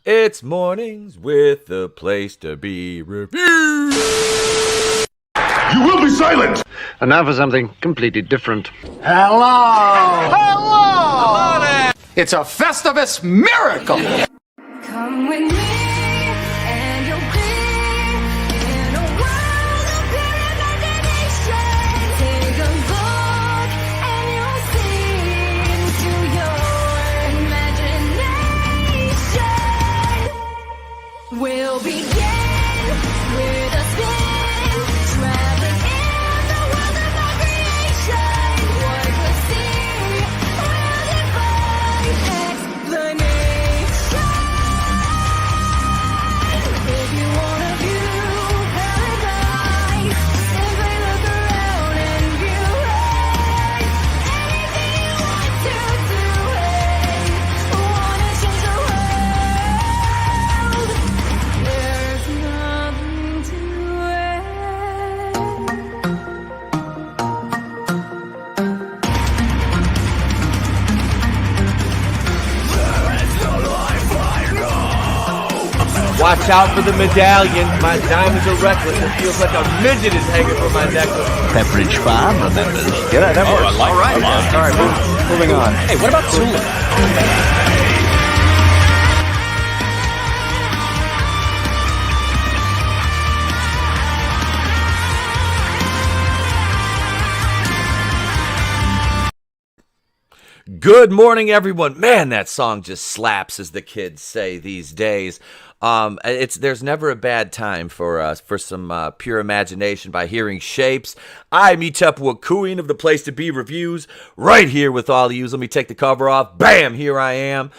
It's mornings with the place to be reviewed. You will be silent! And now for something completely different. Hello! Hello there! It's a Festivus miracle! Come with me, and you'll be in a world of pure imagination. Take a look, and you'll see into your imagination. We'll begin with a spin, traveling in the world of our creation. What we'll see will defy explanation. If you wanna view paradise, simply look around and view it. Anything you want to do it. Wanna change the world? There's nothing to Watch out for the medallion. My diamonds are reckless. It feels like a midget is hanging from my necklace. Pepperidge Farm remembers. Yeah, that works. All right. All right, moving on. Hey, what about Tulip? Good morning, everyone. Man, that song just slaps, as the kids say these days. There's never a bad time for some pure imagination by hearing shapes. I'm Itepu Queen of the Place to Be Reviews, right here with all of you. Let me take the cover off. Bam, here I am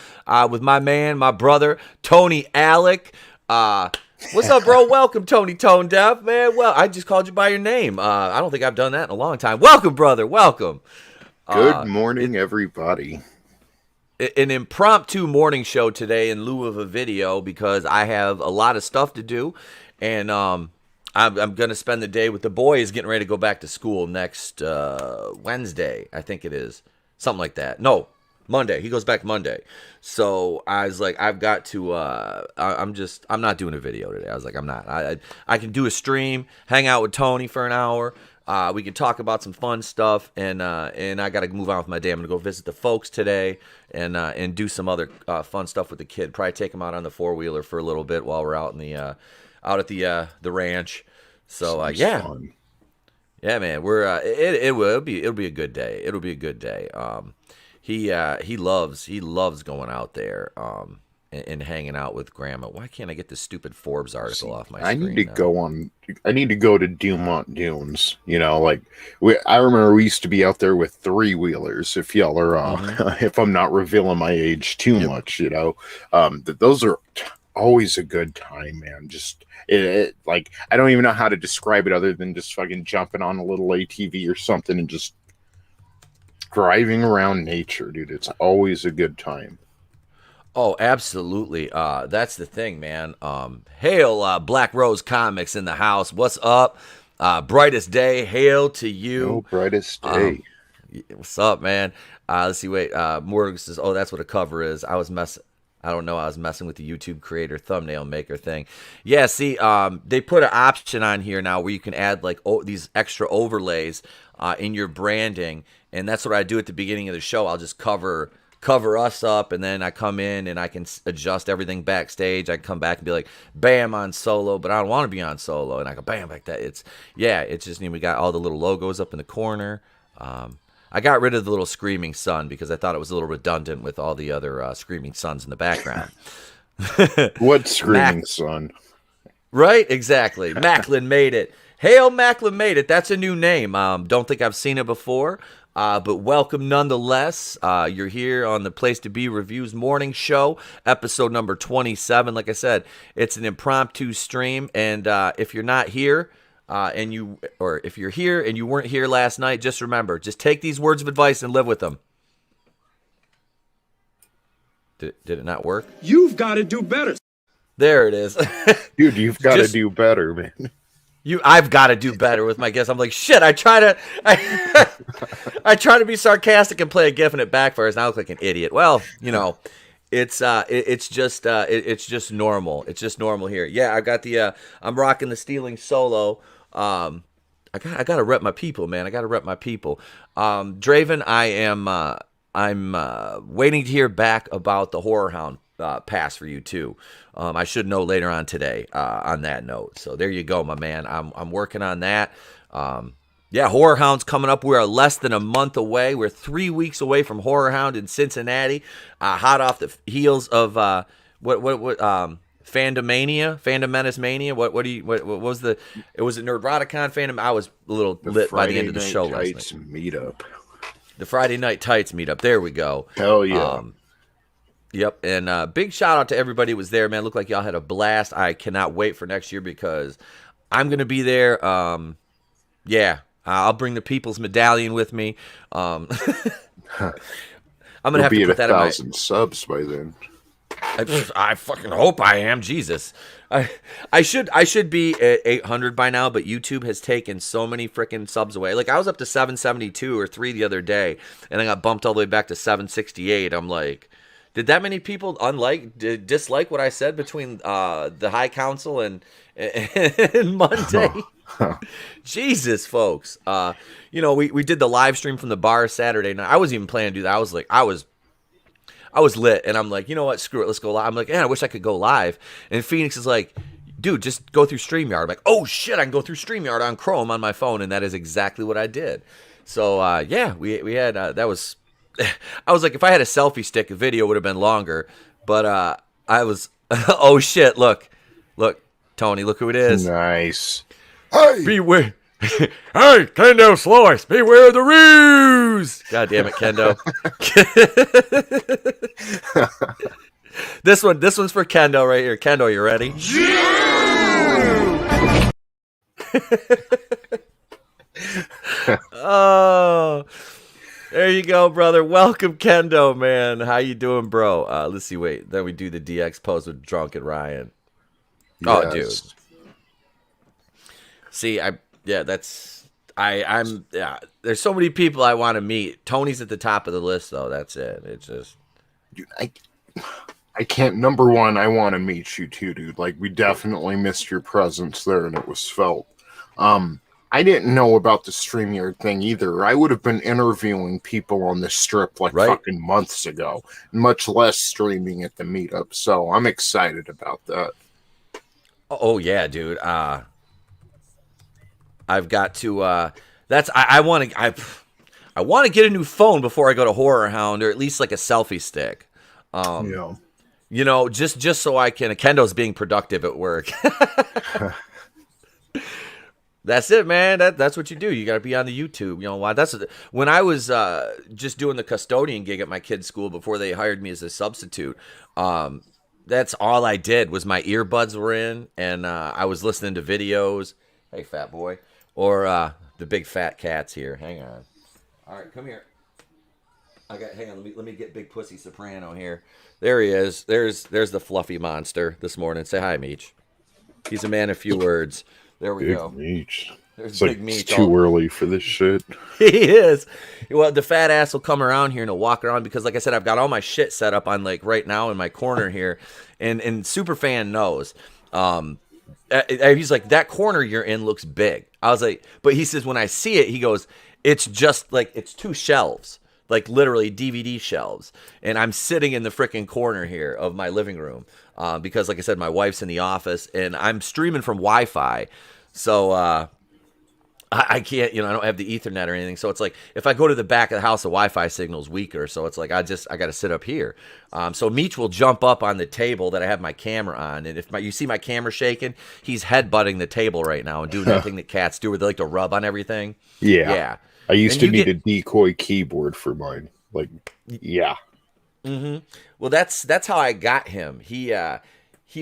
with my man, my brother, Tony Alec. What's up, bro? Welcome, Tony Tone Deaf, man. Well, I just called you by your name. I don't think I've done that in a long time. Welcome, brother. Welcome. Good morning, everybody. An impromptu morning show today in lieu of a video because I have a lot of stuff to do, and I'm going to spend the day with the boys getting ready to go back to school next Wednesday, I think it is. Something like that. No, Monday. He goes back Monday. So I was like, I've got to, I'm not doing a video today. I was like, I'm not. I can do a stream, hang out with Tony for an hour. We can talk about some fun stuff, and I got to move on with my day. I'm gonna go visit the folks today, and do some other fun stuff with the kid. Probably take him out on the 4-wheeler for a little bit while we're out in the out at the ranch. So yeah, fun. Yeah, man, it'll be a good day. It'll be a good day. He loves going out there. And hanging out with Grandma. Why can't I get this stupid Forbes article off my screen? I need to go to Dumont Dunes. You know, like I remember we used to be out there with 3-wheelers. If y'all are, if I'm not revealing my age too much, you know, those are always a good time, man. Just like I don't even know how to describe it other than just fucking jumping on a little ATV or something and just driving around nature, dude. It's always a good time. Oh, absolutely. That's the thing, man. Hail, Black Rose Comics in the house. What's up? Brightest day. Hail to you. Oh, brightest day. What's up, man? Let's see. Wait. Morgan says, "Oh, that's what a cover is." I was messing with the YouTube creator thumbnail maker thing. Yeah. See, they put an option on here now where you can add like these extra overlays in your branding, and that's what I do at the beginning of the show. I'll just cover us up, and then I come in and I can adjust everything backstage. I can come back and be like, bam, on solo, but I don't want to be on solo, and I go bam back that. It's just, we got all the little logos up in the corner. I got rid of the little screaming sun because I thought it was a little redundant with all the other screaming suns in the background. What screaming sun? Right, exactly. Macklin made it. Hail, Macklin made it. That's a new name. Don't think I've seen it before. But welcome nonetheless. You're here on the Place to Be Reviews morning show, episode number 27. Like I said, it's an impromptu stream, and if you're not here, if you're here and you weren't here last night, just remember, just take these words of advice and live with them. Did it not work? You've got to do better. There it is. Dude, you've got to do better, man. I've got to do better with my guests. I'm like, shit, I try to be sarcastic and play a gif and it backfires and I look like an idiot. Well, It's just normal. It's just normal here. Yeah, I got the I'm rocking the Stealing Solo. I gotta rep my people, man. I gotta rep my people. Draven, I'm waiting to hear back about the Horror Hound pass for you too. I should know later on today on that note. So there you go, my man. I'm working on that. Yeah, Horror Hound's coming up. We are less than a month away. We're 3 weeks away from Horror Hound in Cincinnati. Hot off the heels of Fandomania, Fandom Menace Mania. What was the? It was a Nerdroticon Fandom. I was a little lit by the end of the show last night. Meetup. The Friday Night Tights meetup. There we go. Hell yeah. Yep, and big shout out to everybody who was there, man. Looked like y'all had a blast. I cannot wait for next year because I'm gonna be there. Yeah. I'll bring the People's Medallion with me. I'm gonna have to put that in my 1,000 subs by then. I fucking hope I am. Jesus, I should be at 800 by now, but YouTube has taken so many freaking subs away. Like I was up to 772 or 3 the other day, and I got bumped all the way back to 768. I'm like, did that many people dislike what I said between the High Council and Monday? Jesus, folks. We did the live stream from the bar Saturday night. I wasn't even planning to do that. I was like, I was lit, and I'm like, you know what? Screw it. Let's go live. I'm like, yeah, I wish I could go live. And Phoenix is like, dude, just go through StreamYard. I'm like, oh shit, I can go through StreamYard on Chrome on my phone, and that is exactly what I did. So yeah, we had that was. I was like, if I had a selfie stick, the video would have been longer. But I was, oh shit, look, Tony, look who it is. Nice. Hey! Beware. Hey, Kendo Slice, beware the ruse. God damn it, Kendo. This one's for Kendo right here. Kendo, you ready? Oh, there you go, brother. Welcome, Kendo, man. How you doing, bro? Let's see. Wait, then we do the DX pose with Drunken Ryan. Yes. Oh, dude. See, I'm there's so many people I want to meet. Tony's at the top of the list, though. That's it. It's just, Dude, I can't. Number one, I want to meet you too, dude. Like we definitely missed your presence there, and it was felt. I didn't know about the StreamYard thing either. I would have been interviewing people on the strip like fucking months ago, much less streaming at the meetup. So I'm excited about that. oh yeah, dude. I've got to. I want to get a new phone before I go to Horror Hound, or at least like a selfie stick. Yeah. Just so I can. Kendo's being productive at work. That's it, man. That's what you do. You got to be on the YouTube. You know why? When I was just doing the custodian gig at my kid's school before they hired me as a substitute. That's all I did was my earbuds were in, and I was listening to videos. Hey, fat boy. Or the big fat cat's here. Hang on. All right, come here. Hang on. Let me get Big Pussy Soprano here. There he is. There's the fluffy monster this morning. Say hi, Meech. He's a man of few words. There we go. Meech. There's It's Big like Meech. it's too early for this shit. He is. Well, the fat ass will come around here and he'll walk around because, like I said, I've got all my shit set up on like right now in my corner here, and Superfan knows. He's like, that corner you're in looks big. I was like, but he says when I see it, he goes, it's just like it's 2 shelves, like literally DVD shelves, and I'm sitting in the freaking corner here of my living room because, like I said, my wife's in the office and I'm streaming from Wi-Fi, so I can't, I don't have the Ethernet or anything. So it's like if I go to the back of the house, the Wi-Fi signal's weaker. So it's like I got to sit up here. So Meech will jump up on the table that I have my camera on, and if you see my camera shaking, he's headbutting the table right now and doing that thing that cats do, where they like to rub on everything. Yeah. I used to need a decoy keyboard for mine. Like, yeah. Mm-hmm. Well, that's how I got him. He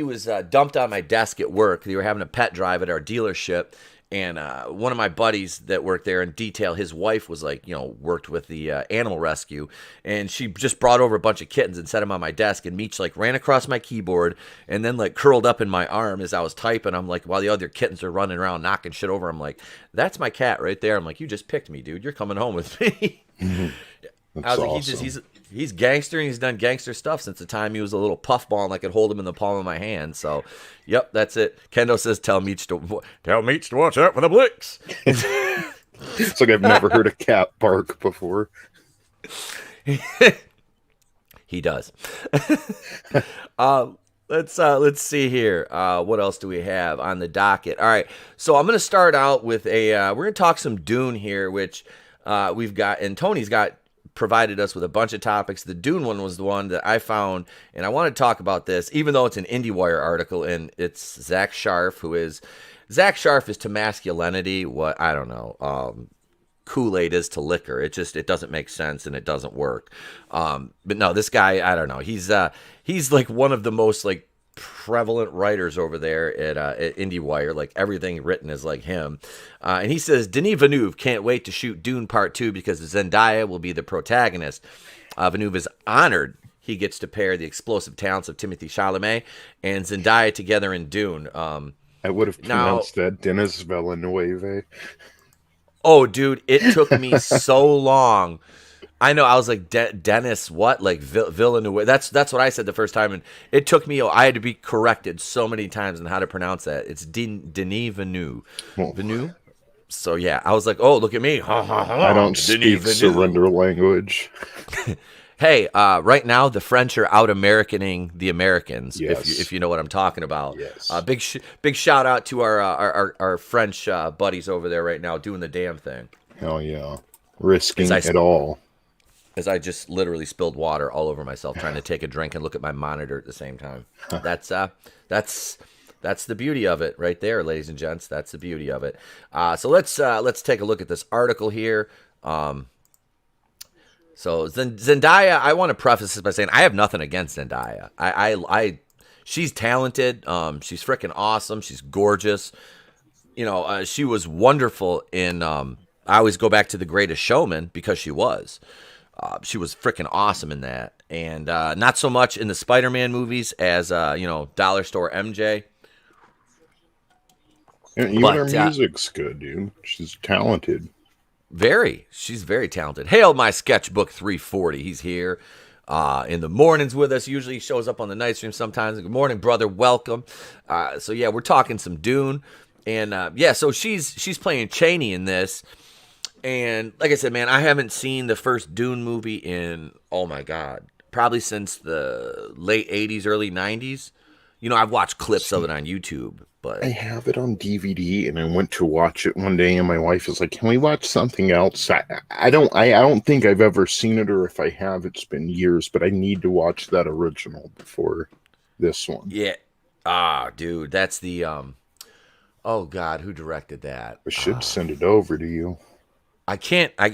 was dumped on my desk at work. They were having a pet drive at our dealership. And one of my buddies that worked there in detail, his wife was like, worked with the animal rescue. And she just brought over a bunch of kittens and set them on my desk. And Meech like ran across my keyboard and then like curled up in my arm as I was typing. I'm like, while the other kittens are running around knocking shit over, I'm like, that's my cat right there. I'm like, you just picked me, dude. You're coming home with me. Mm-hmm. I was like, awesome. he's gangster, and he's done gangster stuff since the time he was a little puffball and I could hold him in the palm of my hand. So, yep, that's it. Kendo says, tell Meech to watch out for the blicks. It's like I've never heard a cat bark before. He does. Let's see here. What else do we have on the docket? All right, so I'm gonna start out with we're gonna talk some Dune here, which we've got, and Tony's provided us with a bunch of topics. The Dune one was the one that I found, and I want to talk about this, even though it's an IndieWire article, and it's Zach Sharf, Zach Sharf is to masculinity what, I don't know, Kool-Aid is to liquor. It doesn't make sense and it doesn't work. But no, this guy, I don't know. He's like one of the most like prevalent writers over there at IndieWire. Like everything written is like him. And he says, Denis Villeneuve can't wait to shoot Dune Part 2 because Zendaya will be the protagonist. Villeneuve is honored he gets to pair the explosive talents of Timothée Chalamet and Zendaya together in Dune. I would have pronounced that Denis Villeneuve. Oh, dude, it took me so long. I know, I was like, Dennis what? Like Villeneuve. That's what I said the first time, and it took me, I had to be corrected so many times on how to pronounce that. It's Denis Villeneuve. Villeneuve? So, yeah, I was like, oh, look at me. I don't speak surrender language. Hey, right now the French are out Americaning the Americans. Yes. If you know what I'm talking about. Yes. Big shout out to our French buddies over there right now doing the damn thing. Hell yeah, risking it all. As I just literally spilled water all over myself trying to take a drink and look at my monitor at the same time. That's the beauty of it right there, ladies and gents. That's the beauty of it. So let's take a look at this article here. So Zendaya, I want to preface this by saying I have nothing against Zendaya. She's talented. She's freaking awesome. She's gorgeous. You know, she was wonderful in. I always go back to The Greatest Showman because she was freaking awesome in that, and not so much in the Spider-Man movies as Dollar Store MJ. And even her music's good, dude. She's talented. She's very talented. Hail my sketchbook 340. He's here in the mornings with us. Usually he shows up on the night stream sometimes. Good morning, brother. Welcome. So yeah, we're talking some Dune, and so she's playing Cheney in this. And like I said, man, I haven't seen the first Dune movie in, oh my God, probably since the late 80s, early 90s. You know, I've watched clips of it on YouTube. But I have it on DVD, and I went to watch it one day, and my wife was like, "Can we watch something else?" I don't think I've ever seen it, or if I have, it's been years. But I need to watch that original before this one. Yeah, dude, that's the oh God, who directed that? I should send it over to you. I can't. I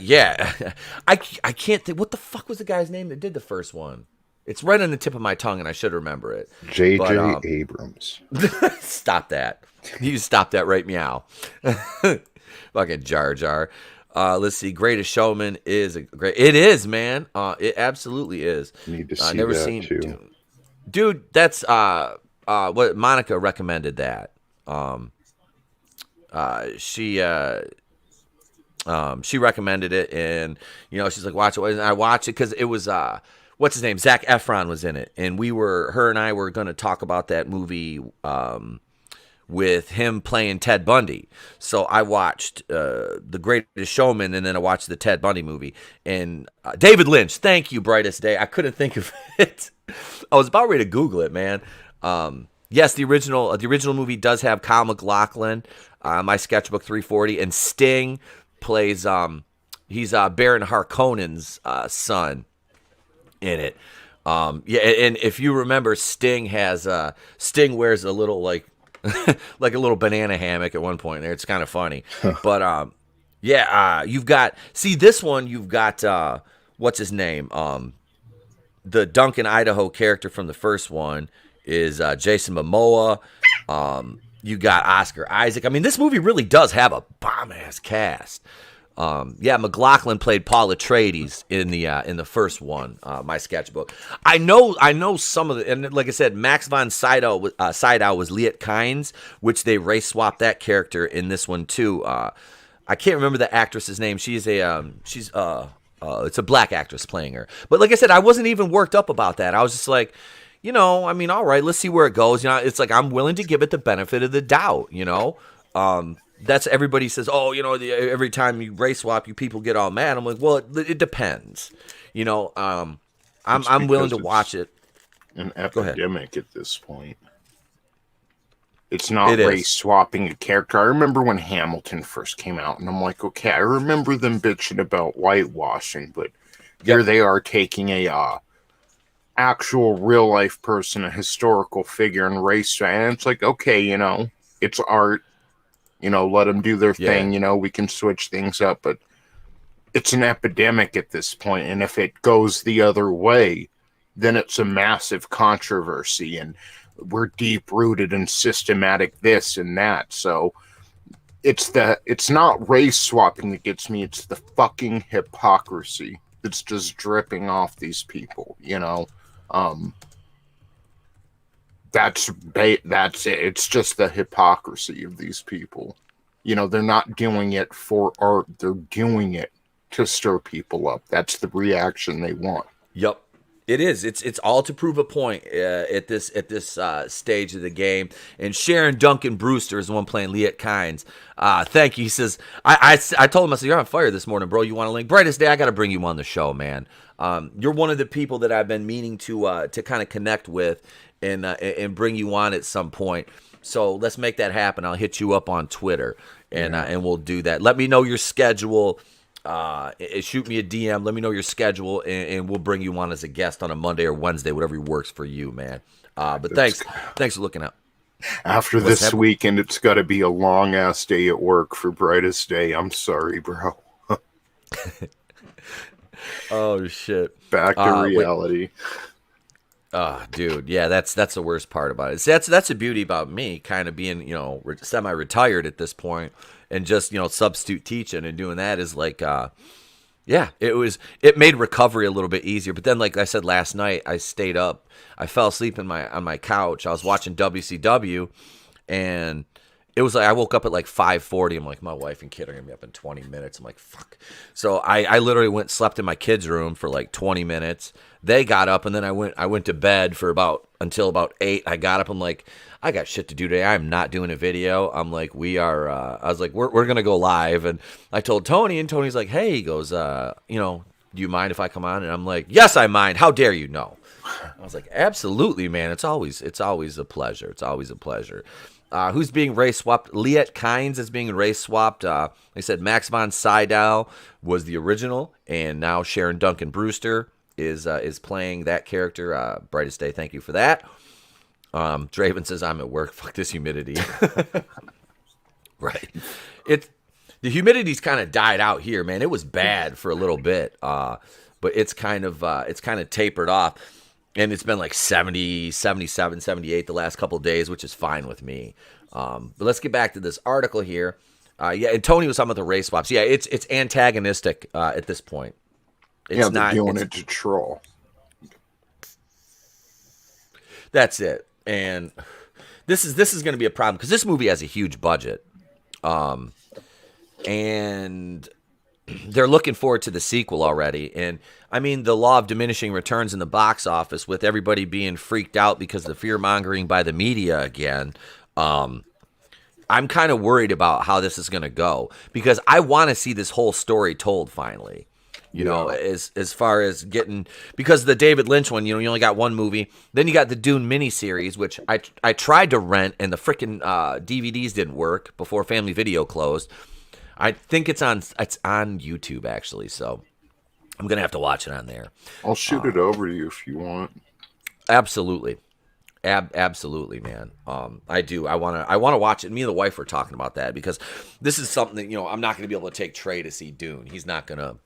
can't think. What the fuck was the guy's name that did the first one? It's right on the tip of my tongue, and I should remember it. J.J. Abrams. Stop that. You stop that right meow. Fucking Jar Jar. Let's see. Greatest Showman is great. It is, man. It absolutely is. Need to see never that seen, too. Dude, that's what Monica recommended that. She recommended it, and she's like, watch it. And I watched it because it was what's his name? Zac Efron was in it, and her and I were going to talk about that movie with him playing Ted Bundy. So I watched The Greatest Showman, and then I watched the Ted Bundy movie. And David Lynch, thank you, brightest day. I couldn't think of it. I was about ready to Google it, man. Yes, the original movie does have Kyle MacLachlan, my sketchbook 340, and Sting plays he's Baron Harkonnen's son in it. And if you remember, Sting wears a little like like a little banana hammock at one point there. It's kind of funny. But you've got this one, you've got what's his name? The Duncan, Idaho character from the first one is Jason Momoa. You got Oscar Isaac. I mean, this movie really does have a bomb-ass cast. McLaughlin played Paul Atreides in the first one, my sketchbook. I know some of the, and like I said, Max von Sydow was Liet Kynes, which they race swapped that character in this one too. I can't remember the actress's name. She's It's a black actress playing her. But like I said, I wasn't even worked up about that. I was just like, I mean, all right, let's see where it goes. It's like I'm willing to give it the benefit of the doubt. That's everybody says, oh, every time you race swap, you people get all mad. I'm like, well, it depends. I'm willing to watch it. An Go ahead. epidemic at this point. It's not It race is. swapping a character. I remember when Hamilton first came out, and I'm like, okay, I remember them bitching about whitewashing, but here they are taking a actual real life person, a historical figure, and race, and it's like, okay, it's art. Let them do their thing. We can switch things up, but it's an epidemic at this point, and if it goes the other way, then it's a massive controversy, and we're deep rooted in systematic this and that. So it's not race swapping that gets me, it's the fucking hypocrisy that's just dripping off these people. That's it. It's just the hypocrisy of these people. They're not doing it for art, they're doing it to stir people up. That's the reaction they want. Yep. It is. It's all to prove a point at this stage of the game. And Sharon Duncan Brewster is the one playing Liet Kynes. Thank you. He says, I told him, I said, you're on fire this morning, bro. You want a link? Brightest day, I got to bring you on the show, man. You're one of the people that I've been meaning to kind of connect with and bring you on at some point. So let's make that happen. I'll hit you up on Twitter and we'll do that. Let me know your schedule. Shoot me a DM. Let me know your schedule, and we'll bring you on as a guest on a Monday or Wednesday, whatever works for you, man. But thanks for looking out. After this weekend, it's got to be a long ass day at work for Brightest Day. I'm sorry, bro. Oh shit! Back to reality. Dude, yeah, that's the worst part about it. See, that's the beauty about me, kind of being semi-retired at this point, and just substitute teaching and doing that is like, it made recovery a little bit easier. But then, like I said last night, I stayed up, I fell asleep on my couch. I was watching WCW, and it was like I woke up at like 5:40. I'm like, my wife and kid are gonna be up in 20 minutes. I'm like, fuck. So I literally slept in my kids' room for like 20 minutes. They got up, and then I went to bed for until about 8. I got up. I'm like, I got shit to do today. I'm not doing a video. I'm like, I was like, we're gonna go live, and I told Tony, and Tony's like, hey, he goes, do you mind if I come on? And I'm like, yes, I mind. How dare you? No. I was like, absolutely, man. It's always a pleasure. It's always a pleasure. Who's being race swapped? Liet Kynes is being race swapped. They said Max von Sydow was the original, and now Sharon Duncan Brewster is playing that character. Brightest day, thank you for that. Draven says, I'm at work. Fuck this humidity. Right. The humidity's kind of died out here, man. It was bad for a little bit, but it's kind of tapered off. And it's been like 70, 77, 78 the last couple of days, which is fine with me. But let's get back to this article here. And Tony was talking about the race swaps. Yeah, it's antagonistic at this point. They're doing it to troll. That's it. And this is going to be a problem because this movie has a huge budget. And they're looking forward to the sequel already. And I mean, the law of diminishing returns in the box office with everybody being freaked out because of the fear mongering by the media again. I'm kind of worried about how this is going to go because I want to see this whole story told finally. As far as getting, because the David Lynch one, you only got one movie. Then you got the Dune miniseries, which I tried to rent and the freaking DVDs didn't work before Family Video closed. I think it's on YouTube actually, so I'm gonna have to watch it on there. I'll shoot it over to you if you want. Absolutely, absolutely, man. I do. I want to watch it. Me and the wife were talking about that because this is something that I'm not gonna be able to take Trey to see Dune. He's not gonna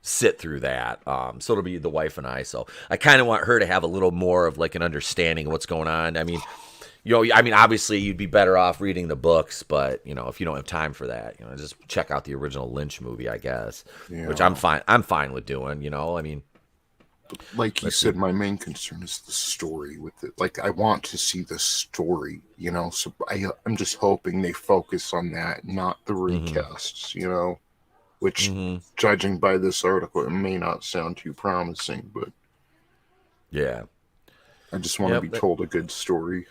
sit through that. So it'll be the wife and I. So I kind of want her to have a little more of like an understanding of what's going on. I mean, obviously you'd be better off reading the books, but if you don't have time for that, just check out the original Lynch movie, I guess, which I'm fine with doing, I mean, like you said, my main concern is the story with it. Like, I want to see the story, so I'm just hoping they focus on that, not the recasts, which, judging by this article, it may not sound too promising, but Yeah. I just want to be told a good story.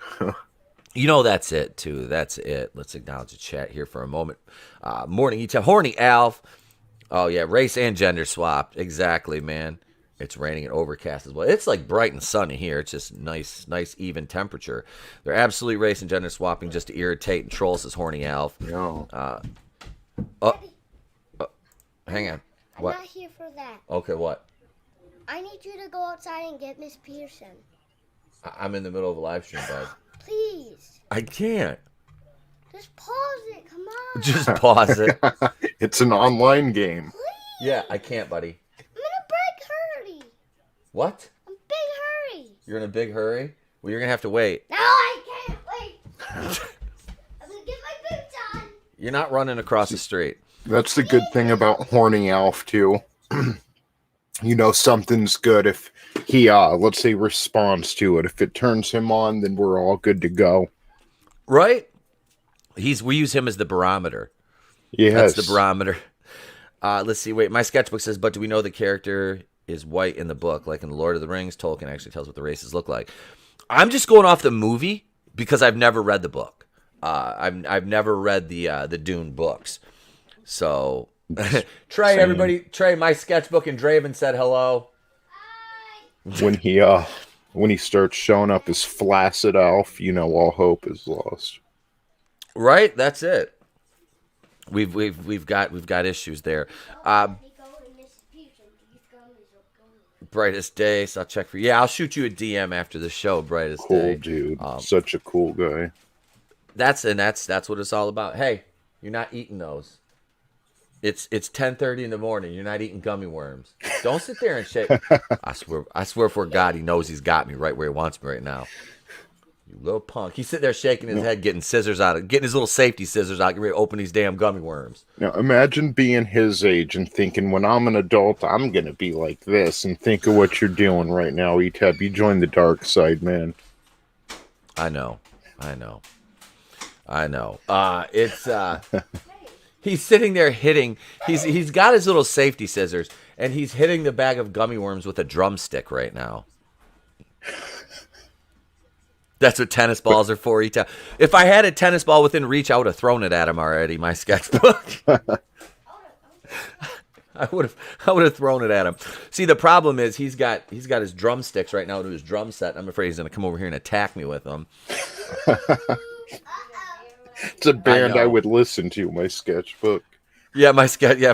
You know, that's it, too. That's it. Let's acknowledge the chat here for a moment. Morning, each Horny Alf. Oh, yeah, race and gender swapped. Exactly, man. It's raining and overcast as well. It's like bright and sunny here. It's just nice, even temperature. They're absolutely race and gender swapping just to irritate and troll, says Horny Alf. No. Hang on. I'm What? not here for that. Okay, what? I need you to go outside and get Miss Pearson. I'm in the middle of a live stream, bud. Please. I can't. Just pause it. Come on. Just pause it. It's an online game. Please. Yeah, I can't, buddy. I'm in a big hurry. What? I'm in a big hurry. You're in a big hurry? Well, you're going to have to wait. No, I can't wait. I'm going to get my boots on. You're not running across the street. That's the good thing about Horny Alf, too. You know something's good if he, let's say, responds to it. If it turns him on, then we're all good to go. Right? We use him as the barometer. Yes. That's the barometer. Let's see. Wait, my sketchbook says, but do we know the character is white in the book? Like in The Lord of the Rings, Tolkien actually tells what the races look like. I'm just going off the movie because I've never read the book. I've never read the Dune books. So, Trey, everybody, Trey, my sketchbook and Draven said hello. When he starts showing up as flaccid Alf, you know all hope is lost. Right, that's it. We've got issues there. Brightest Day, so I'll check for you. Yeah, I'll shoot you a DM after the show. Brightest Day, cool dude, such a cool guy. That's what it's all about. Hey, you're not eating those. It's 10:30 in the morning. You're not eating gummy worms. Don't sit there and shake. I swear for God, he knows he's got me right where he wants me right now. You little punk. He's sitting there shaking his head, getting his little safety scissors out, getting ready to open these damn gummy worms. Now imagine being his age and thinking, when I'm an adult, I'm gonna be like this. And think of what you're doing right now, E-Tab. You joined the dark side, man. I know. It's he's sitting there hitting. He's got his little safety scissors, and he's hitting the bag of gummy worms with a drumstick right now. That's what tennis balls are for. If I had a tennis ball within reach, I would have thrown it at him already. My sketchbook. I would have thrown it at him. See, the problem is he's got his drumsticks right now to his drum set. I'm afraid he's gonna come over here and attack me with them. It's a band I would listen to, my sketchbook. Yeah,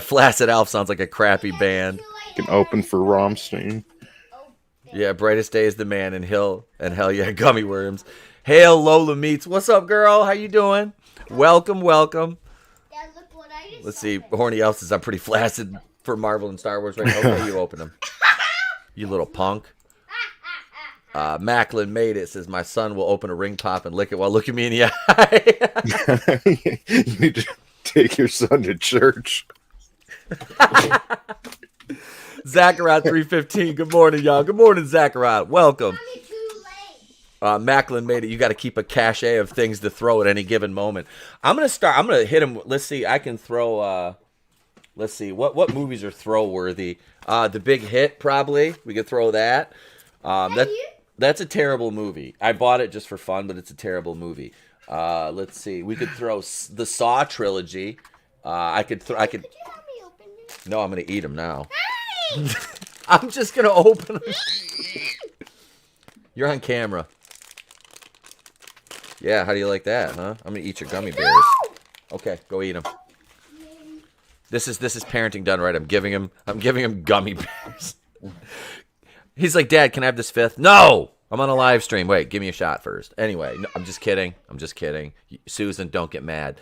Flaccid Alf sounds like a crappy band. Can open for Rammstein. Yeah, Brightest Day is the man, and hell yeah, gummy worms. Hail Lola Meats. What's up, girl? How you doing? Welcome. Dad, look what I just Let's see. Horny Elf says I'm pretty flaccid for Marvel and Star Wars right now. Okay, you open them. You little punk. Macklin made it. Says my son will open a ring pop and lick it while looking me in the eye. You need to take your son to church. Zachariah 315. Good morning, y'all. Good morning, Zachariah. Welcome. Macklin made it. You got to keep a cache of things to throw at any given moment. I'm gonna hit him. Let's see. I can throw. Let's see. What movies are throw worthy? The Big Hit, probably. We could throw that. That's a terrible movie. I bought it just for fun, but it's a terrible movie. Let's see. We could throw the Saw trilogy. I could. Could you have me open it? No, I'm gonna eat them now. I'm just gonna open them. You're on camera. Yeah, how do you like that, huh? I'm gonna eat your gummy bears. Okay, go eat them. This is parenting done right. I'm giving him gummy bears. He's like, Dad, can I have this fifth? No, I'm on a live stream. Wait, give me a shot first. Anyway, no, I'm just kidding. Susan, don't get mad.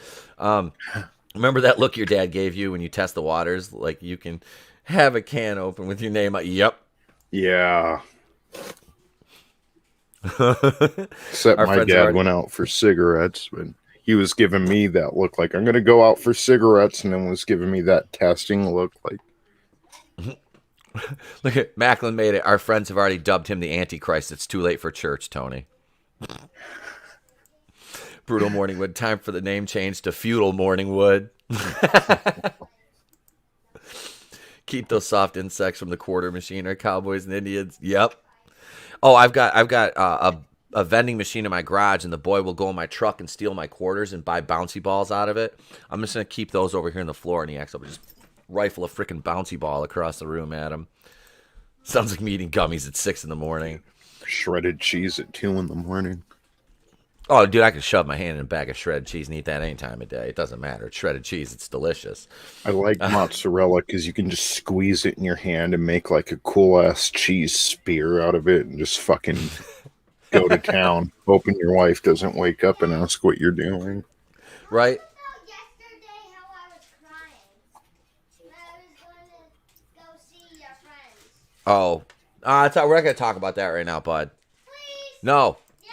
Remember that look your dad gave you when you test the waters? Like you can have a can open with your name. Yep. Yeah. Except my dad went out for cigarettes, but he was giving me that look like I'm going to go out for cigarettes, and then was giving me that testing look like. Look at Macklin made it. Our friends have already dubbed him the Antichrist. It's too late for church, Tony. Brutal Morningwood. Time for the name change to Feudal Morningwood. Keep those soft insects from the quarter machine or cowboys and Indians. Yep. Oh, I've got a vending machine in my garage, and the boy will go in my truck and steal my quarters and buy bouncy balls out of it. I'm just gonna keep those over here on the floor, and he acts up and just rifle a freaking bouncy ball across the room at him. Sounds like me eating gummies at 6 in the morning. Shredded cheese at 2 in the morning. Oh, dude, I can shove my hand in a bag of shredded cheese and eat that any time of day. It doesn't matter. It's shredded cheese. It's delicious. I like mozzarella because you can just squeeze it in your hand and make like a cool ass cheese spear out of it and just fucking go to town. Hoping your wife doesn't wake up and ask what you're doing. Right? Yesterday how I was crying. I was going to go see your friends. Oh. We're not going to talk about that right now, bud. Please? No. Yes.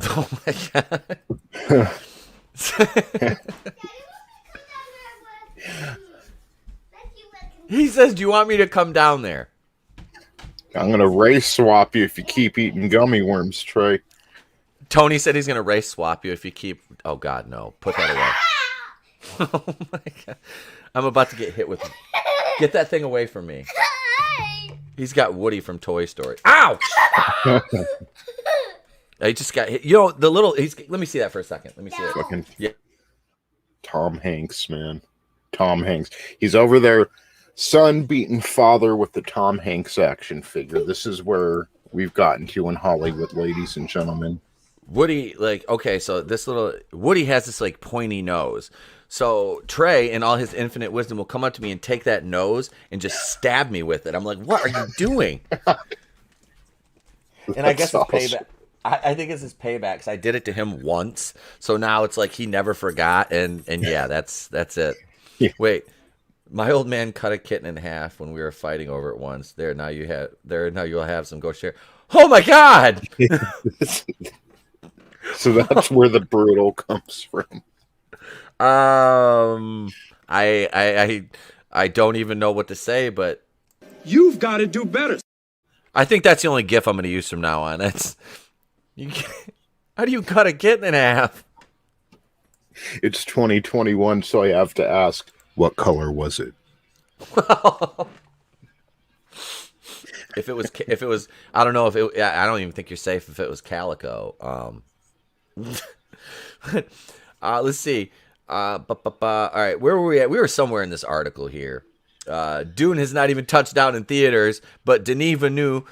Oh, my God. Daddy, will you come down there with me? Like you would He says, do you want me to come down there? I'm going to race swap you if you keep eating gummy worms, Trey. Tony said he's going to race swap you if you keep... Oh, God, no. Put that away. Oh, my God. I'm about to get hit with... Get that thing away from me. He's got Woody from Toy Story. Ouch! I just got hit. You know, the little... Let me see that for a second. Let me see it. Fucking Yeah. Tom Hanks, man. Tom Hanks. He's over there, son beating father with the Tom Hanks action figure. This is where we've gotten to in Hollywood, ladies and gentlemen. Woody, like, okay, so this little... Woody has this, like, pointy nose. So Trey, in all his infinite wisdom, will come up to me and take that nose and just stab me with it. I'm like, what are you doing? And I guess it's payback. I think it's his payback because I did it to him once. So now it's like he never forgot. And yeah, that's it. Yeah. Wait, my old man cut a kitten in half when we were fighting over it once. Now you'll have some. Go share. Oh my God! So that's where the brutal comes from. I don't even know what to say, but You've got to do better. I think that's the only GIF I'm going to use from now on. How do you cut a kitten in half? It's 2021, so I have to ask, what color was it? If it was, I don't know if it. I don't even think you're safe if it was calico. Let's see. All right, where were we at? We were somewhere in this article here. Dune has not even touched down in theaters, but Denis Villeneuve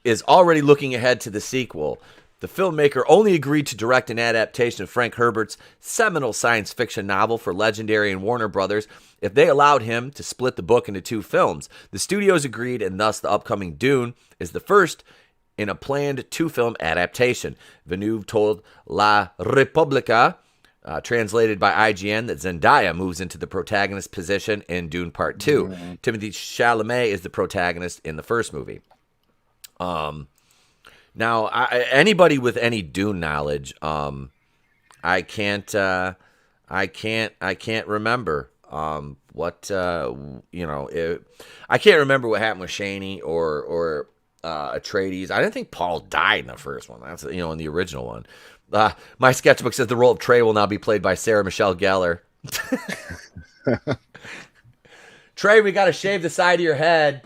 is already looking ahead to the sequel. The filmmaker only agreed to direct an adaptation of Frank Herbert's seminal science fiction novel for Legendary and Warner Brothers if they allowed him to split the book into 2 films. The studios agreed, and thus the upcoming Dune is the first in a planned 2-film adaptation. Villeneuve told La Repubblica, translated by IGN, that Zendaya moves into the protagonist position in Dune Part 2. Mm-hmm. Timothée Chalamet is the protagonist in the first movie. Now, anybody with any Dune knowledge, I can't remember what I can't remember what happened with Shaney or Atreides. I didn't think Paul died in the first one. That's in the original one. My sketchbook says the role of Trey will now be played by Sarah Michelle Gellar. Trey, we got to shave the side of your head.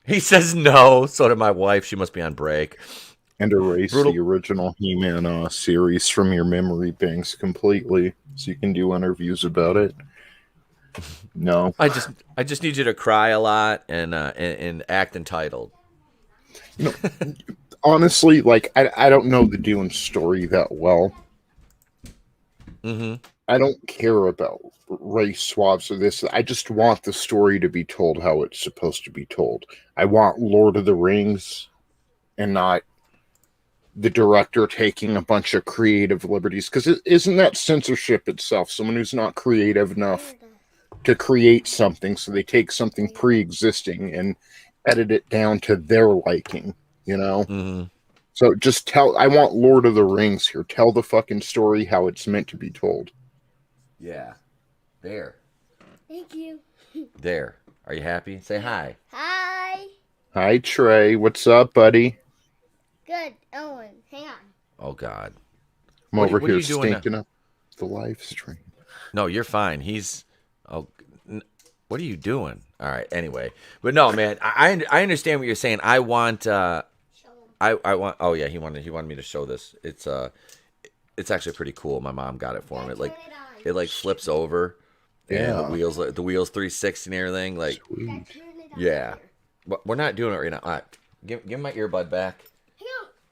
He says no. So did my wife. She must be on break. And erase the original He-Man series from your memory banks completely, so you can do interviews about it. No, I just need you to cry a lot and act entitled. Honestly, like I don't know the Dune story that well. Mm-hmm. I don't care about race swaps or this. I just want the story to be told how it's supposed to be told. I want Lord of the Rings and not the director taking a bunch of creative liberties. Because isn't that censorship itself? Someone who's not creative enough to create something, so they take something pre-existing and edit it down to their liking, Mm-hmm. So just I want Lord of the Rings here. Tell the fucking story how it's meant to be told. Yeah. There. Thank you. There. Are you happy? Say hi. Hi. Hi, Trey. What's up, buddy? Good. Owen, hang on. Oh, God. I'm What over are here you doing stinking up the live stream. No, you're fine. He's Oh, what are you doing? All right. Anyway, but no, man, I understand what you're saying. I want. I want. Oh yeah, he wanted me to show this. It's actually pretty cool. My mom got it for him. It like flips over, and the wheels 360 and everything. Like, yeah. But we're not doing it right now. All right, give me my earbud back.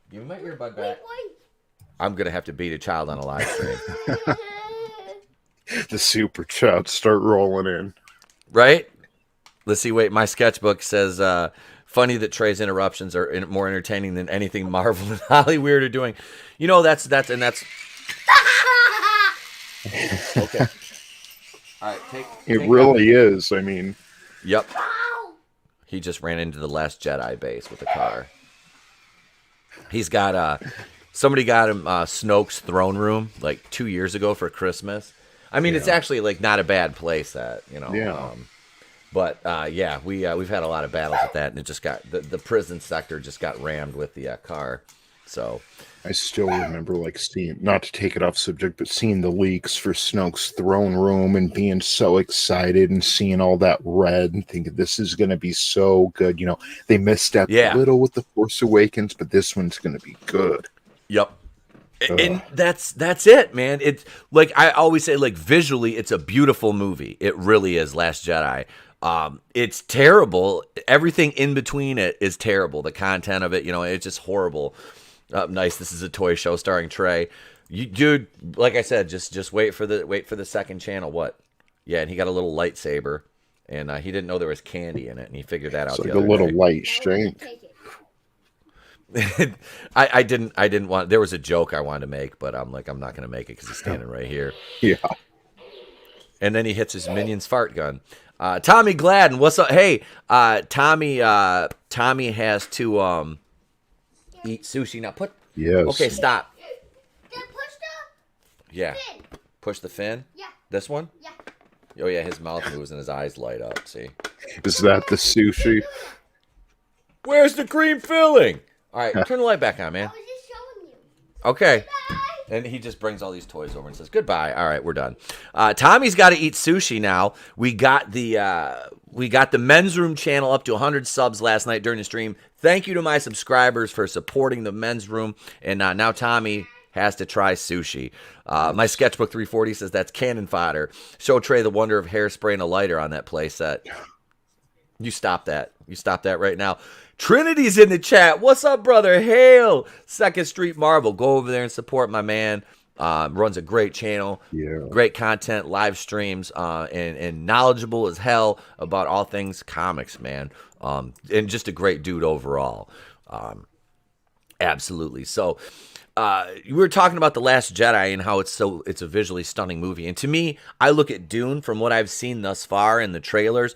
Give me my earbud back. I'm gonna have to beat a child on a live stream. The super chats start rolling in. Right? Let's see. Wait, my sketchbook says, funny that Trey's interruptions are more entertaining than anything Marvel and Hollywood are doing. You know, that's okay. All right, It really is. I mean, yep. He just ran into the Last Jedi base with a car. He's got somebody got him Snoke's throne room like 2 years ago for Christmas. I mean, it's actually like not a bad place that, you know. Yeah. But yeah, we've had a lot of battles with that, and it just got the prison sector just got rammed with the car. So I still remember like seeing, not to take it off subject, but seeing the leaks for Snoke's throne room and being so excited and seeing all that red and thinking this is going to be so good. You know, they misstepped a little with The Force Awakens, but this one's going to be good. Yep. And that's it, man. It's like I always say, like visually, it's a beautiful movie. It really is. Last Jedi. It's terrible. Everything in between it is terrible. The content of it, you know, it's just horrible. Nice. This is a toy show starring Trey. Dude, like I said, just wait for the second channel. What? Yeah, and he got a little lightsaber, and he didn't know there was candy in it, and he figured that out. It's like the a other little day. light shank. I didn't want. There was a joke I wanted to make, but I'm like, I'm not gonna make it because he's standing right here. Yeah. And then he hits his minion's fart gun. Tommy Gladden, what's up? Hey, Tommy has to eat sushi now. Yes. Okay, stop. Then push the Yeah. fin. Push the fin. Yeah. This one. Yeah. Oh yeah, his mouth moves and his eyes light up. See. Is that the sushi? Where's the cream filling? All right, turn the light back on, man. I was just showing you. Okay. Bye. And he just brings all these toys over and says, goodbye. All right, we're done. Tommy's got to eat sushi now. We got the men's room channel up to 100 subs last night during the stream. Thank you to my subscribers for supporting the men's room. And now Tommy has to try sushi. My sketchbook 340 says that's cannon fodder. Show Trey the wonder of hairspray and a lighter on that play set. You stop that. You stop that right now. Trinity's in the chat. What's up, brother? Hail. Second Street Marvel. Go over there and support my man. Runs a great channel. Yeah. Great content, live streams, and knowledgeable as hell about all things comics, man. And just a great dude overall. Absolutely. So, we were talking about The Last Jedi and how it's a visually stunning movie. And to me, I look at Dune from what I've seen thus far in the trailers,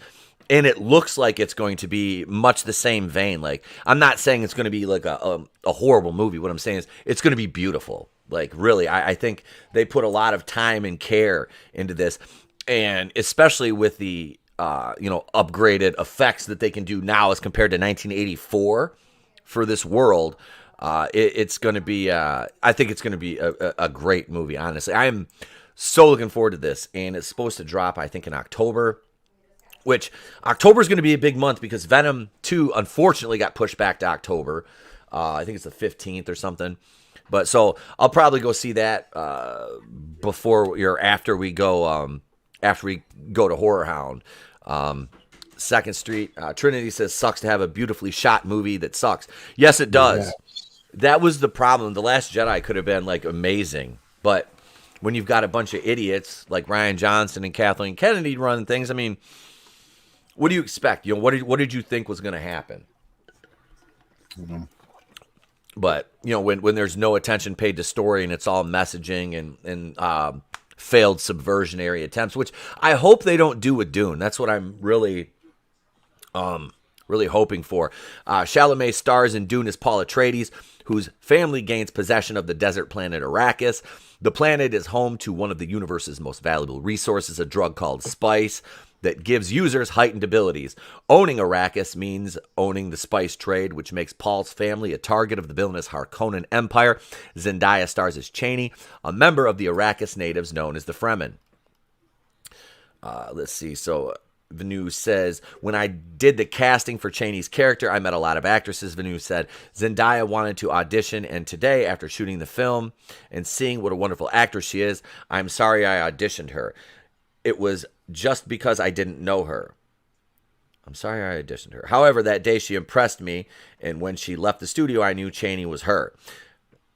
and it looks like it's going to be much the same vein. Like, I'm not saying it's going to be like a horrible movie. What I'm saying is it's going to be beautiful. Like, really, I think they put a lot of time and care into this. And especially with the, upgraded effects that they can do now as compared to 1984 for this world, it's going to be, I think it's going to be a great movie, honestly. I'm so looking forward to this. And it's supposed to drop, I think, in October. Which October is going to be a big month because Venom 2 unfortunately got pushed back to October. I think it's the 15th or something. But so I'll probably go see that after we go to Horror Hound. Second Street. Trinity says sucks to have a beautifully shot movie that sucks. Yes, it does. Yeah. That was the problem. The Last Jedi could have been like amazing, but when you've got a bunch of idiots like Rian Johnson and Kathleen Kennedy running things, I mean, what do you expect? What did you think was going to happen? Mm-hmm. But when there's no attention paid to story and it's all messaging and failed subversionary attempts, which I hope they don't do with Dune. That's what I'm really hoping for. Chalamet stars in Dune as Paul Atreides, whose family gains possession of the desert planet Arrakis. The planet is home to one of the universe's most valuable resources, a drug called spice that gives users heightened abilities. Owning Arrakis means owning the spice trade, which makes Paul's family a target of the villainous Harkonnen Empire. Zendaya stars as Cheney, a member of the Arrakis natives known as the Fremen. Let's see. So Vanu says, when I did the casting for Chaney's character, I met a lot of actresses. Vanu said, Zendaya wanted to audition, and today, after shooting the film and seeing what a wonderful actress she is, I'm sorry I auditioned her. It was just because I didn't know her. I'm sorry I auditioned her. However, that day she impressed me, and when she left the studio, I knew Chaney was her.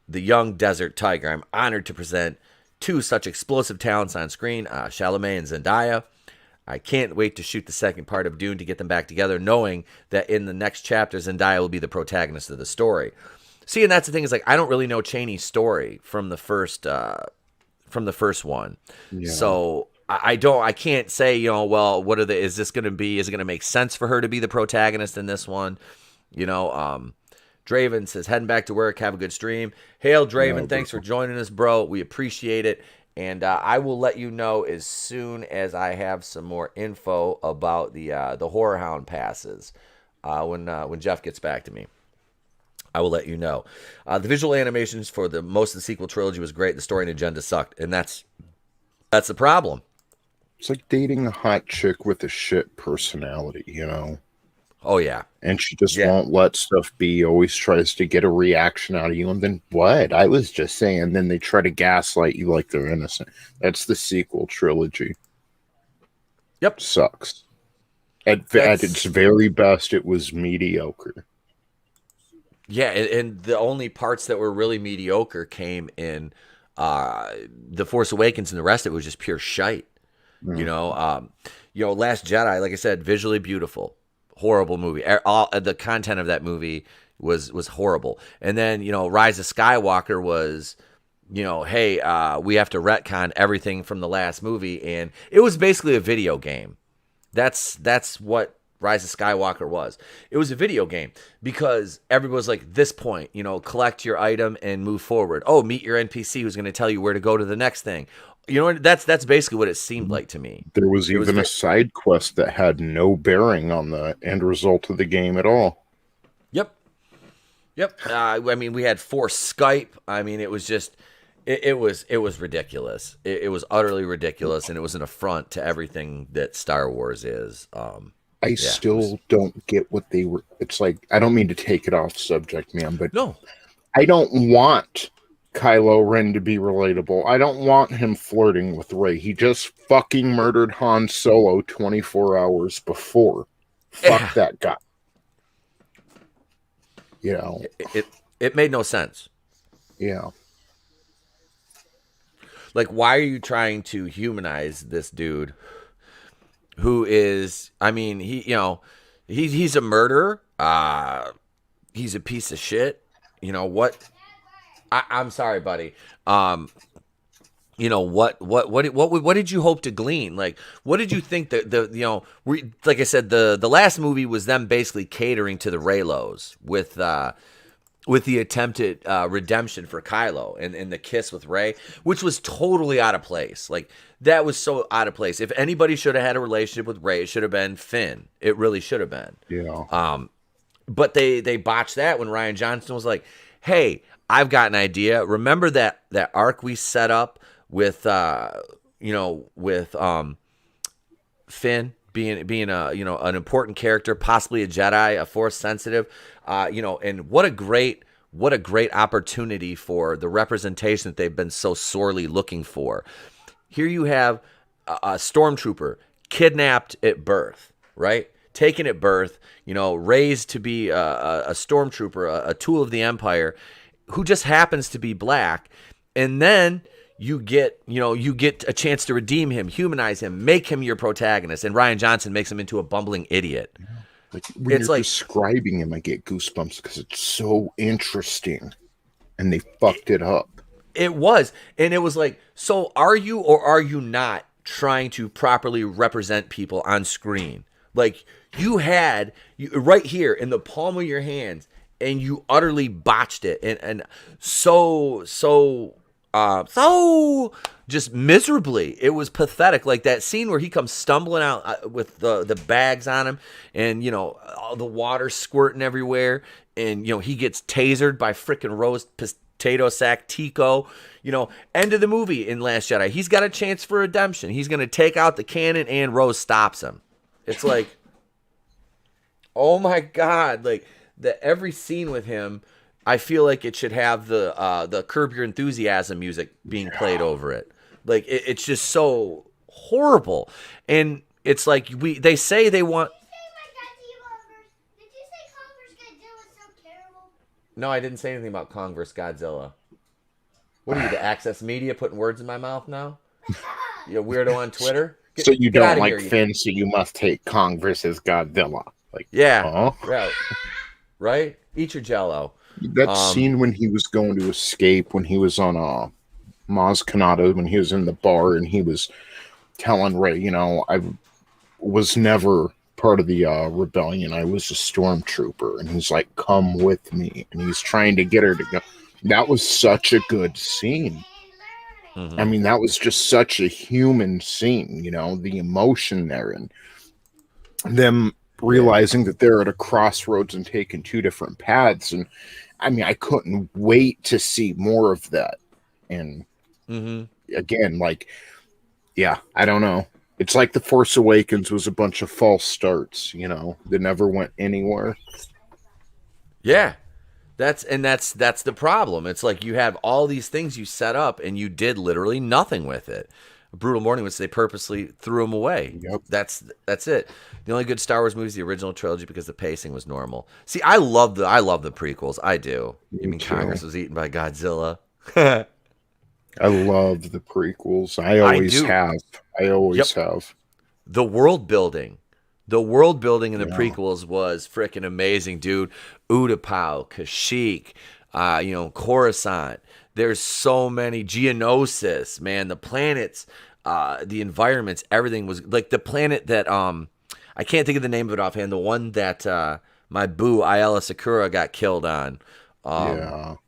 The young desert tiger. I'm honored to present two such explosive talents on screen, Chalamet and Zendaya. I can't wait to shoot the second part of Dune to get them back together, knowing that in the next chapter, Zendaya will be the protagonist of the story. See, and that's the thing, is like, I don't really know Chaney's story from the first one. Yeah. So I can't say, well, is it going to make sense for her to be the protagonist in this one? Draven says, heading back to work, have a good stream. Hail, Draven, thanks for joining us, bro. We appreciate it. And I will let you know as soon as I have some more info about the Horror Hound passes. When Jeff gets back to me, I will let you know. The visual animations for most of the sequel trilogy was great. The story and agenda sucked, and that's the problem. It's like dating a hot chick with a shit personality, Oh, yeah. And she just won't let stuff be, always tries to get a reaction out of you. And then, what? I was just saying. Then they try to gaslight you like they're innocent. That's the sequel trilogy. Yep. Sucks. At its very best, it was mediocre. Yeah, and the only parts that were really mediocre came in The Force Awakens, and the rest of it was just pure shite. Mm. Last Jedi, like I said, visually beautiful. Horrible movie. The content of that movie was horrible. And then, Rise of Skywalker was, hey, we have to retcon everything from the last movie. And it was basically a video game. That's what Rise of Skywalker was. It was a video game because everybody was like, this point, collect your item and move forward. Oh, meet your NPC who's going to tell you where to go to the next thing. That's basically what it seemed like to me. There was even a side quest that had no bearing on the end result of the game at all. Yep. We had forced Skype. It was just, it was ridiculous. It was utterly ridiculous, and it was an affront to everything that Star Wars is. I still don't get what they were. It's like, I don't mean to take it off subject, man, but no, I don't want Kylo Ren to be relatable. I don't want him flirting with Rey. He just fucking murdered Han Solo 24 hours before. Fuck that guy. It made no sense. Yeah. Like, why are you trying to humanize this dude who is, he's a murderer. He's a piece of shit. What? I'm sorry, buddy. What did you hope to glean? Like, what did you think that like I said, the last movie was them basically catering to the Reylos with the attempted redemption for Kylo and the kiss with Rey, which was totally out of place. Like, that was so out of place. If anybody should have had a relationship with Rey, it should have been Finn. It really should have been. Yeah. But they botched that when Rian Johnson was like, hey, I've got an idea. Remember that arc we set up with Finn being an important character, possibly a Jedi, a Force sensitive, and what a great opportunity for the representation that they've been so sorely looking for. Here you have a stormtrooper kidnapped at birth, right? Taken at birth, raised to be a stormtrooper, a tool of the Empire, who just happens to be black, and then you get a chance to redeem him, humanize him, make him your protagonist, and Rian Johnson makes him into a bumbling idiot. Like, when you're describing him, I get goosebumps because it's so interesting, and they fucked it up. It was, and it was like, so are you or are you not trying to properly represent people on screen? Like, you had right here in the palm of your hands, and you utterly botched it, and so just miserably. It was pathetic. Like that scene where he comes stumbling out with the bags on him, and all the water squirting everywhere, and he gets tasered by freaking Rose Potato Sack Tico. End of the movie in Last Jedi. He's got a chance for redemption. He's gonna take out the cannon, and Rose stops him. It's like, oh my God! Like every scene with him, I feel like it should have the Curb Your Enthusiasm music being played over it. Like it's just so horrible, and it's like they say they want. Did you say Converse Godzilla was so terrible? No, I didn't say anything about Kong vs. Godzilla. What are you, the Access Media, putting words in my mouth now? You weirdo on Twitter. So you get don't outta like here, Finn, so you must hate Kong versus Godzilla. Like, Yeah, right. Eat your Jello. That scene when he was going to escape, when he was on Maz Kanata, when he was in the bar and he was telling Rey, I was never part of the rebellion. I was a stormtrooper. And he's like, come with me. And he's trying to get her to go. That was such a good scene. Mm-hmm. I mean, that was just such a human scene, the emotion there and them realizing that they're at a crossroads and taking two different paths. And I mean, I couldn't wait to see more of that. And again, like, yeah, I don't know. It's like The Force Awakens was a bunch of false starts, that never went anywhere. Yeah. That's the problem. It's like you have all these things you set up and you did literally nothing with it. Brutal Morning, which they purposely threw them away. Yep. That's it. The only good Star Wars movie is the original trilogy because the pacing was normal. See, I love the prequels. I do. You mean too. Congress was eaten by Godzilla? I love the prequels. I always do. have. I always have. The world building. The world building in the prequels was freaking amazing, dude. Utapau, Kashyyyk, Coruscant. There's so many. Geonosis, man. The planets, the environments, everything was like the planet that I can't think of the name of it offhand. The one that my boo Ayala Sakura got killed on. That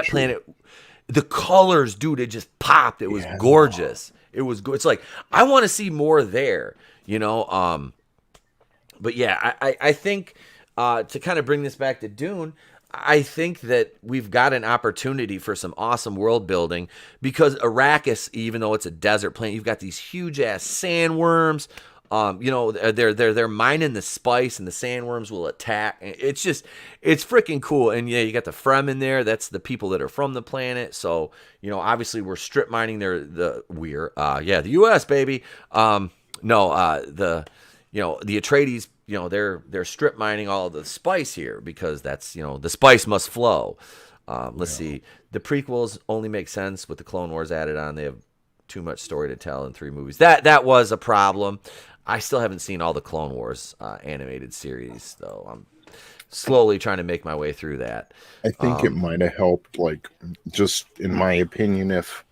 planet. The colors, dude, it just popped. It was gorgeous. It was good. It's like I want to see more there. But yeah, I think to kind of bring this back to Dune, I think that we've got an opportunity for some awesome world building because Arrakis, even though it's a desert planet, you've got these huge ass sandworms. They're mining the spice, and the sandworms will attack. It's freaking cool. And yeah, you got the Fremen in there. That's the people that are from the planet. So obviously we're strip mining the U.S. baby. The Atreides, they're strip mining all of the spice here because that's, the spice must flow. Let's see. The prequels only make sense with the Clone Wars added on. They have too much story to tell in 3 movies. That was a problem. I still haven't seen all the Clone Wars animated series, though. I'm slowly trying to make my way through that. I think it might have helped, like, just in my opinion, if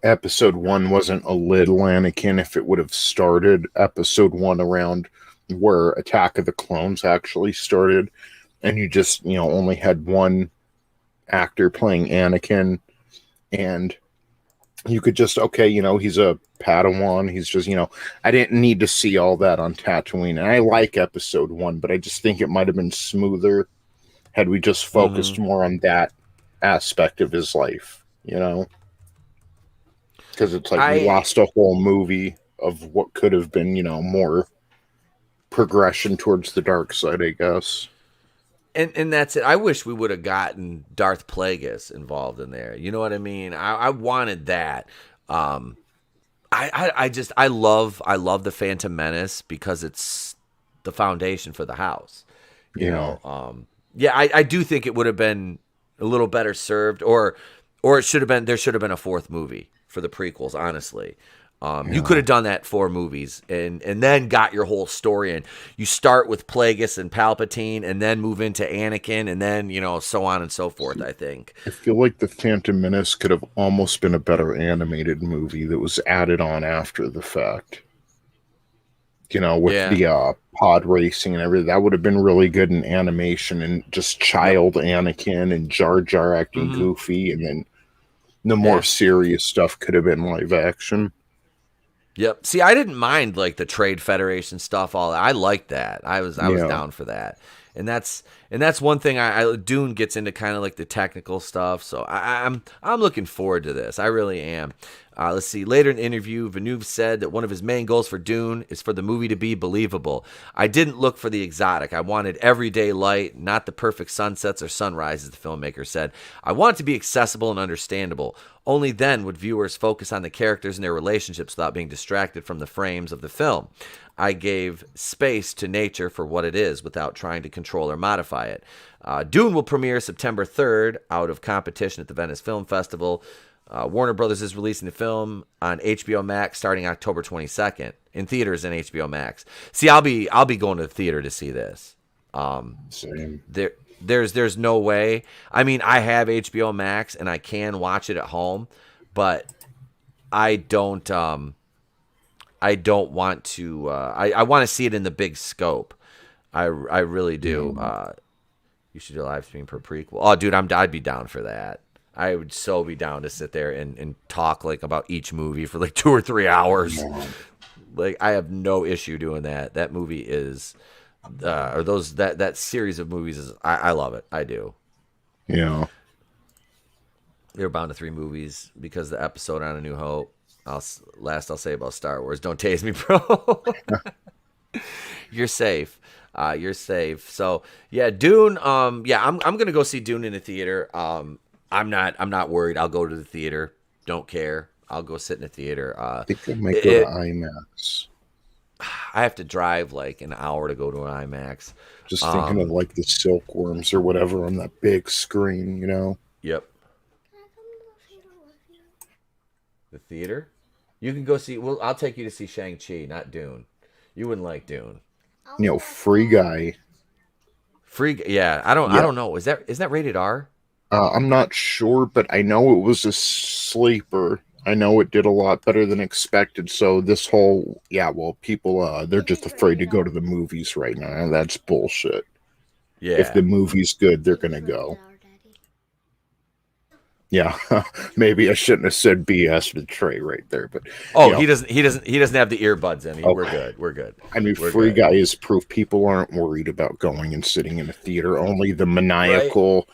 episode 1 wasn't a little Anakin, if it would have started episode 1 around where Attack of the Clones actually started, and you just, only had one actor playing Anakin, and you could just, he's a Padawan, he's just, I didn't need to see all that on Tatooine, and I like episode 1, but I just think it might have been smoother had we just focused more on that aspect of his life, because it's like we lost a whole movie of what could have been, more progression towards the dark side, I guess. And that's it. I wish we would have gotten Darth Plagueis involved in there. You know what I mean? I wanted that. I love the Phantom Menace because it's the foundation for the house. I do think it would have been a little better served, or it should have been. There should have been a 4th movie for the prequels. Honestly, you could have done that 4 movies and then got your whole story in. You start with Plagueis and Palpatine, and then move into Anakin, and then so on and so forth. I think. I feel like the Phantom Menace could have almost been a better animated movie that was added on after the fact. With the pod racing and everything, that would have been really good in animation, and just child Anakin and Jar Jar acting goofy, and then The more Yeah. serious stuff could have been live action. Yep. See, I didn't mind like the Trade Federation stuff. All I liked that. I was Yeah. down for that. And that's one thing. Dune gets into kind of like the technical stuff. So I'm looking forward to this. I really am. Let's see. Later in the interview, Villeneuve said that one of his main goals for Dune is for the movie to be believable. I didn't look for the exotic. I wanted everyday light, not the perfect sunsets or sunrises, the filmmaker said. I want it to be accessible and understandable. Only then would viewers focus on the characters and their relationships without being distracted from the frames of the film. I gave space to nature for what it is without trying to control or modify it. Dune will premiere September 3rd out of competition at the Venice Film Festival. Warner Brothers is releasing the film on HBO Max starting October 22nd in theaters and HBO Max. See, I'll be going to the theater to see this. Same. There's no way. I mean, I have HBO Max and I can watch it at home, but I don't want to. I want to see it in the big scope. I really do. You should do a live stream per prequel. Oh, dude, I'd be down for that. I would so be down to sit there and talk like about each movie for like 2 or 3 hours. Like I have no issue doing that. That movie is, or that series of movies is. I love it. I do. Yeah. They're bound to 3 movies because the episode on A New Hope. I'll say about Star Wars. Don't tase me, bro. You're safe. You're safe. So yeah, Dune. Yeah, I'm gonna go see Dune in the theater. I'm not worried. I'll go to the theater. Don't care. I'll go sit in the theater. I think I might go to IMAX. I have to drive like an hour to go to an IMAX. Just thinking of like the silkworms or whatever on that big screen, you know? Yep. The theater? You can go see. Well, I'll take you to see Shang-Chi, not Dune. You wouldn't like Dune. You know, Free Guy. Yeah. I don't know. Is that rated R? I'm not sure, but I know it was a sleeper. I know it did a lot better than expected. So this whole, people, they're just afraid to go to the movies right now. And that's bullshit. Yeah. If the movie's good, they're going to go. Yeah, maybe I shouldn't have said BS to Trey right there, but he doesn't have the earbuds in. We're good. I mean, Free Guy is proof people aren't worried about going and sitting in a theater. Only the maniacal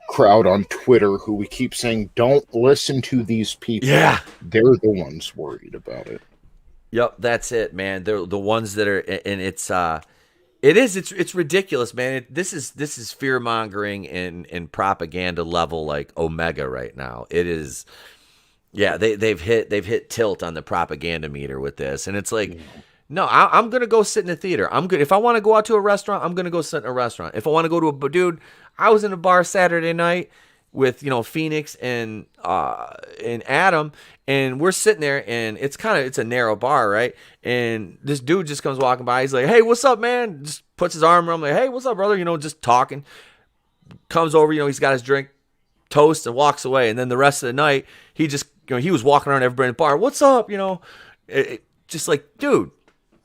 crowd on Twitter who we keep saying don't listen to these people. Yeah, they're the ones worried about it. Yep, that's it, man. They're the ones that are, and it's ridiculous, man. This is fear mongering and propaganda level like Omega right now. It is, yeah. They've hit tilt on the propaganda meter with this, and it's like, no, I'm gonna go sit in the theater. I'm good. If I want to go out to a restaurant, I'm gonna go sit in a restaurant. If I want to go to dude, I was in a bar Saturday night with Phoenix and Adam, and we're sitting there, and it's a narrow bar, right? And this dude just comes walking by. He's like, "Hey, what's up, man?" Just puts his arm around me, like, "Hey, what's up, brother?" Just talking. Comes over, he's got his drink, toast, and walks away. And then the rest of the night, he just, he was walking around everybody in the bar. "What's up?" Just like, dude,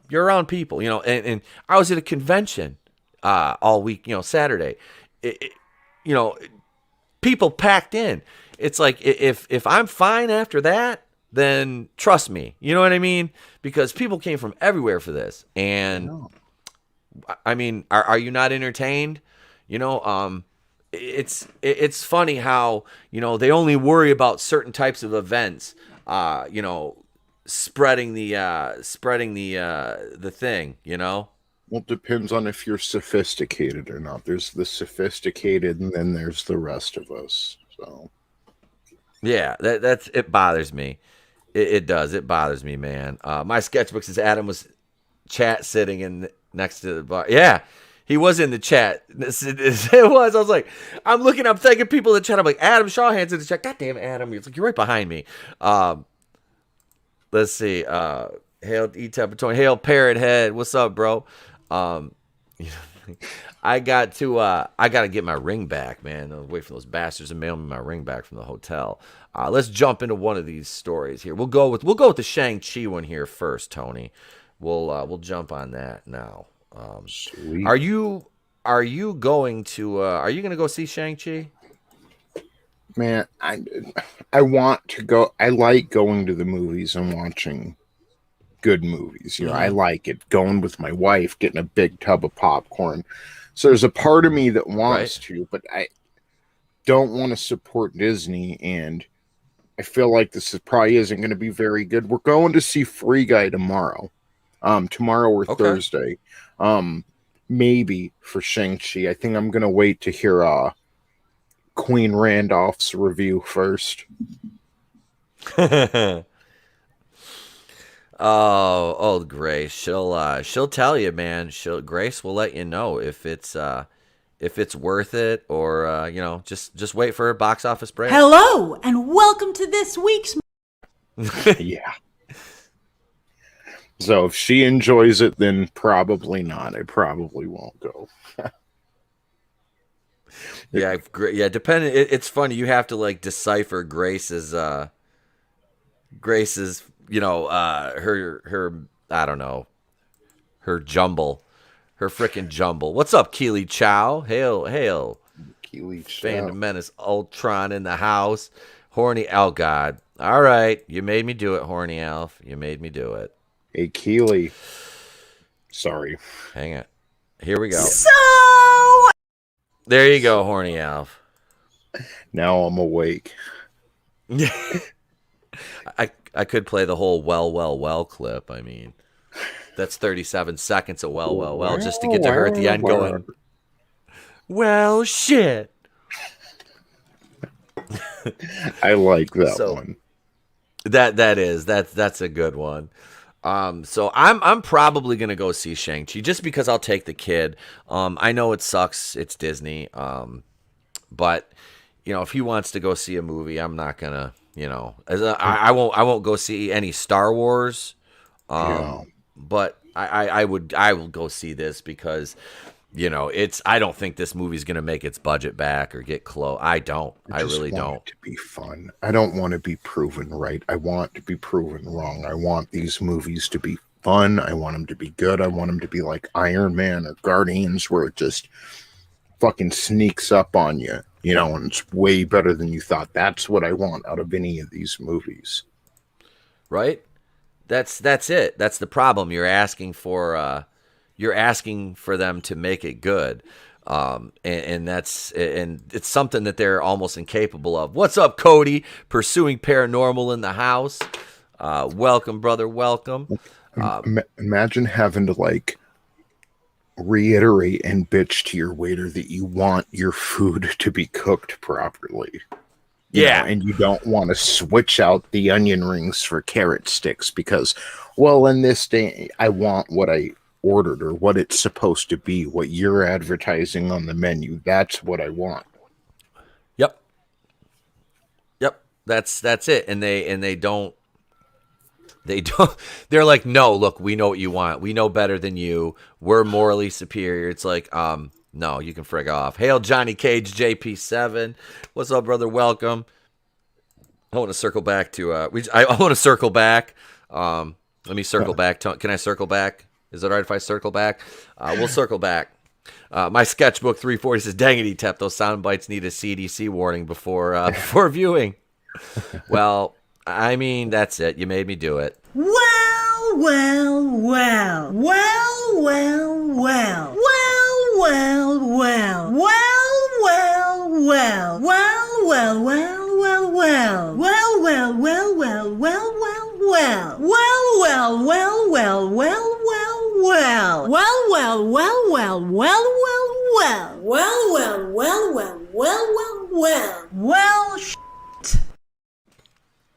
you're around people, And I was at a convention all week, Saturday. People packed in. It's like, if I'm fine after that, then trust me. You know what I mean? Because people came from everywhere for this. And I mean, are you not entertained? It's funny how, they only worry about certain types of events, spreading the thing, Well, it depends on if you're sophisticated or not. There's the sophisticated, and then there's the rest of us. So, yeah, that's it. Bothers me. It does. It bothers me, man. My sketchbook says Adam was chat sitting in next to the bar. Yeah, he was in the chat. It was. I was like, I'm looking. I'm thanking people in the chat. I'm like, Adam Shawhan's in the chat. God damn it, Adam. It's like, you're right behind me. Let's see. Hail E-Temperature. Hail Parrot Head. What's up, bro? I got to get my ring back, man. I'll wait for those bastards to mail me my ring back from the hotel. Let's jump into one of these stories here. We'll go with the Shang-Chi one here first, Tony. We'll jump on that now. sweet. Are you going to go see Shang-Chi? Man, I want to go. I like going to the movies and watching good movies. I like it. Going with my wife, getting a big tub of popcorn. So there's a part of me that wants to, but I don't want to support Disney, and I feel like this probably isn't going to be very good. We're going to see Free Guy tomorrow. Tomorrow or Thursday. Maybe for Shang-Chi. I think I'm going to wait to hear Queen Randolph's review first. Oh, Grace. She'll tell you, man. Grace will let you know if it's worth it, or just wait for her box office break. Hello, and welcome to this week's. Yeah. So if she enjoys it, then probably not. I probably won't go. Yeah, depending. It's funny. You have to like decipher Grace's, her I don't know, her jumble, her freaking jumble. What's up, Keely Chow? Hail. Keely Chow. Phantom Menace Ultron in the house. Horny, oh God. All right, you made me do it, Horny Elf. You made me do it. Hey, Keely. Sorry. Hang it. Here we go. So There you go, Horny Elf. Now I'm awake. I could play the whole well clip. I mean, that's 37 seconds of well, just to get to her at the end going, well, shit. I like that one. That's a good one. So I'm probably gonna go see Shang-Chi just because I'll take the kid. I know it sucks, it's Disney. But if he wants to go see a movie, I'm not gonna. I won't go see any Star Wars. But I will go see this because I don't think this movie's gonna make its budget back or get close. I really don't. It to be fun. I don't want to be proven right. I want to be proven wrong. I want these movies to be fun. I want them to be good. I want them to be like Iron Man or Guardians, where it just fucking sneaks up on you, and it's way better than you thought. That's what I want out of any of these movies. Right? That's it. That's the problem. You're asking for them to make it good. And it's something that they're almost incapable of. What's up, Cody? Pursuing Paranormal in the house. Welcome, brother. Welcome. Imagine having to reiterate and bitch to your waiter that you want your food to be cooked properly. And you don't want to switch out the onion rings for carrot sticks because, in this day, I want what I ordered or what it's supposed to be, what you're advertising on the menu. That's what I want. Yep. That's it. And they don't. They're like, no, look, we know what you want. We know better than you. We're morally superior. It's like, no, you can frig off. Hail Johnny Cage, JP7. What's up, brother? Welcome. I want to circle back to I want to circle back. Let me circle back. Can I circle back? Is it all right if I circle back? We'll circle back. My sketchbook 340 says, dang it, Tep, those sound bites need a CDC warning before viewing. Well, I mean, that's it. You made me do it. Well.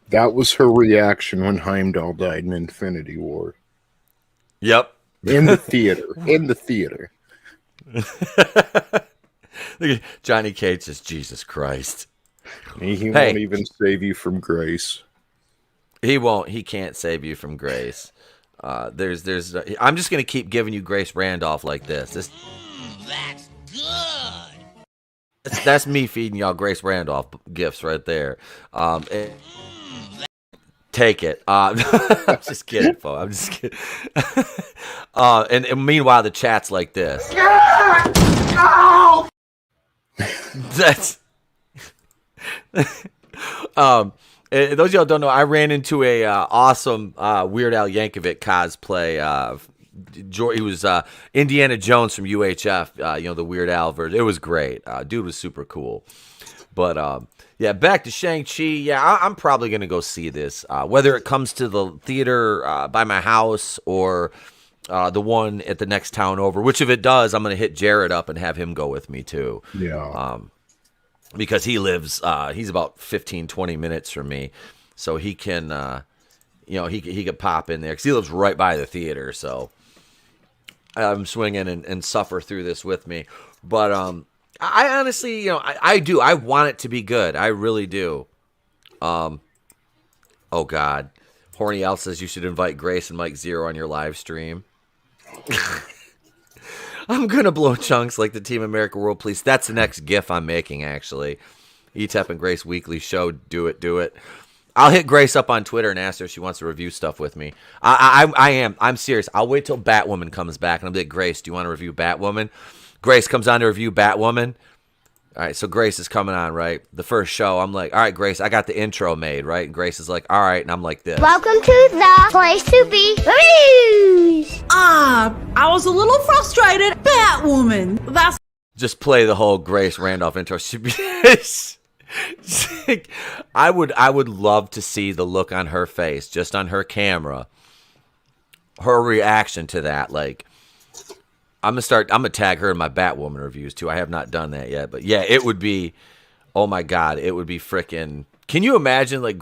That was her reaction when Heimdall died in Infinity War. Yep. In the theater. Johnny Cage says, Jesus Christ. He won't even save you from grace. He won't. He can't save you from grace. I'm just going to keep giving you Grace Randolph like this. That's good. That's me feeding y'all Grace Randolph gifts right there. Take it. I'm just kidding, folks. I'm just kidding. And meanwhile, the chat's like this. Those of y'all don't know, I ran into a awesome Weird Al Yankovic cosplay. He was Indiana Jones from UHF, the Weird Al version. It was great. Dude was super cool. But yeah, back to Shang-Chi. Yeah, I'm probably going to go see this. Whether it comes to the theater by my house or the one at the next town over, which if it does, I'm going to hit Jared up and have him go with me too. Yeah. Because he lives, he's about 15, 20 minutes from me. So he can, he could pop in there because he lives right by the theater. So I'm swinging and suffer through this with me. But I honestly, I do. I want it to be good. I really do. Oh, God. Horny Al says you should invite Grace and Mike Zero on your live stream. I'm going to blow chunks like the Team America World Police. That's the next GIF I'm making, actually. ETEP and Grace Weekly Show. Do it. I'll hit Grace up on Twitter and ask her if she wants to review stuff with me. I am. I'm serious. I'll wait till Batwoman comes back, and I'll be like, Grace, do you want to review Batwoman? Grace comes on to review Batwoman. All right, so Grace is coming on, right? The first show, I'm like, all right, Grace, I got the intro made, right? And Grace is like, all right, and I'm like this. Welcome to the place to be. Reviews. I was a little frustrated. Batwoman. That's Just play the whole Grace Randolph intro. She'd be, I would love to see the look on her face, just on her camera, her reaction to that. Like, I'm gonna tag her in my Batwoman reviews too. I have not done that yet, but yeah, it would be, oh my God, it would be freaking. Can you imagine, like,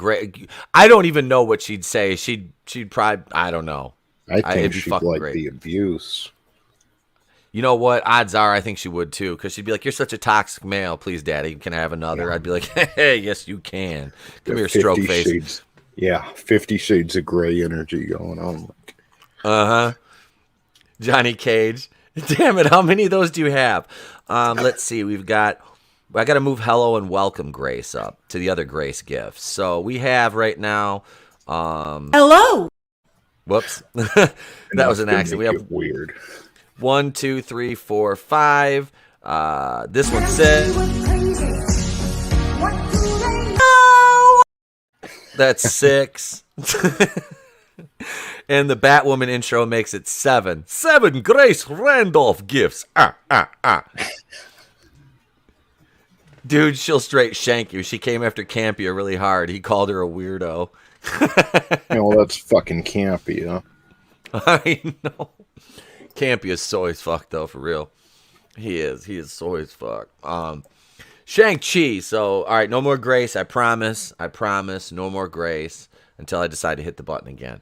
I don't even know what she'd say. She'd probably, I don't know. I think it'd be she'd fucking like great. the abuse. You know what? Odds are I think she would too, because she'd be like, you're such a toxic male. Please, Daddy, can I have another? Yeah. I'd be like, hey, yes, you can. Come here, stroke face. Shades, 50 Shades of Grey energy going on. Uh-huh. Johnny Cage. Damn it, how many of those do you have? Let's see. I got to move hello and welcome Grace up to the other Grace gifts. So we have right now. hello. Whoops. That was an accident. We have weird. 1, 2, 3, 4, 5. This one says. That's 6. And the Batwoman intro makes it 7. 7 Grace Randolph gifts. Dude, she'll straight shank you. She came after Campia really hard. He called her a weirdo. Well, that's fucking campy, huh? I know. Campia's so as fuck, though, for real. He is so as fuck. Shang-Chi. So, all right, no more Grace. I promise, no more Grace until I decide to hit the button again.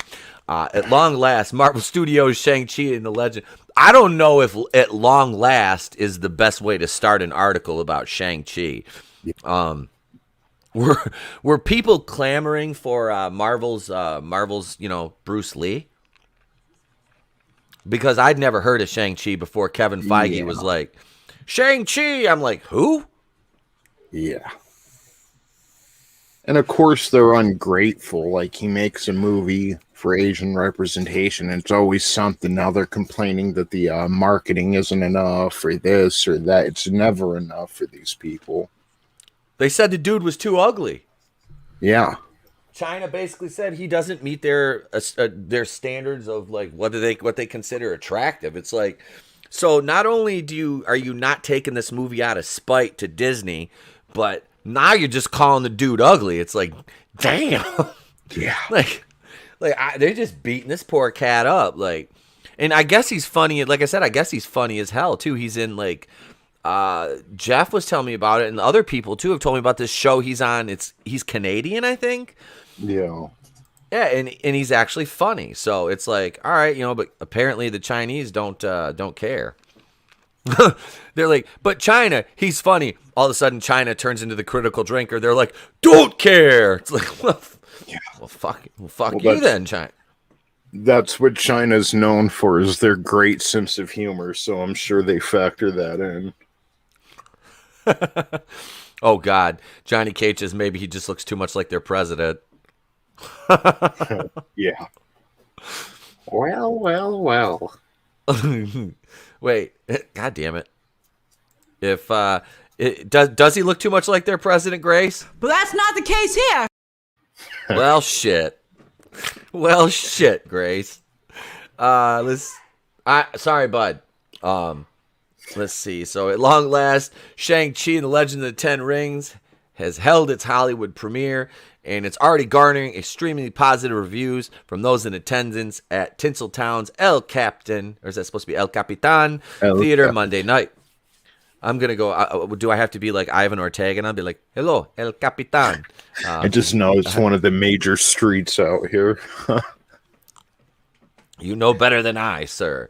At long last, Marvel Studios' Shang-Chi and the Legend. I don't know if at long last is the best way to start an article about Shang-Chi. Were people clamoring for Marvel's Bruce Lee? Because I'd never heard of Shang-Chi before Kevin Feige was like, Shang-Chi! I'm like, who? Yeah. And of course they're ungrateful. Like, he makes a movie for Asian representation, and it's always something. Now they're complaining that the marketing isn't enough, or this or that. It's never enough for these people. They said the dude was too ugly. Yeah. China basically said he doesn't meet their standards of, like, what they consider attractive. It's like, so not only are you not taking this movie out of spite to Disney, but now you're just calling the dude ugly. It's like, damn. Yeah. They're just beating this poor cat up. Like, and I guess he's funny. Like I said, I guess he's funny as hell too. He's in, like, Jeff was telling me about it, and other people too have told me about this show he's on. He's Canadian, I think. Yeah. Yeah, and he's actually funny. So it's like, all right, but apparently the Chinese don't care. They're like, but China, he's funny. All of a sudden, China turns into the critical drinker. They're like, don't care. It's like, well, fuck you then, China. That's what China's known for, is their great sense of humor. So I'm sure they factor that in. Oh, God. Johnny Cage says maybe he just looks too much like their president. Yeah. Well. Wait, God damn it. If Does he look too much like their president, Grace? But that's not the case here. Well, shit. Well, shit, Grace. Sorry, bud. Let's see. So at long last, Shang-Chi and the Legend of the Ten Rings has held its Hollywood premiere, and it's already garnering extremely positive reviews from those in attendance at Tinseltown's El Captain, or is that supposed to be El Capitan Theater Capitan. Monday night. I'm going to go, do I have to be like Ivan Ortega? And I'll be like, hello, El Capitan. I just know it's one of the major streets out here. You know better than I, sir.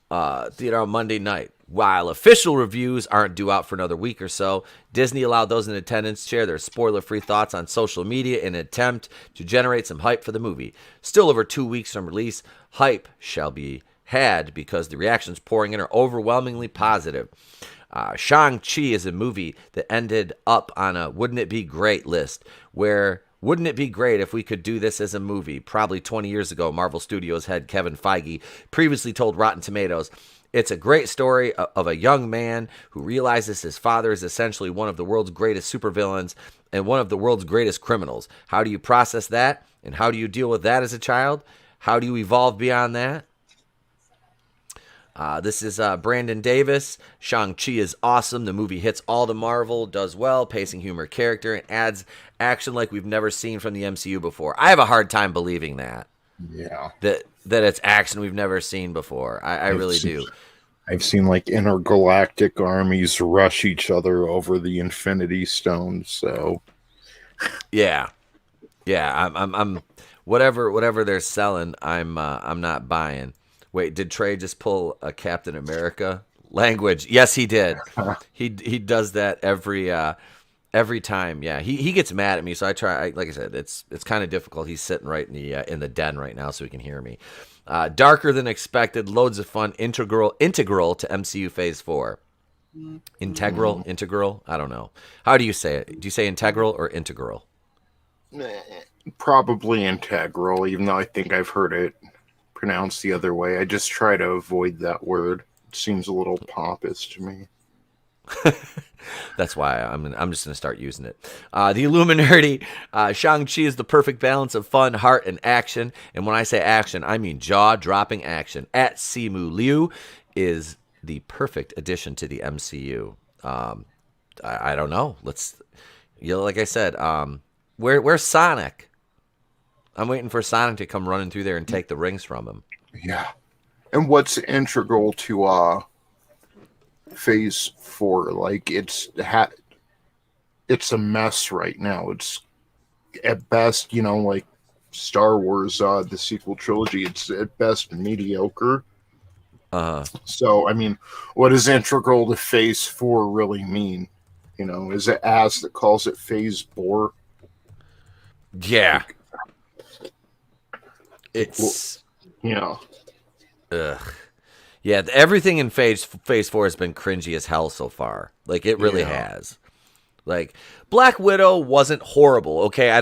Theater on Monday night. While official reviews aren't due out for another week or so, Disney allowed those in attendance to share their spoiler-free thoughts on social media in an attempt to generate some hype for the movie. Still over 2 weeks from release, hype shall be had because the reactions pouring in are overwhelmingly positive. Shang-Chi is a movie that ended up on a Wouldn't It Be Great list, where wouldn't it be great if we could do this as a movie? Probably 20 years ago, Marvel Studios head Kevin Feige previously told Rotten Tomatoes, it's a great story of a young man who realizes his father is essentially one of the world's greatest supervillains and one of the world's greatest criminals. How do you process that? And how do you deal with that as a child? How do you evolve beyond that? This is Brandon Davis. Shang-Chi is awesome. The movie hits all the Marvel, does well, pacing, humor, character, and adds action like we've never seen from the MCU before. I have a hard time believing that. Yeah. That it's action we've never seen before. I really do. I've seen like intergalactic armies rush each other over the Infinity Stones. So Yeah. I'm whatever they're selling. I'm not buying. Wait, did Trey just pull a Captain America language? Yes, he did. He does that every time. Yeah, he gets mad at me, so I try. Like I said, it's kind of difficult. He's sitting right in the den right now, so he can hear me. Darker than expected, loads of fun. Integral to MCU Phase 4. Integral. I don't know. How do you say it? Do you say integral or integral? probably integral, even though I think I've heard it pronounced the other way. I just try to avoid that word. It seems a little pompous to me. That's why I'm just going to start using it. The Illuminati, Shang-Chi is the perfect balance of fun, heart, and action. And when I say action, I mean jaw-dropping action. At Simu Liu is the perfect addition to the MCU. I don't know. Like I said, where's Sonic? I'm waiting for Sonic to come running through there and take the rings from him. Yeah. And what's integral to Phase 4? Like, it's a mess right now. It's at best, like Star Wars, the sequel trilogy, it's at best mediocre. So, I mean, what does integral to Phase 4 really mean? Is it As that calls it Phase 4? Yeah. It's... Ugh. Yeah, everything in Phase 4 has been cringy as hell so far. Like, it really has. Like, Black Widow wasn't horrible, okay? I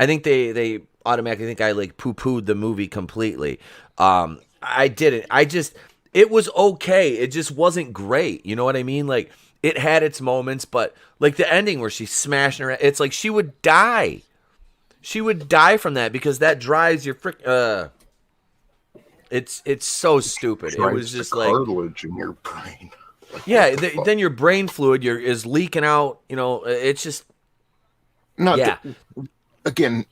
think they automatically think I, poo-pooed the movie completely. I didn't. It was okay. It just wasn't great. You know what I mean? Like, it had its moments, but, the ending where she's smashing her, it's like she would die. She would die from that because that drives your It's so stupid. It was just like cartilage in your brain. Yeah, then your brain fluid is leaking out. It's just Again,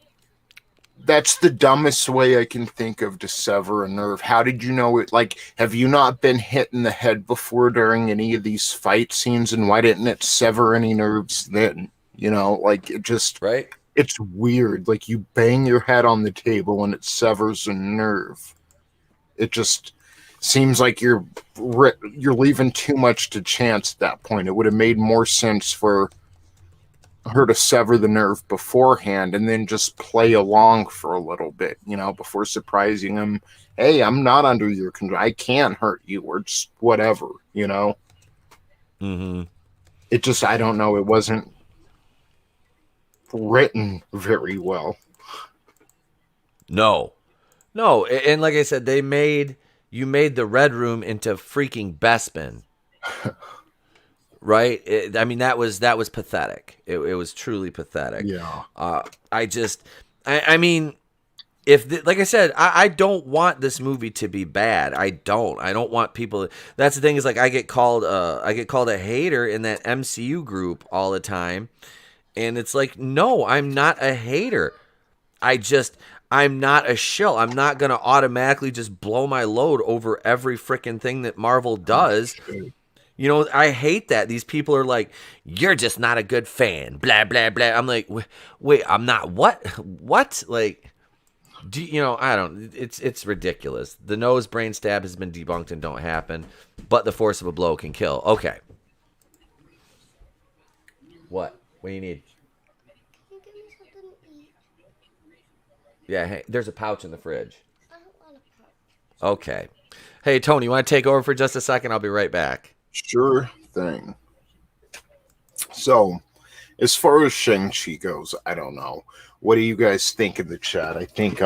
that's the dumbest way I can think of to sever a nerve. How did you know it? Like, have you not been hit in the head before during any of these fight scenes? And why didn't it sever any nerves then? It just right. It's weird. Like, you bang your head on the table and it severs a nerve. It just seems like you're leaving too much to chance at that point. It would have made more sense for her to sever the nerve beforehand and then just play along for a little bit, before surprising him. Hey, I'm not under your control. I can't hurt you, or just whatever, Mm-hmm. It just, I don't know. It wasn't written very well. No, and like I said, you made the Red Room into freaking Bespin. right? I mean, that was pathetic. It was truly pathetic. Yeah. I mean, like I said, I don't want this movie to be bad. I don't want people. That's the thing, is like I get called a hater in that MCU group all the time, and it's like, no, I'm not a hater. I'm not a shill. I'm not gonna automatically just blow my load over every freaking thing that Marvel does. You know, I hate that. These people are like, you're just not a good fan. Blah blah blah. I'm like, wait, I'm not what? What? Like, I don't. It's ridiculous. The nose brain stab has been debunked and don't happen, but the force of a blow can kill. Okay. What? What do you need? Can you give me something to eat? Yeah, hey, there's a pouch in the fridge. I don't want a pouch. Okay. Hey, Tony, you want to take over for just a second? I'll be right back. Sure thing. So, as far as Shang-Chi goes, I don't know. What do you guys think in the chat? I think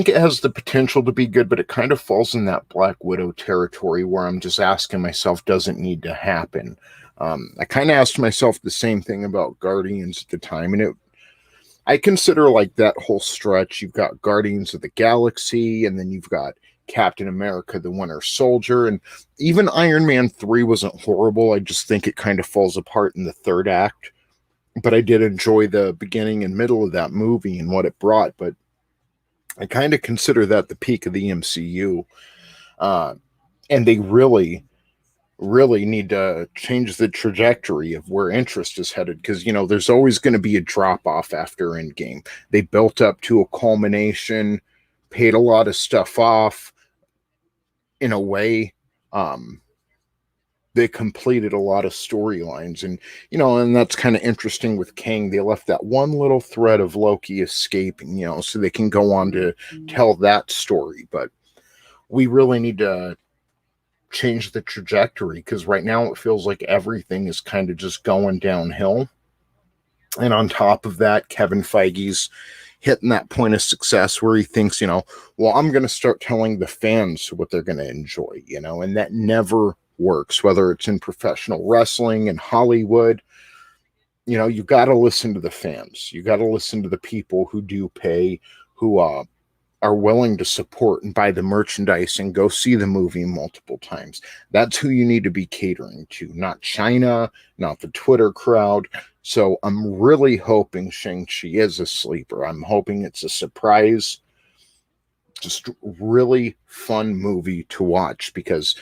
it has the potential to be good, but it kind of falls in that Black Widow territory where I'm just asking myself, does it need to happen? I kind of asked myself the same thing about Guardians at the time, and I consider like that whole stretch. You've got Guardians of the Galaxy, and then you've got Captain America, the Winter Soldier, and even Iron Man 3 wasn't horrible. I just think it kind of falls apart in the third act. But I did enjoy the beginning and middle of that movie and what it brought. But I kind of consider that the peak of the MCU. And they really need to change the trajectory of where interest is headed. Because, there's always going to be a drop-off after Endgame. They built up to a culmination, paid a lot of stuff off. In a way, they completed a lot of storylines, and that's kind of interesting with Kang. They left that one little thread of Loki escaping, so they can go on to tell that story. But we really need to change the trajectory, because right now it feels like everything is kind of just going downhill. And on top of that, Kevin Feige's hitting that point of success where he thinks, well, I'm going to start telling the fans what they're going to enjoy, and that never works, whether it's in professional wrestling and Hollywood. You got to listen to the fans. You got to listen to the people who do pay, who are willing to support and buy the merchandise and go see the movie multiple times. That's who you need to be catering to, not China, not the Twitter crowd. So I'm really hoping Shang-Chi is a sleeper. I'm hoping it's a surprise, just really fun movie to watch, because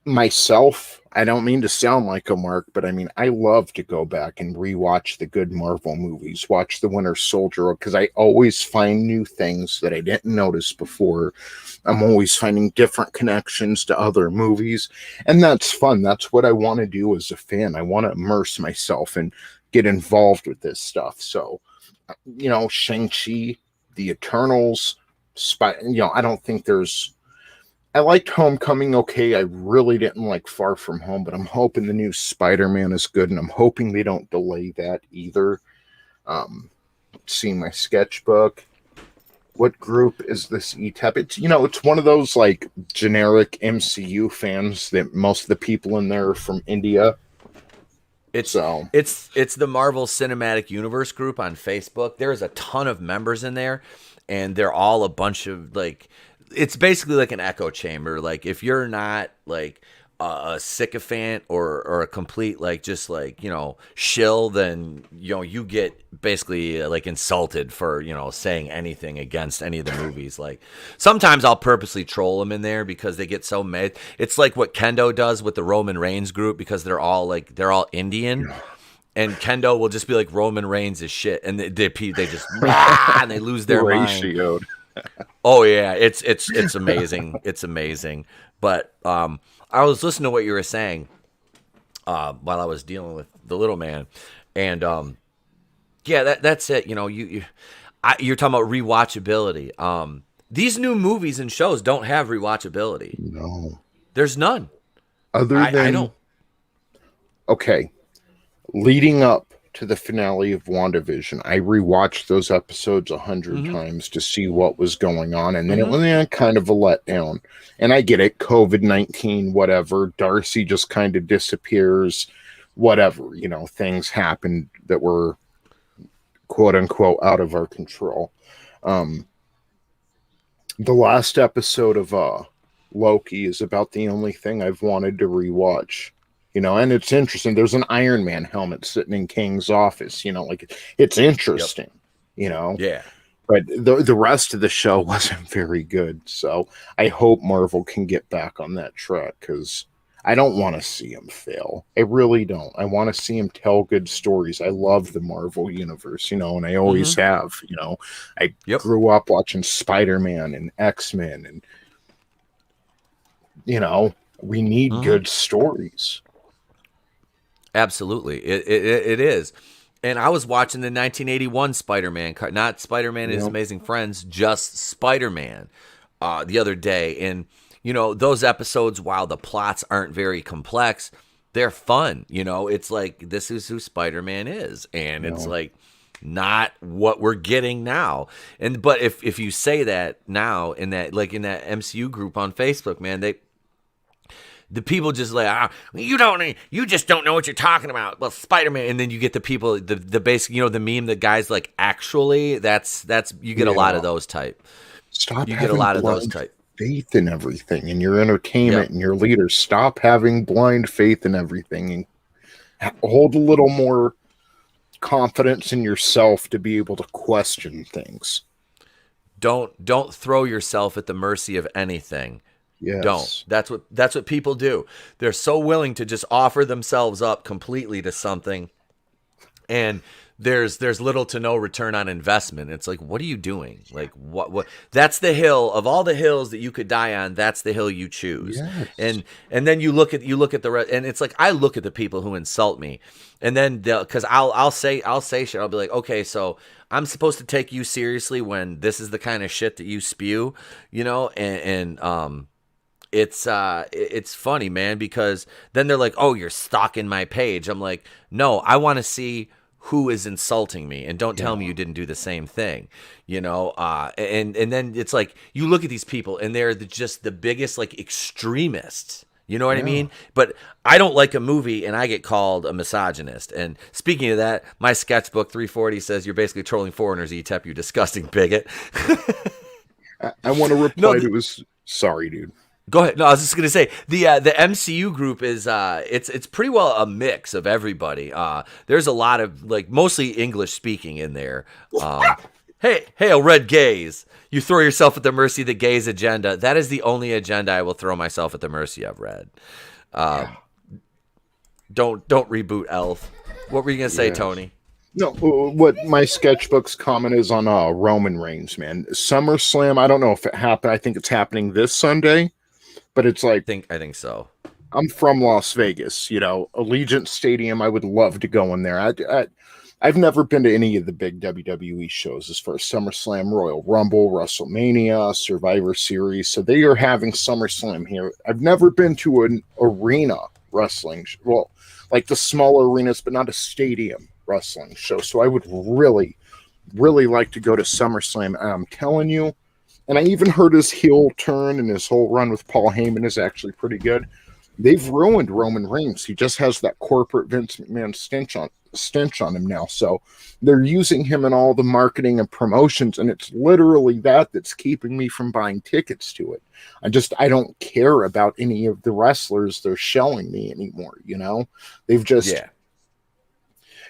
myself, I don't mean to sound like a mark, but I mean, I love to go back and rewatch the good Marvel movies, watch The Winter Soldier, because I always find new things that I didn't notice before. I'm always finding different connections to other movies, and that's fun. That's what I want to do as a fan. I want to immerse myself and get involved with this stuff. So, Shang-Chi, The Eternals, I don't think I liked Homecoming okay. I really didn't like Far From Home, but I'm hoping the new Spider-Man is good, and I'm hoping they don't delay that either. See my sketchbook. What group is this ETAP? It's one of those like generic MCU fans that most of the people in there are from India. It's the Marvel Cinematic Universe group on Facebook. There's a ton of members in there, and they're all a bunch of like. It's basically like an echo chamber. Like, if you're not like a sycophant or a complete shill, then you get basically like insulted for saying anything against any of the movies. Like, sometimes I'll purposely troll them in there because they get so mad. It's like what Kendo does with the Roman Reigns group, because they're all Indian. And Kendo will just be like, Roman Reigns is shit, and they just and they lose their mind. Oh yeah, it's amazing. It's amazing. But I was listening to what you were saying while I was dealing with the little man, and that's it. You're talking about rewatchability. These new movies and shows don't have rewatchability. No, there's none. Other than I don't. Okay, leading up to the finale of WandaVision. I rewatched those episodes 100 times to see what was going on, and then it was kind of a letdown. And I get it, COVID-19, whatever. Darcy just kind of disappears, whatever. Things happened that were quote unquote out of our control. The last episode of Loki is about the only thing I've wanted to rewatch. And it's interesting. There's an Iron Man helmet sitting in King's office. It's interesting. Yeah. But the rest of the show wasn't very good. So I hope Marvel can get back on that track, because I don't want to see him fail. I really don't. I want to see him tell good stories. I love the Marvel universe, and I always have. I grew up watching Spider-Man and X-Men, and we need good stories. Absolutely. It is. And I was watching the 1981 Spider-Man, not Spider-Man and His Amazing Friends, just Spider-Man the other day. And, those episodes, while the plots aren't very complex, they're fun. It's like, this is who Spider-Man is. And it's like not what we're getting now. But if you say that now in that MCU group on Facebook, man, the people just like, you just don't know what you're talking about. Well, Spider-Man, and then you get the people, the basic, the meme, the guys like, actually, that's you get a lot of those type. Stop. You get a lot of those type. Faith in everything, in your entertainment and your leaders. Stop having blind faith in everything, and hold a little more confidence in yourself to be able to question things. Don't throw yourself at the mercy of anything. Yes. Don't. That's what people do. They're so willing to just offer themselves up completely to something, and there's little to no return on investment. It's like, what are you doing? Like, what? That's the hill of all the hills that you could die on. That's the hill you choose. Yes. And then you look at the rest, and it's like, I look at the people who insult me, and then because I'll say shit. I'll be like, okay, so I'm supposed to take you seriously when this is the kind of shit that you spew, It's funny, man, because then they're like, oh, you're stalking my page. I'm like, no, I want to see who is insulting me, and don't tell me you didn't do the same thing, and then it's like, you look at these people and they're just the biggest like extremists. You know what I mean? But I don't like a movie and I get called a misogynist. And speaking of that, my sketchbook 340 says, you're basically trolling foreigners, ETEP, you disgusting bigot. I want to reply to his... Sorry, dude. Go ahead. No, I was just gonna say the MCU group is it's pretty well a mix of everybody. There's a lot of mostly English speaking in there. Hail red gays! You throw yourself at the mercy of the gays' agenda. That is the only agenda I will throw myself at the mercy of. Red. Don't reboot Elf. What were you gonna say, Tony? No, what my sketchbook's comment is on Roman Reigns, man. SummerSlam. I don't know if it happened. I think it's happening this Sunday. But it's like, I think so. I'm from Las Vegas, Allegiant Stadium. I would love to go in there. I've never been to any of the big WWE shows as far as SummerSlam, Royal Rumble, WrestleMania, Survivor Series. So they are having SummerSlam here. I've never been to an arena wrestling, well, like the smaller arenas, but not a stadium wrestling show. So I would really, really like to go to SummerSlam. And I'm telling you, and I even heard his heel turn and his whole run with Paul Heyman is actually pretty good. They've ruined Roman Reigns. He just has that corporate Vince McMahon stench on him now. So they're using him in all the marketing and promotions, and it's literally that's keeping me from buying tickets to it. I don't care about any of the wrestlers they're showing me anymore, They've just... Yeah.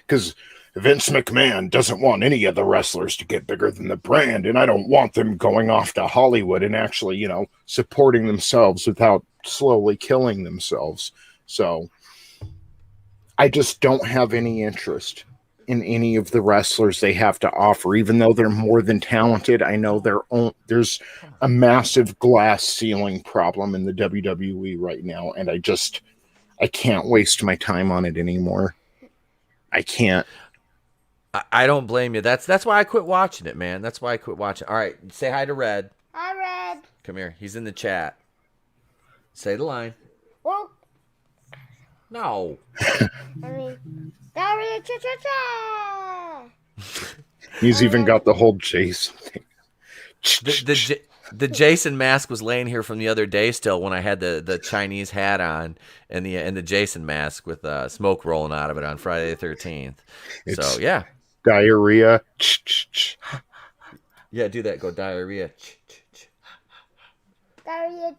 Because Vince McMahon doesn't want any of the wrestlers to get bigger than the brand, and I don't want them going off to Hollywood and actually, supporting themselves without slowly killing themselves. So I just don't have any interest in any of the wrestlers they have to offer, even though they're more than talented. I know there's a massive glass ceiling problem in the WWE right now, and I can't waste my time on it anymore. I can't. I don't blame you. That's why I quit watching it, man. That's why I quit watching. All right, say hi to Red. Hi, Red. Come here. He's in the chat. Say the line. Well, No. I mean, diarrhea, cha-cha-cha. He's even got the whole Jason thing. The Jason mask was laying here from the other day still when I had the Chinese hat on and the Jason mask with smoke rolling out of it on Friday the 13th. So yeah. Diarrhea. Yeah, do that. Go diarrhea. Diarrhea.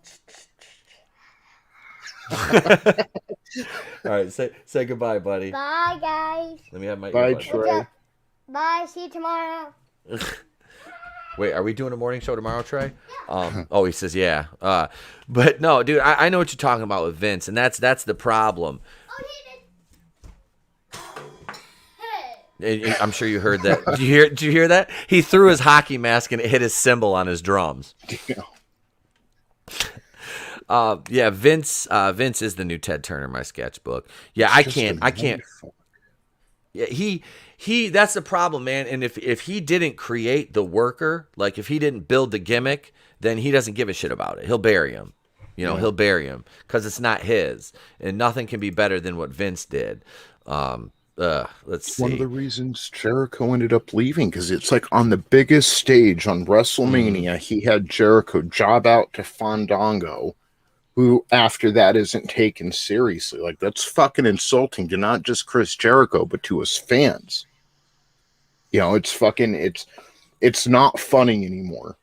All right, say goodbye, buddy. Bye, guys. Let me have my Bye, earbuds. Trey. Bye. See you tomorrow. Wait, are we doing a morning show tomorrow, Trey? Oh, he says yeah. But no, dude, I know what you're talking about with Vince, and that's the problem. Oh, he did. I'm sure you heard that. Did you hear that? He threw his hockey mask and it hit his cymbal on his drums. Yeah, Vince is the new Ted Turner in my sketchbook. Yeah, I can't. Yeah, he that's the problem, man. And if he didn't create the worker, like if he didn't build the gimmick, then he doesn't give a shit about it. He'll bury him. He'll bury him because it's not his, and nothing can be better than what Vince did. Let's see. One of the reasons Jericho ended up leaving, because it's like on the biggest stage on WrestleMania, he had Jericho job out to Fandango, who after that isn't taken seriously. Like, that's fucking insulting to not just Chris Jericho, but to his fans. It's fucking, it's not funny anymore.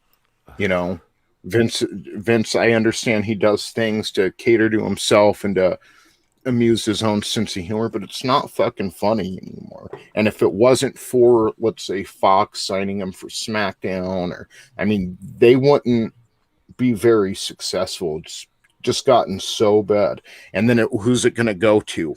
Vince, I understand he does things to cater to himself and to amuse his own sense of humor, but it's not fucking funny anymore. And if it wasn't for, let's say, Fox signing him for SmackDown, they wouldn't be very successful. It's just gotten so bad. And then who's it going to go to?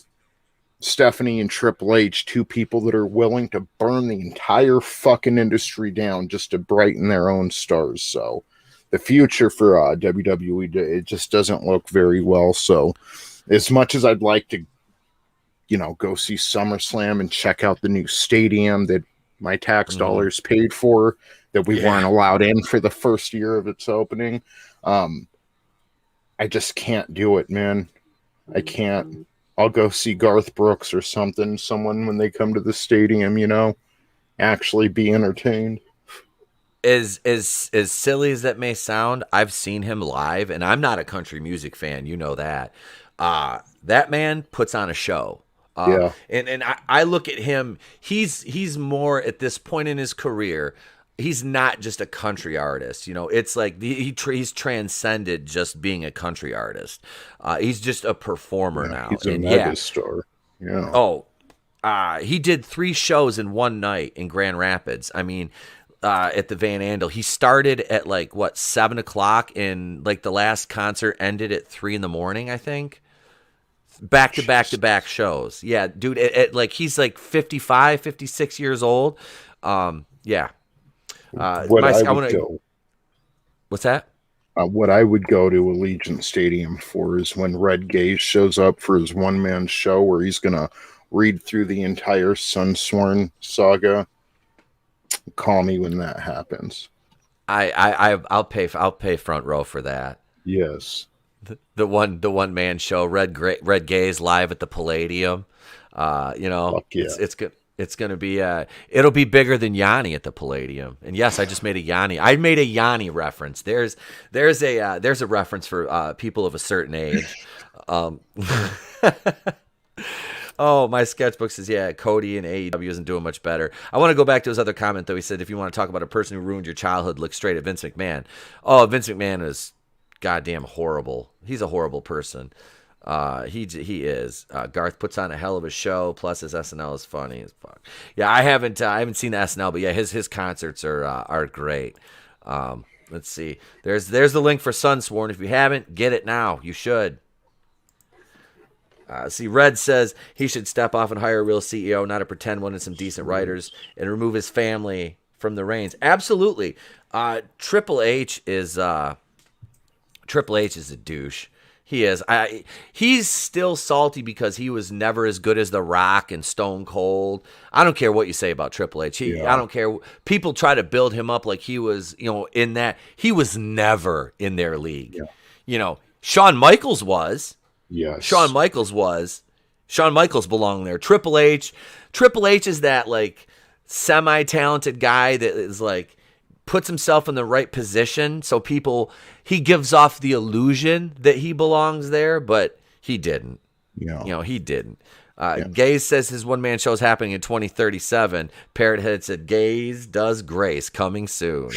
Stephanie and Triple H, two people that are willing to burn the entire fucking industry down just to brighten their own stars. So the future for WWE, it just doesn't look very well. So as much as I'd like to, go see SummerSlam and check out the new stadium that my tax dollars paid for, that we weren't allowed in for the first year of its opening, I just can't do it, man. I can't. I'll go see Garth Brooks or someone when they come to the stadium, actually be entertained. As silly as that may sound, I've seen him live, and I'm not a country music fan. You know that. That man puts on a show. Yeah. And I look at him. He's more at this point in his career. He's not just a country artist. It's like he's transcended just being a country artist. He's just a performer now. He's a mega star. Yeah. Oh, he did 3 shows in one night in Grand Rapids. At the Van Andel. He started at 7 o'clock, and the last concert ended at 3 in the morning, I think. Back to back shows. Yeah, dude, he's 55, 56 years old. Yeah. What I would go to Allegiant Stadium for is when Red Gage shows up for his one-man show where he's going to read through the entire Sunsworn saga. Call me when that happens. I'll pay front row for that. Yes. The one man show, Red Gaze live at the Palladium. Fuck yeah. It's gonna be it'll be bigger than Yanni at the Palladium. And yes, I just made a Yanni. I made a Yanni reference. There's a reference for people of a certain age. Oh, my sketchbook says, yeah, Cody and AEW isn't doing much better. I want to go back to his other comment, though. He said, if you want to talk about a person who ruined your childhood, look straight at Vince McMahon. Oh, Vince McMahon is goddamn horrible. He's a horrible person. He is. Garth puts on a hell of a show. Plus, his SNL is funny as fuck. Yeah, I haven't seen the SNL, but yeah, his concerts are great. Let's see. There's the link for Sunsworn. If you haven't, get it now. You should. See, Red says he should step off and hire a real CEO, not a pretend one, and some decent writers, and remove his family from the reins. Absolutely. Triple H is a douche. He is. He's still salty because he was never as good as The Rock and Stone Cold. I don't care what you say about Triple H. I don't care. People try to build him up like he was, in that. He was never in their league. Yeah. Shawn Michaels was. Yes. Shawn Michaels was. Shawn Michaels belonged there. Triple H is that like semi-talented guy that is like puts himself in the right position so he gives off the illusion that he belongs there, but he didn't. Yeah. He didn't. Gaze says his one-man show is happening in 2037. Parrothead said, Gaze does grace, coming soon.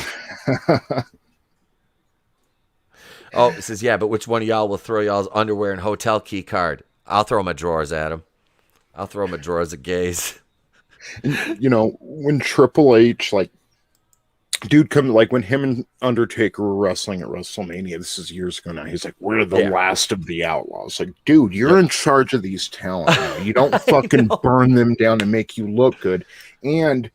Oh, it says, yeah, but which one of y'all will throw y'all's underwear and hotel key card? I'll throw my drawers at him. I'll throw my drawers at Gaze. When Triple H, like, dude, when him and Undertaker were wrestling at WrestleMania, this is years ago now, he's like, we're the last of the outlaws. Like, dude, you're in charge of these talent now. You don't fucking burn them down and make you look good. And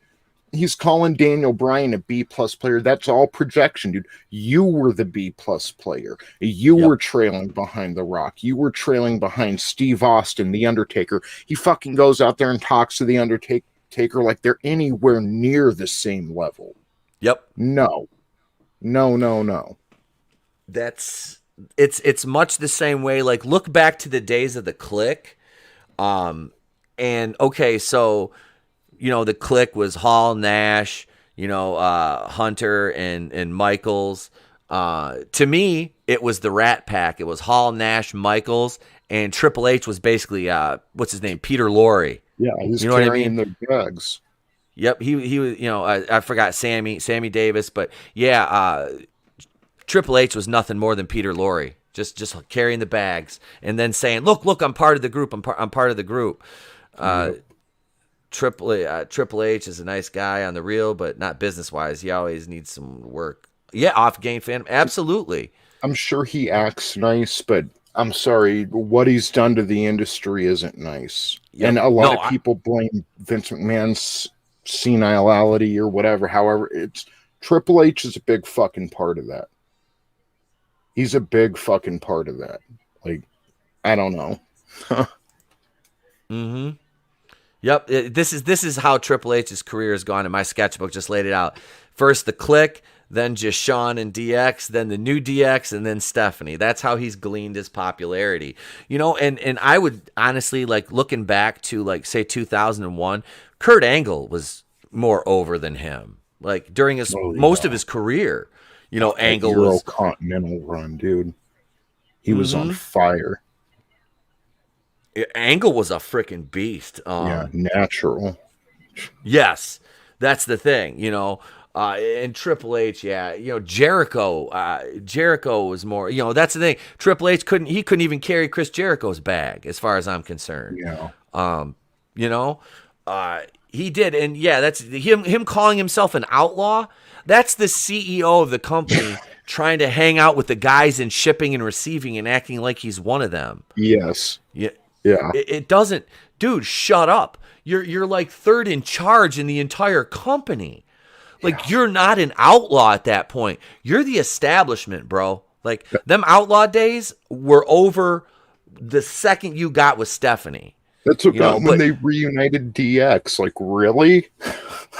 he's calling Daniel Bryan a B-plus player. That's all projection, dude. You were the B-plus player. You were trailing behind The Rock. You were trailing behind Steve Austin, The Undertaker. He fucking goes out there and talks to The Undertaker like they're anywhere near the same level. Yep. No. It's much the same way. Like, look back to the days of the Click. And okay, so the Click was Hall, Nash, Hunter and Michaels. To me, it was the Rat Pack. It was Hall, Nash, Michaels, and Triple H was basically what's his name, Peter Lorre. Yeah, he's carrying the bags. Yep, he was. I forgot Sammy Davis, but yeah, Triple H was nothing more than Peter Lorre, just carrying the bags and then saying, "Look, I'm part of the group. I'm part of the group." Triple H is a nice guy on the real, but not business wise. He always needs some work. Yeah, off game fan, absolutely. I'm sure he acts nice, but I'm sorry, what he's done to the industry isn't nice. Yep. And a lot of people blame Vince McMahon's senility or whatever. However, it's Triple H is a big fucking part of that. He's a big fucking part of that. Like, I don't know. Mm-hmm. Yep. This is how Triple H's career has gone, and my sketchbook just laid it out. First the Click, then just Shawn and DX, then the new DX, and then Stephanie. That's how he's gleaned his popularity. And I would honestly, like, looking back to, like, say 2001, Kurt Angle was more over than him. Like, during his most of his career, Angle was Continental run, dude. He was on fire. Angle was a freaking beast. Natural. Yes, that's the thing, and Triple H, Jericho was more, that's the thing. Triple H couldn't even carry Chris Jericho's bag, as far as I'm concerned. Yeah. He did, and that's him calling himself an outlaw. That's the CEO of the company trying to hang out with the guys in shipping and receiving and acting like he's one of them. Yes. Yeah. Yeah. It doesn't, dude, shut up. You're like third in charge in the entire company. Like, you're not an outlaw at that point. You're the establishment, bro. Like, them outlaw days were over the second you got with Stephanie. That's about when they reunited DX. Like, really?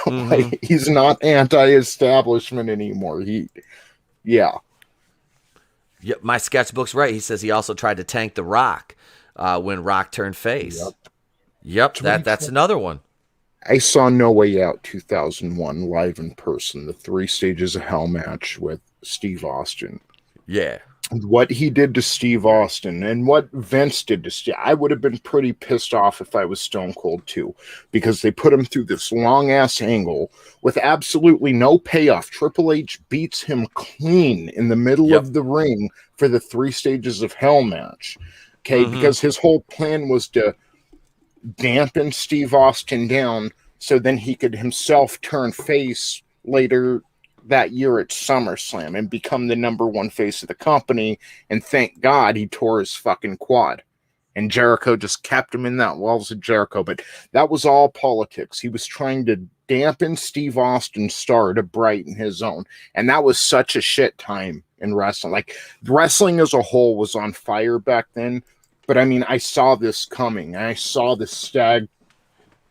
Like, he's not anti-establishment anymore. Yeah, my sketchbook's right. He says he also tried to tank The Rock when Rock turned face. Yep, that's another one. I saw No Way Out 2001 live in person, the 3 stages of hell match with Steve Austin. Yeah. What he did to Steve Austin and what Vince did to Steve, I would have been pretty pissed off if I was Stone Cold too, because they put him through this long ass angle with absolutely no payoff. Triple H beats him clean in the middle of the ring for the 3 stages of hell match. Okay, because his whole plan was to dampen Steve Austin down so then he could himself turn face later that year at SummerSlam and become the #1 face of the company. And thank God he tore his fucking quad. And Jericho just kept him in that walls of Jericho. But that was all politics. He was trying to dampen Steve Austin's star to brighten his own. And that was such a shit time in wrestling. Like, wrestling as a whole was on fire back then. But I mean, I saw this coming. I saw the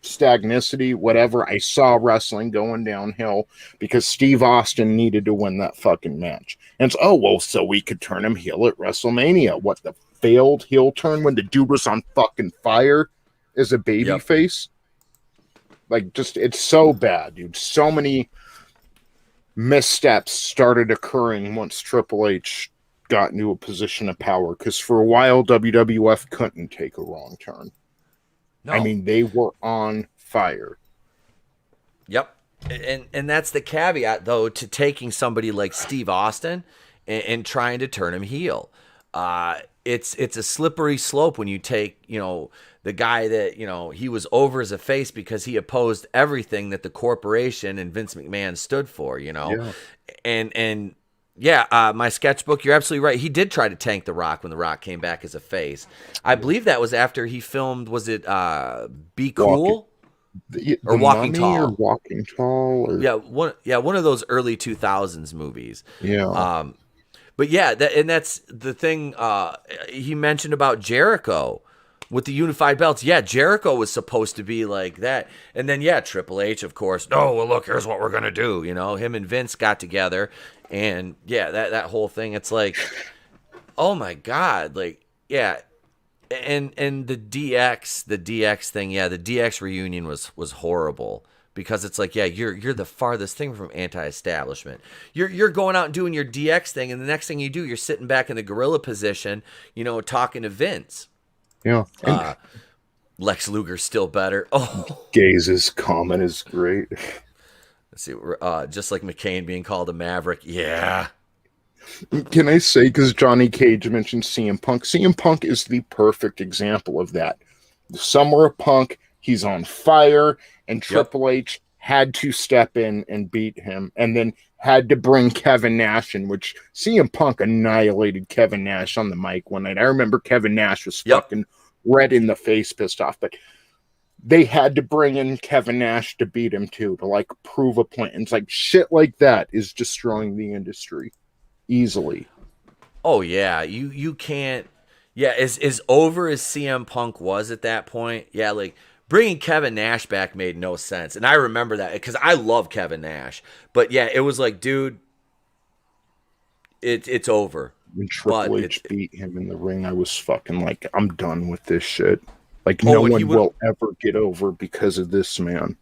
stagnicity, whatever. I saw wrestling going downhill because Steve Austin needed to win that fucking match. And it's, so we could turn him heel at WrestleMania. What the failed heel turn when the dude was on fucking fire as a baby Yep. face. Like, just, it's so bad, dude. So many missteps started occurring once Triple H got into a position of power, because for a while WWF couldn't take a wrong turn. No. I mean, they were on fire. Yep. And that's the caveat, though, to taking somebody like Steve Austin and trying to turn him heel. It's a slippery slope when you take, the guy that, he was over as a face because he opposed everything that the corporation and Vince McMahon stood for, Yeah. And yeah, my sketchbook, you're absolutely right. He did try to tank The Rock when The Rock came back as a face. I believe that was after he filmed, was it Be Cool? Or Walking Mummy Tall. or Walking Tall, or one of those early 2000s movies. yeah. But yeah, that's the thing he mentioned about Jericho with the unified belts. Yeah, Jericho was supposed to be like that. And then, yeah, Triple H, of course. No, well, look, here's what we're going to do. Him and Vince got together. And, yeah, that whole thing, it's like, oh, my God. Like, yeah. And the DX thing, yeah, the DX reunion was horrible. Because it's like, yeah, you're the farthest thing from anti-establishment. You're going out and doing your DX thing, and the next thing you do, you're sitting back in the gorilla position, talking to Vince. Yeah. Lex Luger's still better. Oh, Gaze's comment is great. let's see. Just like McCain being called a maverick. Yeah. Can I say, because Johnny Cage mentioned CM Punk, CM Punk is the perfect example of that. The Summer of Punk, he's on fire, and Triple H had to step in and beat him, and then had to bring Kevin Nash in, which CM Punk annihilated Kevin Nash on the mic one night. I remember Kevin Nash was fucking red in the face, pissed off, but they had to bring in Kevin Nash to beat him too, to like prove a point. And it's like shit like that is destroying the industry easily. Oh yeah, you can't. Yeah, as over as CM Punk was at that point, yeah, like bringing Kevin Nash back made no sense. And I remember that because I love Kevin Nash. But yeah, it was like, dude, it's over. When Triple H beat him in the ring, I was fucking like, I'm done with this shit. Like, no one will ever get over because of this man.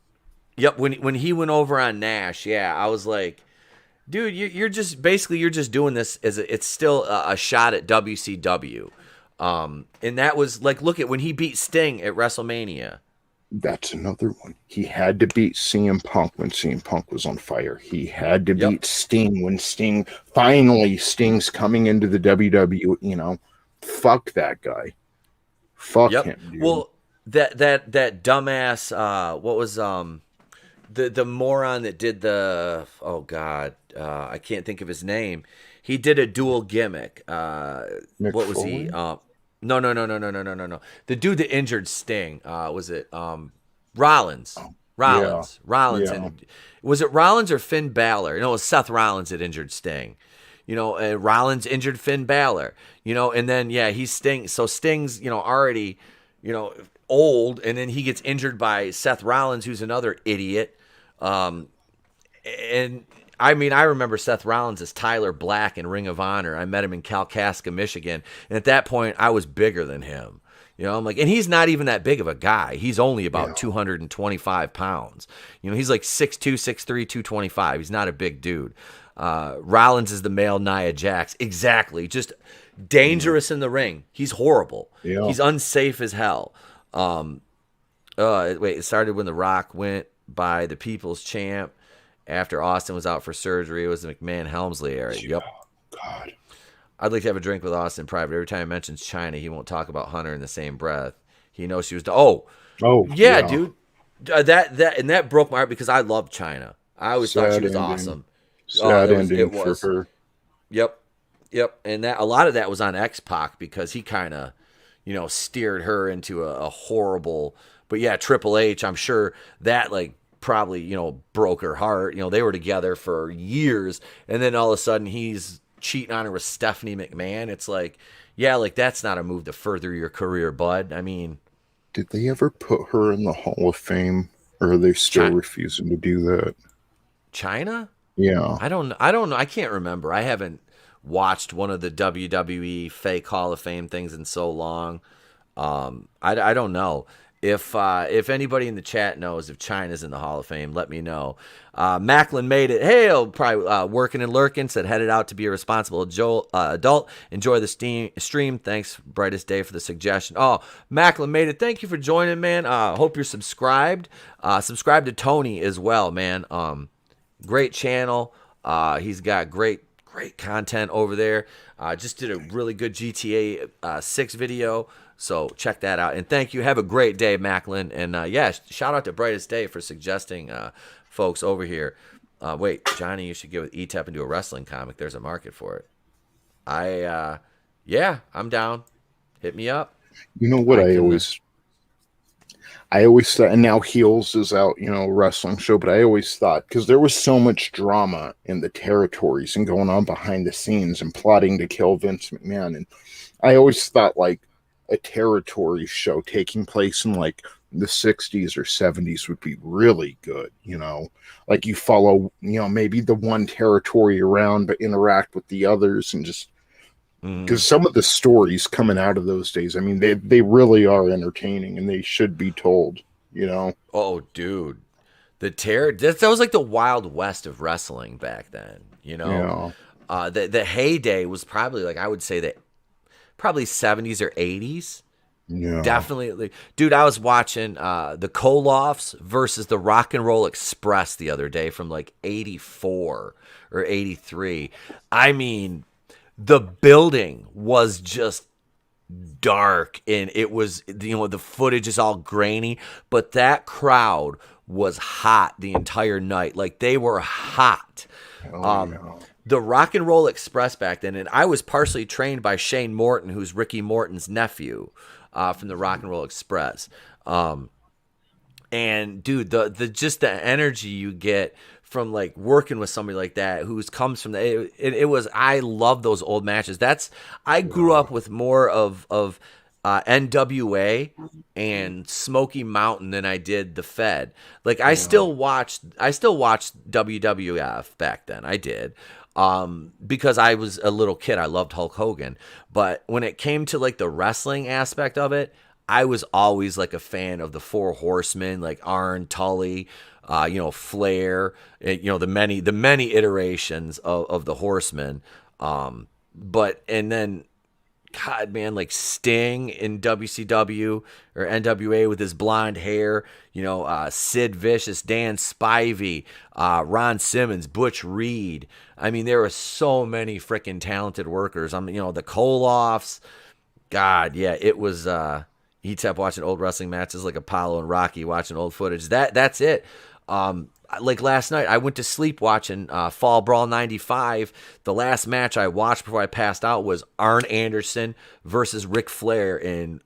Yep, when he went over on Nash, yeah, I was like, dude, you're just doing this as it's still a shot at WCW. And that was like, look at when he beat Sting at WrestleMania. That's another one. He had to beat CM Punk when CM Punk was on fire. He had to beat Sting when Sting's coming into the WWE. Fuck that guy. Fuck him, dude. Well, that dumbass, what was the moron that did the, oh God, I can't think of his name. He did a dual gimmick. What was Foley? he? No. The dude that injured Sting, was it Rollins? Rollins. Yeah. And was it Rollins or Finn Balor? No, it was Seth Rollins that injured Sting. Rollins injured Finn Balor. And then he's Sting. So Sting's already old, and then he gets injured by Seth Rollins, who's another idiot. And I mean, I remember Seth Rollins as Tyler Black in Ring of Honor. I met him in Kalkaska, Michigan. And at that point, I was bigger than him. I'm like, and he's not even that big of a guy. He's only about 225 pounds. He's like 6'2", 6'3", 225. He's not a big dude. Rollins is the male Nia Jax. Exactly. Just dangerous in the ring. He's horrible. Yeah. He's unsafe as hell. It started when The Rock went by the People's Champ. After Austin was out for surgery, it was the McMahon-Helmsley era. Yep. God. I'd like to have a drink with Austin in private. Every time he mentions China, he won't talk about Hunter in the same breath. He knows she was... yeah, dude. That broke my heart because I loved China. I always thought she was awesome. Sad ending for her. Yep. And that a lot of that was on X-Pac because he kind of, steered her into a horrible... But yeah, Triple H, I'm sure that, like, probably, broke her heart. They were together for years, and then all of a sudden he's cheating on her with Stephanie McMahon. It's like, yeah, like that's not a move to further your career, bud. I mean, did they ever put her in the Hall of Fame, or are they still refusing to do that? China? Yeah. I don't know. I can't remember. I haven't watched one of the WWE fake Hall of Fame things in so long. I don't know. If anybody in the chat knows if China's in the Hall of Fame, let me know. Macklin made it. Hey, probably working and lurking. Said headed out to be a responsible adult. Enjoy the stream. Thanks, Brightest Day, for the suggestion. Oh, Macklin made it. Thank you for joining, man. Hope you're subscribed. Subscribe to Tony as well, man. Great channel. He's got great content over there. Just did a really good GTA 6 video. So check that out. And thank you. Have a great day, Macklin. And yeah, shout out to Brightest Day for suggesting folks over here. Wait, Johnny, you should get with ETEP and do a wrestling comic. There's a market for it. Yeah, I'm down. Hit me up. You know what I always thought, and now Heels is out, wrestling show, but I always thought, because there was so much drama in the territories and going on behind the scenes and plotting to kill Vince McMahon, and I always thought, like, a territory show taking place in, like, the 60s or 70s would be really good, like you follow, maybe the one territory around, but interact with the others, and just because some of the stories coming out of those days, I mean, they really are entertaining and they should be told, Oh, dude. That was like the Wild West of wrestling back then, Yeah. The heyday was probably, like, I would say that probably 70s or 80s. Yeah. Definitely. Dude, I was watching the Koloffs versus the Rock and Roll Express the other day from like 84 or 83. I mean, the building was just dark and it was, the footage is all grainy, but that crowd was hot the entire night. Like, they were hot. The Rock and Roll Express back then, and I was partially trained by Shane Morton, who's Ricky Morton's nephew, from the Rock and Roll Express. And dude, the energy you get from, like, working with somebody like that comes from I love those old matches. I grew up with more of NWA and Smoky Mountain than I did the Fed. Like, I still watched WWF back then. I did. Because I was a little kid, I loved Hulk Hogan. But when it came to, like, the wrestling aspect of it, I was always, like, a fan of the Four Horsemen, like Arn, Tully, Flair, the many iterations of the Horsemen. And then, God, man, like Sting in WCW or NWA with his blonde hair, Sid Vicious, Dan Spivey, Ron Simmons, Butch Reed. I mean, there were so many freaking talented workers. The Koloffs. God, yeah, it was. He kept watching old wrestling matches like Apollo and Rocky, watching old footage. That's it. Like last night, I went to sleep watching Fall Brawl 95. The last match I watched before I passed out was Arn Anderson versus Ric Flair in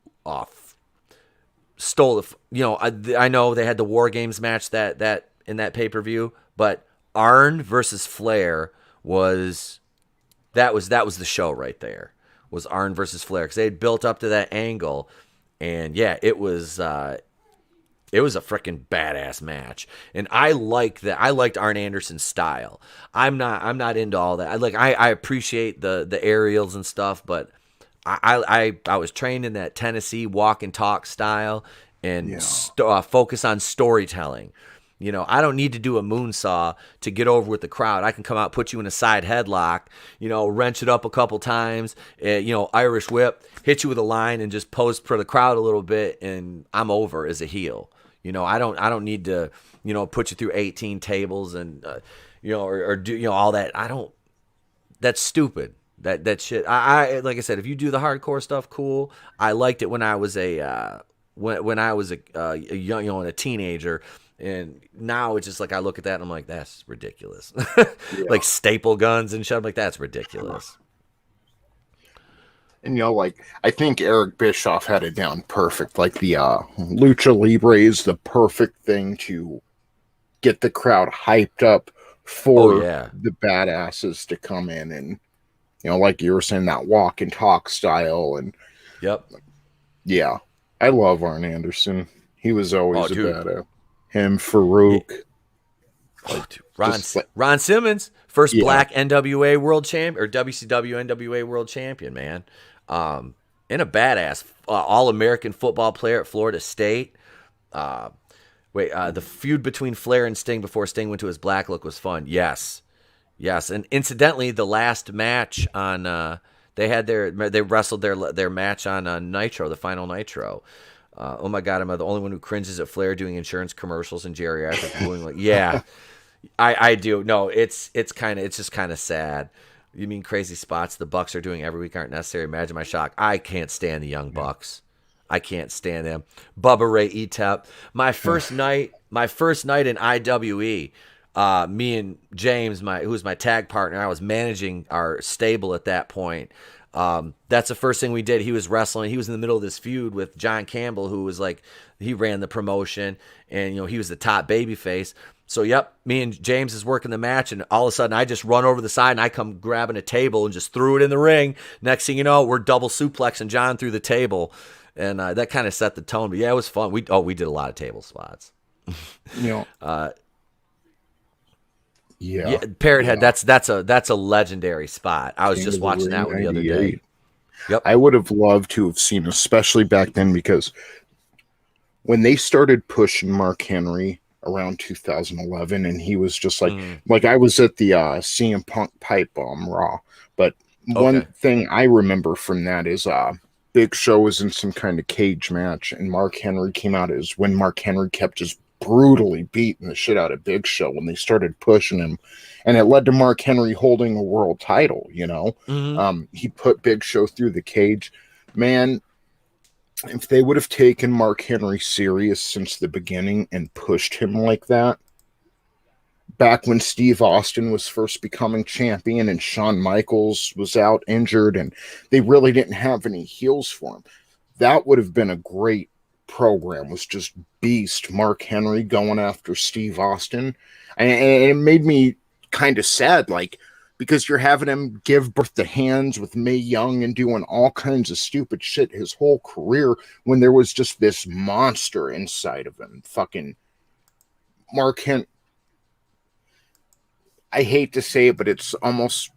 stole the. I know they had the War Games match that in that pay-per-view, but Arn versus Flair was the show right there. Was Arn versus Flair, because they had built up to that angle, and yeah, it was a freaking badass match, and I like that. I liked Arn Anderson's style. I'm not into all that. I appreciate the aerials and stuff, but I was trained in that Tennessee walk and talk style and focus on storytelling. I don't need to do a moonsaw to get over with the crowd. I can come out, put you in a side headlock, wrench it up a couple times, Irish whip, hit you with a line, and just pose for the crowd a little bit, and I'm over as a heel. I don't need to, put you through 18 tables and, or do, all that. That's stupid. That shit. I like I said, if you do the hardcore stuff, cool. I liked it when I was when I was a young, and a teenager. And now it's just like I look at that and I'm like, that's ridiculous. Like staple guns and shit. I'm like, that's ridiculous. And I think Eric Bischoff had it down perfect. Like the Lucha Libre is the perfect thing to get the crowd hyped up for the badasses to come in, and like you were saying, that walk and talk style. And yeah, I love Arn Anderson. He was always a badass. Him, Farouk. Oh, dude. Ron Just like- Ron Simmons, first Yeah. black NWA world champ or WCW NWA world champion, man. And a badass All-American football player at Florida State. The feud between Flair and Sting before Sting went to his black look was fun. Yes. And incidentally, the last match on they wrestled their match on Nitro, the final Nitro. Oh my God, am I the only one who cringes at Flair doing insurance commercials and geriatric booing? Like, yeah, I do. No, it's just kind of sad. You mean crazy spots the Bucks are doing every week aren't necessary? Imagine my shock. I can't stand the Young Bucks. I can't stand them. Bubba Ray Etep. My first night in IWE. Me and James, who's my tag partner, I was managing our stable at that point. That's the first thing we did. He was wrestling. He was in the middle of this feud with John Campbell, who was like, he ran the promotion, and he was the top baby face. So, me and James is working the match, and all of a sudden I just run over the side, and I come grabbing a table and just threw it in the ring. Next thing you know, we're double suplexing John through the table, and that kind of set the tone. But yeah, it was fun. We did a lot of table spots. Yeah, Parrot Head. That's a legendary spot. I was just watching that one the other day. Yep. I would have loved to have seen, especially back then, because when they started pushing Mark Henry around 2011, and he was just like I was at the CM Punk Pipe Bomb Raw, but one thing I remember from that is Big Show was in some kind of cage match, and Mark Henry came out as when Mark Henry kept just brutally beating the shit out of Big Show when they started pushing him, and it led to Mark Henry holding a world title. He put Big Show through the cage. Man, if they would have taken Mark Henry serious since the beginning and pushed him like that, back when Steve Austin was first becoming champion and Shawn Michaels was out injured and they really didn't have any heels for him, that would have been a great program. Was just beast Mark Henry going after Steve Austin, and it made me kind of sad, like, because you're having him give birth to hands with Mae Young and doing all kinds of stupid shit his whole career when there was just this monster inside of him. Fucking Mark Henry. I hate to say it, but it's almost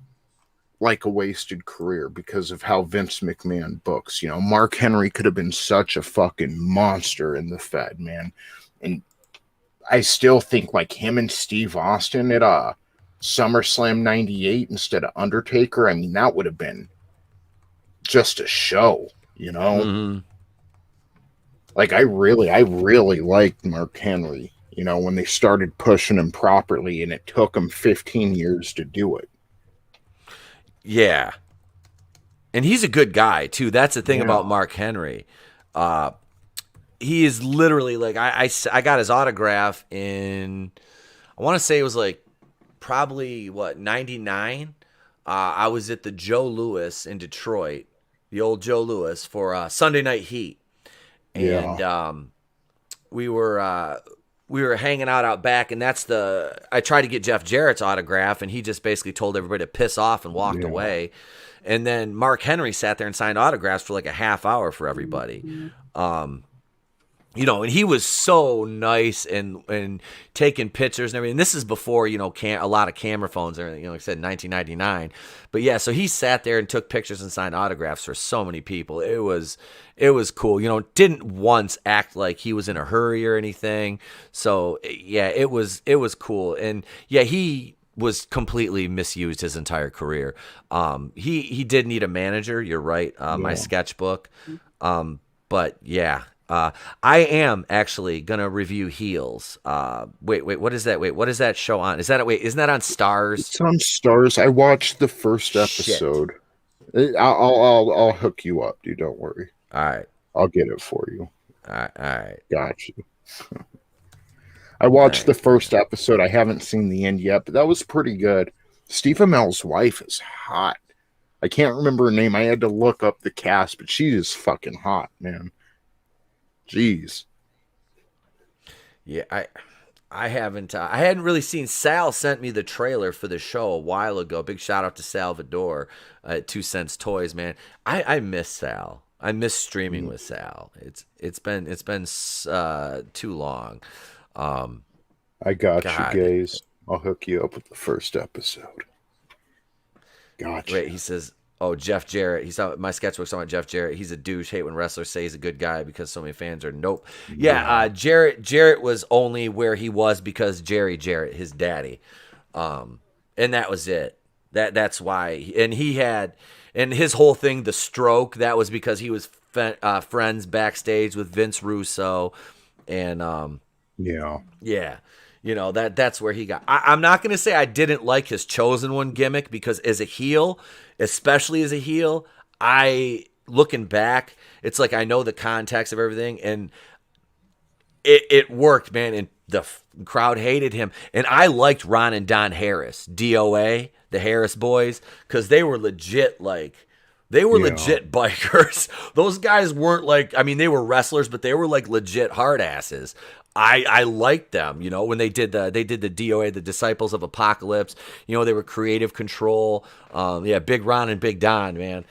like a wasted career because of how Vince McMahon books. Mark Henry could have been such a fucking monster in the Fed, man. And I still think like him and Steve Austin at SummerSlam 98 instead of Undertaker, I mean, that would have been just a show, Like I really liked Mark Henry, when they started pushing him properly, and it took him 15 years to do it. Yeah. And he's a good guy, too. That's the thing about Mark Henry. He is literally like, I got his autograph in, I want to say it was like probably, 99? I was at the Joe Louis in Detroit, the old Joe Louis, for Sunday Night Heat. And we were hanging out back, and I tried to get Jeff Jarrett's autograph, and he just basically told everybody to piss off and walked away. And then Mark Henry sat there and signed autographs for like a half hour for everybody. And he was so nice and taking pictures and everything. This is before, a lot of camera phones and everything, like I said, 1999. But yeah, so he sat there and took pictures and signed autographs for so many people. It was cool. Didn't once act like he was in a hurry or anything. So yeah, it was cool. And yeah, he was completely misused his entire career. He did need a manager. You're right. My sketchbook. But yeah. I am actually gonna review Heels. Wait, what is that? Wait, what is that show on? Isn't that on Stars? It's on Stars. I watched the first episode. I'll hook you up, dude. Don't worry. All right, I'll get it for you. All right. Got you. I watched the first episode. I haven't seen the end yet, but that was pretty good. Steve Amell's wife is hot. I can't remember her name. I had to look up the cast, but she is fucking hot, man. Jeez. Yeah, I hadn't really seen. Sal sent me the trailer for the show a while ago. Big shout out to Salvador at 2 Cents Toys, man. I miss Sal. I miss streaming with Sal. It's been too long. I got you, guys. I'll hook you up with the first episode. Gotcha. Wait, he says, "Oh, Jeff Jarrett." He's talking, my sketchbook's talking about Jeff Jarrett. He's a douche. Hate when wrestlers say he's a good guy because so many fans are nope. Yeah, Jarrett was only where he was because Jerry Jarrett, his daddy, and that was it. That's why. And he had, and his whole thing, the stroke, that was because he was friends backstage with Vince Russo, and yeah. You know, that's where he got. I'm not going to say I didn't like his Chosen One gimmick, because as a heel, especially as a heel, looking back, it's like I know the context of everything, and it worked, man, and the crowd hated him. And I liked Ron and Don Harris, DOA, the Harris boys, because they were legit, legit bikers. Those guys weren't like, I mean, they were wrestlers, but they were like legit hard asses. I liked them, you know, when they did the DOA, the Disciples of Apocalypse. You know, they were Creative Control. Big Ron and Big Don, man.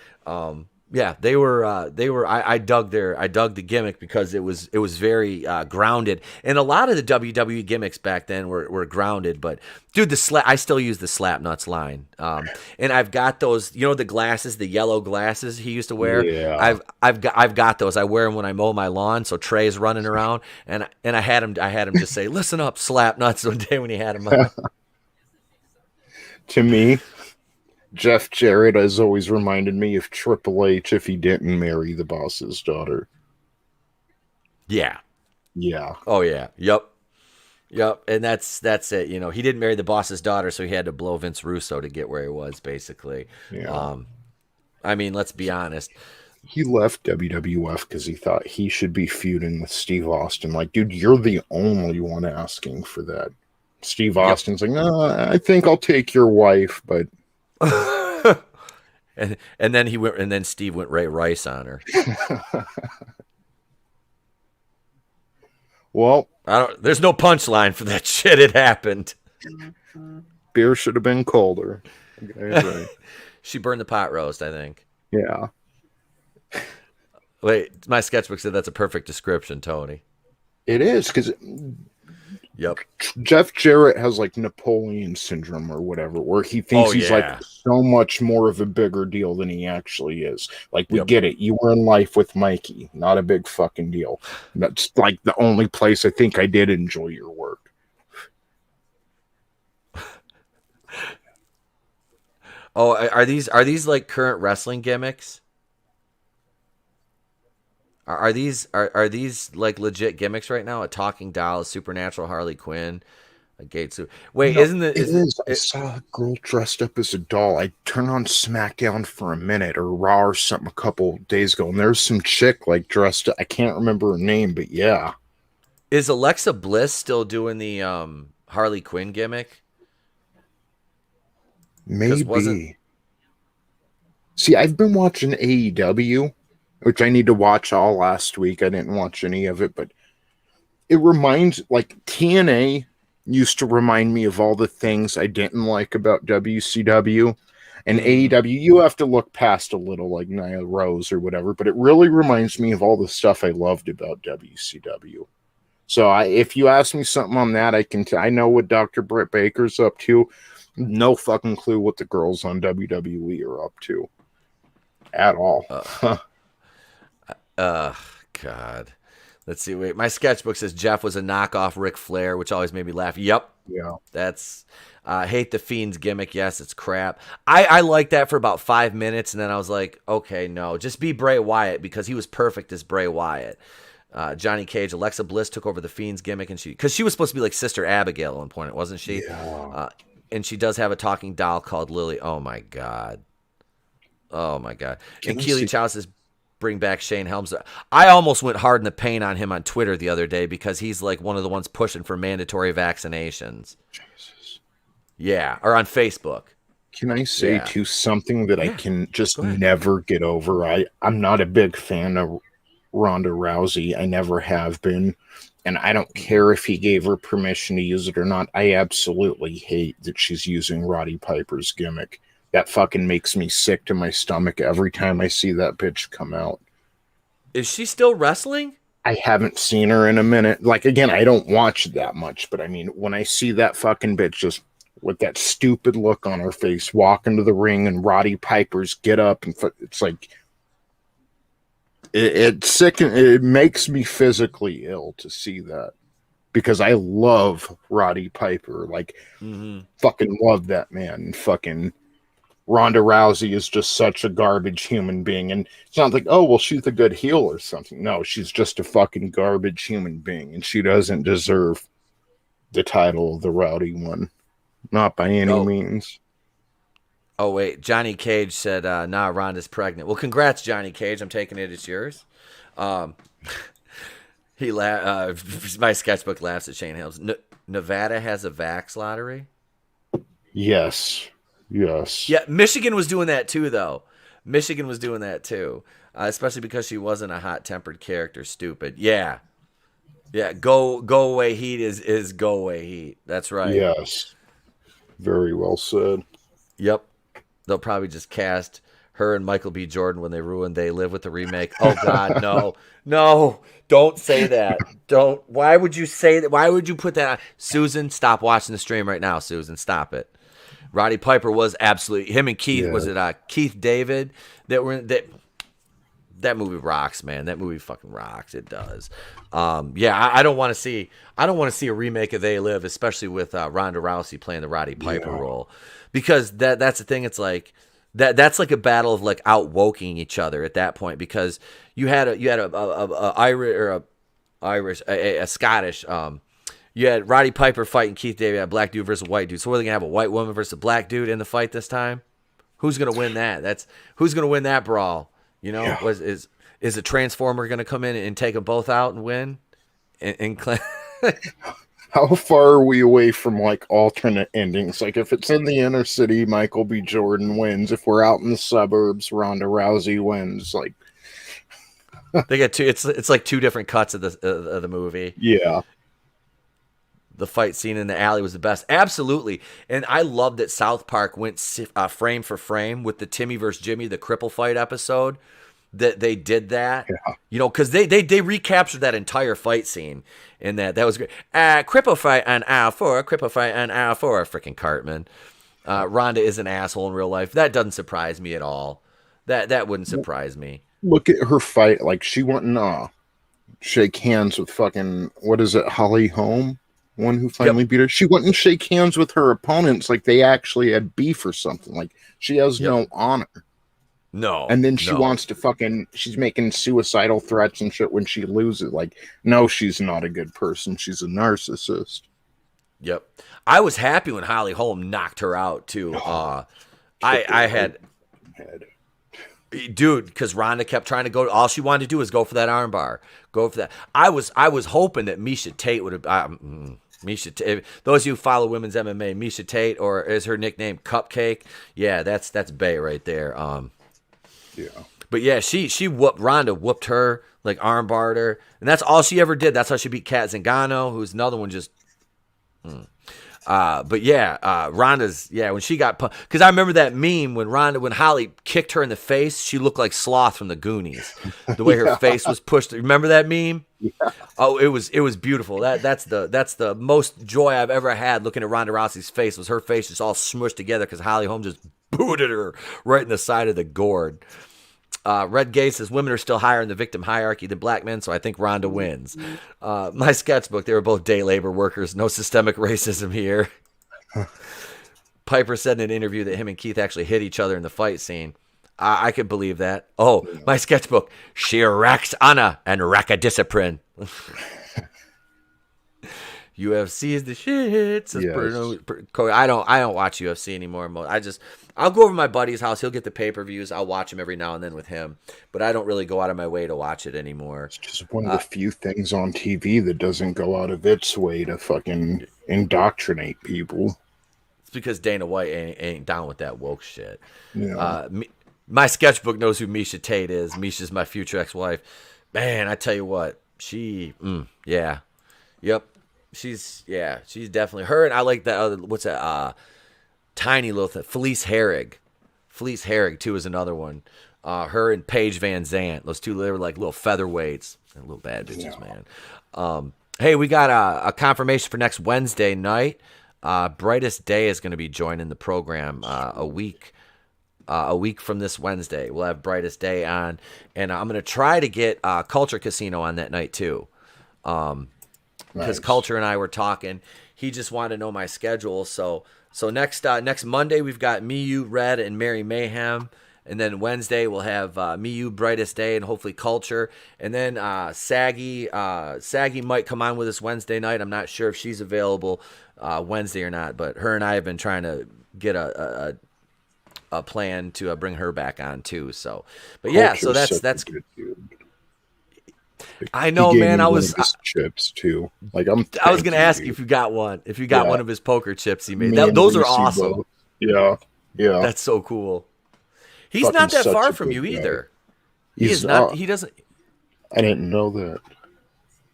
They were. I dug the gimmick because it was very grounded, and a lot of the WWE gimmicks back then were grounded. But dude, I still use the slap nuts line, and I've got those. You know, the glasses, the yellow glasses he used to wear. Yeah. I've got those. I wear them when I mow my lawn. So Trey's running around, and I had him just say, "Listen up, slap nuts," one day when he had him on. To me, Jeff Jarrett has always reminded me of Triple H if he didn't marry the boss's daughter. Yeah. Yeah. Oh yeah. Yep. And that's it. You know, he didn't marry the boss's daughter, so he had to blow Vince Russo to get where he was, basically. Yeah. I mean, let's be honest. He left WWF because he thought he should be feuding with Steve Austin. Like, dude, you're the only one asking for that. Steve Austin's like, no, I think I'll take your wife, but and then Steve went Ray Rice on her. Well, there's no punchline for that shit. It happened. Beer should have been colder. Right. She burned the pot roast, I think. Yeah. Wait, my sketchbook said that's a perfect description, Tony. It is, because Yep. Jeff Jarrett has like Napoleon syndrome or whatever, where he thinks he's like so much more of a bigger deal than he actually is. Like, we get it. You were in Life with Mikey. Not a big fucking deal. That's like the only place I think I did enjoy your work. Oh, are these like current wrestling gimmicks? Are these like legit gimmicks right now? A talking doll, a supernatural Harley Quinn, a gate suit. Wait, no, isn't it? I saw a girl dressed up as a doll. I turned on SmackDown for a minute or Raw or something a couple days ago, and there's some chick like dressed up. I can't remember her name, but yeah. Is Alexa Bliss still doing the Harley Quinn gimmick? Maybe. See, I've been watching AEW, which I need to watch all last week. I didn't watch any of it, but it reminds, like, TNA used to remind me of all the things I didn't like about WCW. And AEW, you have to look past a little, like Nia Rose or whatever, but it really reminds me of all the stuff I loved about WCW. So if you ask me something on that, I know what Dr. Britt Baker's up to. No fucking clue what the girls on WWE are up to. At all. God. Let's see. Wait, my sketchbook says Jeff was a knockoff Ric Flair, which always made me laugh. Yep. Yeah. That's hate the Fiend's gimmick. Yes, it's crap. I liked that for about 5 minutes, and then I was like, okay, no, just be Bray Wyatt, because he was perfect as Bray Wyatt. Johnny Cage, Alexa Bliss took over the Fiend's gimmick, and because she was supposed to be like Sister Abigail at one point, wasn't she? Yeah. And she does have a talking doll called Lily. Oh my god. And Keely Chao says, bring back Shane Helms. I almost went hard in the paint on him on Twitter the other day, because he's like one of the ones pushing for mandatory vaccinations. Jesus. Yeah, or on Facebook. Can I say too something that I can just never get over? I'm not a big fan of Ronda Rousey. I never have been. And I don't care if he gave her permission to use it or not. I absolutely hate that she's using Roddy Piper's gimmick. That fucking makes me sick to my stomach every time I see that bitch come out. Is she still wrestling? I haven't seen her in a minute. Like, again, I don't watch that much, but I mean, when I see that fucking bitch just with that stupid look on her face walk into the ring and Roddy Piper's get up and it's like it's sick and it makes me physically ill to see that because I love Roddy Piper, like fucking love that man. Fucking Ronda Rousey is just such a garbage human being, and it's not like, oh well, she's a good heel or something. No, she's just a fucking garbage human being, and she doesn't deserve the title of the Rowdy one. Not by any means. Oh, wait. Johnny Cage said, nah, Rhonda's pregnant. Well, congrats, Johnny Cage. I'm taking it. It's yours. My sketchbook laughs at Shane Hills. Nevada has a Vax lottery? Yes. Yes. Yeah, Michigan was doing that too, though. Michigan was doing that too. Especially because she wasn't a hot-tempered character. Stupid. Yeah. Yeah, go away heat is go away heat. That's right. Yes. Very well said. Yep. They'll probably just cast her and Michael B. Jordan when they ruin They Live with the remake. Oh, God, no. No, don't say that. Don't. Why would you say that? Why would you put that on? Susan, stop watching the stream right now, Susan. Stop it. Roddy Piper was absolutely, him and Keith, was it Keith David that were in that movie rocks, man. That movie fucking rocks. It does. I don't want to see a remake of They Live, especially with Ronda Rousey playing the Roddy Piper role, because that's the thing. It's like that's like a battle of like outwoking each other at that point, because you had a Scottish. You had Roddy Piper fighting Keith David, a black dude versus a white dude. So we're gonna have a white woman versus a black dude in the fight this time. Who's gonna win that? Who's gonna win that brawl? You know, is a Transformer going to come in and take them both out and win? How far are we away from like alternate endings? Like if it's in the inner city, Michael B. Jordan wins. If we're out in the suburbs, Ronda Rousey wins. Like they get two. It's like two different cuts of the movie. Yeah. The fight scene in the alley was the best. Absolutely. And I love that South Park went frame for frame with the Timmy versus Jimmy, the cripple fight episode, that they did that. Yeah. You know, because they recaptured that entire fight scene in that. That was great. Cripple fight on aisle 4, cripple fight on aisle 4, freaking Cartman. Rhonda is an asshole in real life. That doesn't surprise me at all. That wouldn't surprise me. Look at her fight. Like she went and shake hands with fucking, what is it, Holly Holm? One who finally beat her. She wouldn't shake hands with her opponents like they actually had beef or something. Like she has no honor. No. And then she wants to she's making suicidal threats and shit when she loses. Like, no, she's not a good person. She's a narcissist. Yep. I was happy when Holly Holm knocked her out too. Dude, because Rhonda kept trying to go. All she wanted to do was go for that armbar. Go for that. I was hoping that Misha Tate would have. Misha Tate. Those of you who follow women's MMA, Misha Tate, or is her nickname Cupcake? Yeah, that's Bay right there. Yeah. But yeah, she Ronda whooped her, like armbarred her, and that's all she ever did. That's how she beat Kat Zingano, who's another one just. But yeah, Ronda's, when she got, because I remember that meme when Holly kicked her in the face, she looked like Sloth from the Goonies. The way her face was pushed. Remember that meme? Yeah. Oh, it was beautiful. That's the most joy I've ever had looking at Ronda Rousey's face. Was her face just all smushed together because Holly Holm just booted her right in the side of the gourd. Red Gay says women are still higher in the victim hierarchy than black men, so I think Rhonda wins. My sketchbook, they were both day labor workers. No systemic racism here. Piper said in an interview that him and Keith actually hit each other in the fight scene. I could believe that. Oh, my sketchbook. She wrecks Anna and Rakadiscipline. UFC is the shit. Says Bruno. I don't watch UFC anymore. I'll go over to my buddy's house. He'll get the pay-per-views. I'll watch them every now and then with him. But I don't really go out of my way to watch it anymore. It's just one of the few things on TV that doesn't go out of its way to fucking indoctrinate people. It's because Dana White ain't down with that woke shit. Yeah. My sketchbook knows who Misha Tate is. Misha's my future ex-wife. Man, I tell you what. Yep. She's definitely her, and I like that other, what's that, tiny little thing, Felice Herrig too is another one. Her and Paige Van Zant, those two, they were like little featherweights. Little bad bitches, Yeah. man. Hey, we got a confirmation for next Wednesday night. Brightest Day is going to be joining the program a week from this Wednesday. We'll have Brightest Day on, and I'm going to try to get Culture Casino on that night too. Because Nice. Culture and I were talking. He just wanted to know my schedule. So next Monday we've got Me, You, Red, and Mary Mayhem. And then Wednesday we'll have Me, You, Brightest Day, and hopefully Culture. And then Saggy might come on with us Wednesday night. I'm not sure if she's available Wednesday or not, but her and I have been trying to get a plan to bring her back on too. So, but yeah, so Culture's that's such a good dude. I know, He gave man. me I one was of his chips too. Like I was gonna ask you dude. if you got one. If you got Yeah. one of his poker chips he made. Me and Those are Reese awesome. both. Yeah. That's so cool. He's Fucking not that such far a from good you guy. either. He's He is not. He doesn't. I didn't know that.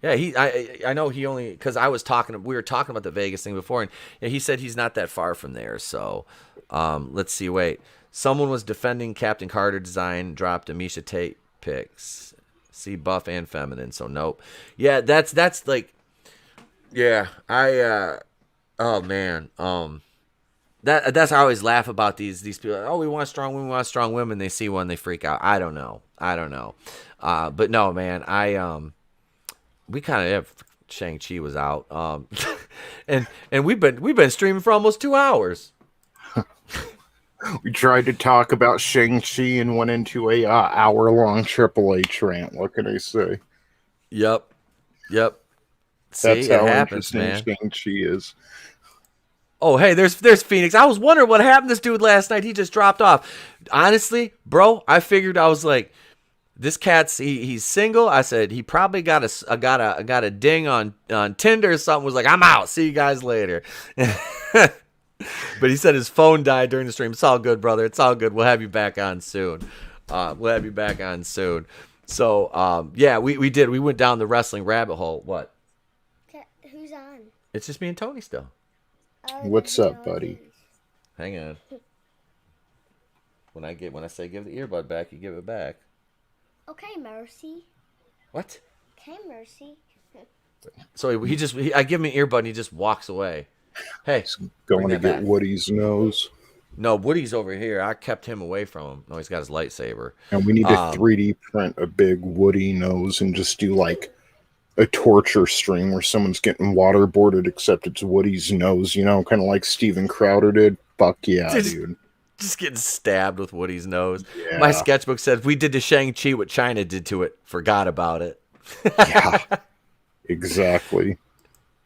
Yeah, I know he only because we were talking about the Vegas thing before, and yeah, he said he's not that far from there. So, let's see. Wait, someone was defending Captain Carter design, dropped a Misha Tate pics. See buff and feminine. So nope. Yeah, that's like, yeah. Oh man. That's how I always laugh about these people. Oh, we want strong women. We want strong women. They see one, they freak out. I don't know. But no, man. We kind of have Shang-Chi was out. And we've been streaming for almost 2 hours. We tried to talk about Shang-Chi and went into a hour-long Triple H rant. What can I say? Yep. See, That's it how happens, interesting man. Shang-Chi is. Oh, hey, there's Phoenix. I was wondering what happened to this dude last night. He just dropped off. Honestly, bro, I figured I was like, this cat's he's single. I said he probably got a ding on Tinder or something. Was like, I'm out. See you guys later. But he said his phone died during the stream. It's all good, brother. It's all good. We'll have you back on soon. So, yeah, we did. We went down the wrestling rabbit hole. What? Who's on? It's just me and Tony still. What's up, buddy? Hang on. When I say give the earbud back, you give it back. Okay, Mercy. What? Okay, Mercy. So I give him an earbud and he just walks away. Hey, Going to bring that get back. Woody's nose. No, Woody's over here. I kept him away from him. No, he's got his lightsaber. And we need to 3D print a big Woody nose and just do like a torture stream where someone's getting waterboarded, except it's Woody's nose, kind of like Steven Crowder did. Fuck yeah, dude. Just getting stabbed with Woody's nose. Yeah. My sketchbook said, we did to Shang-Chi what China did to it. Forgot about it. Yeah, exactly.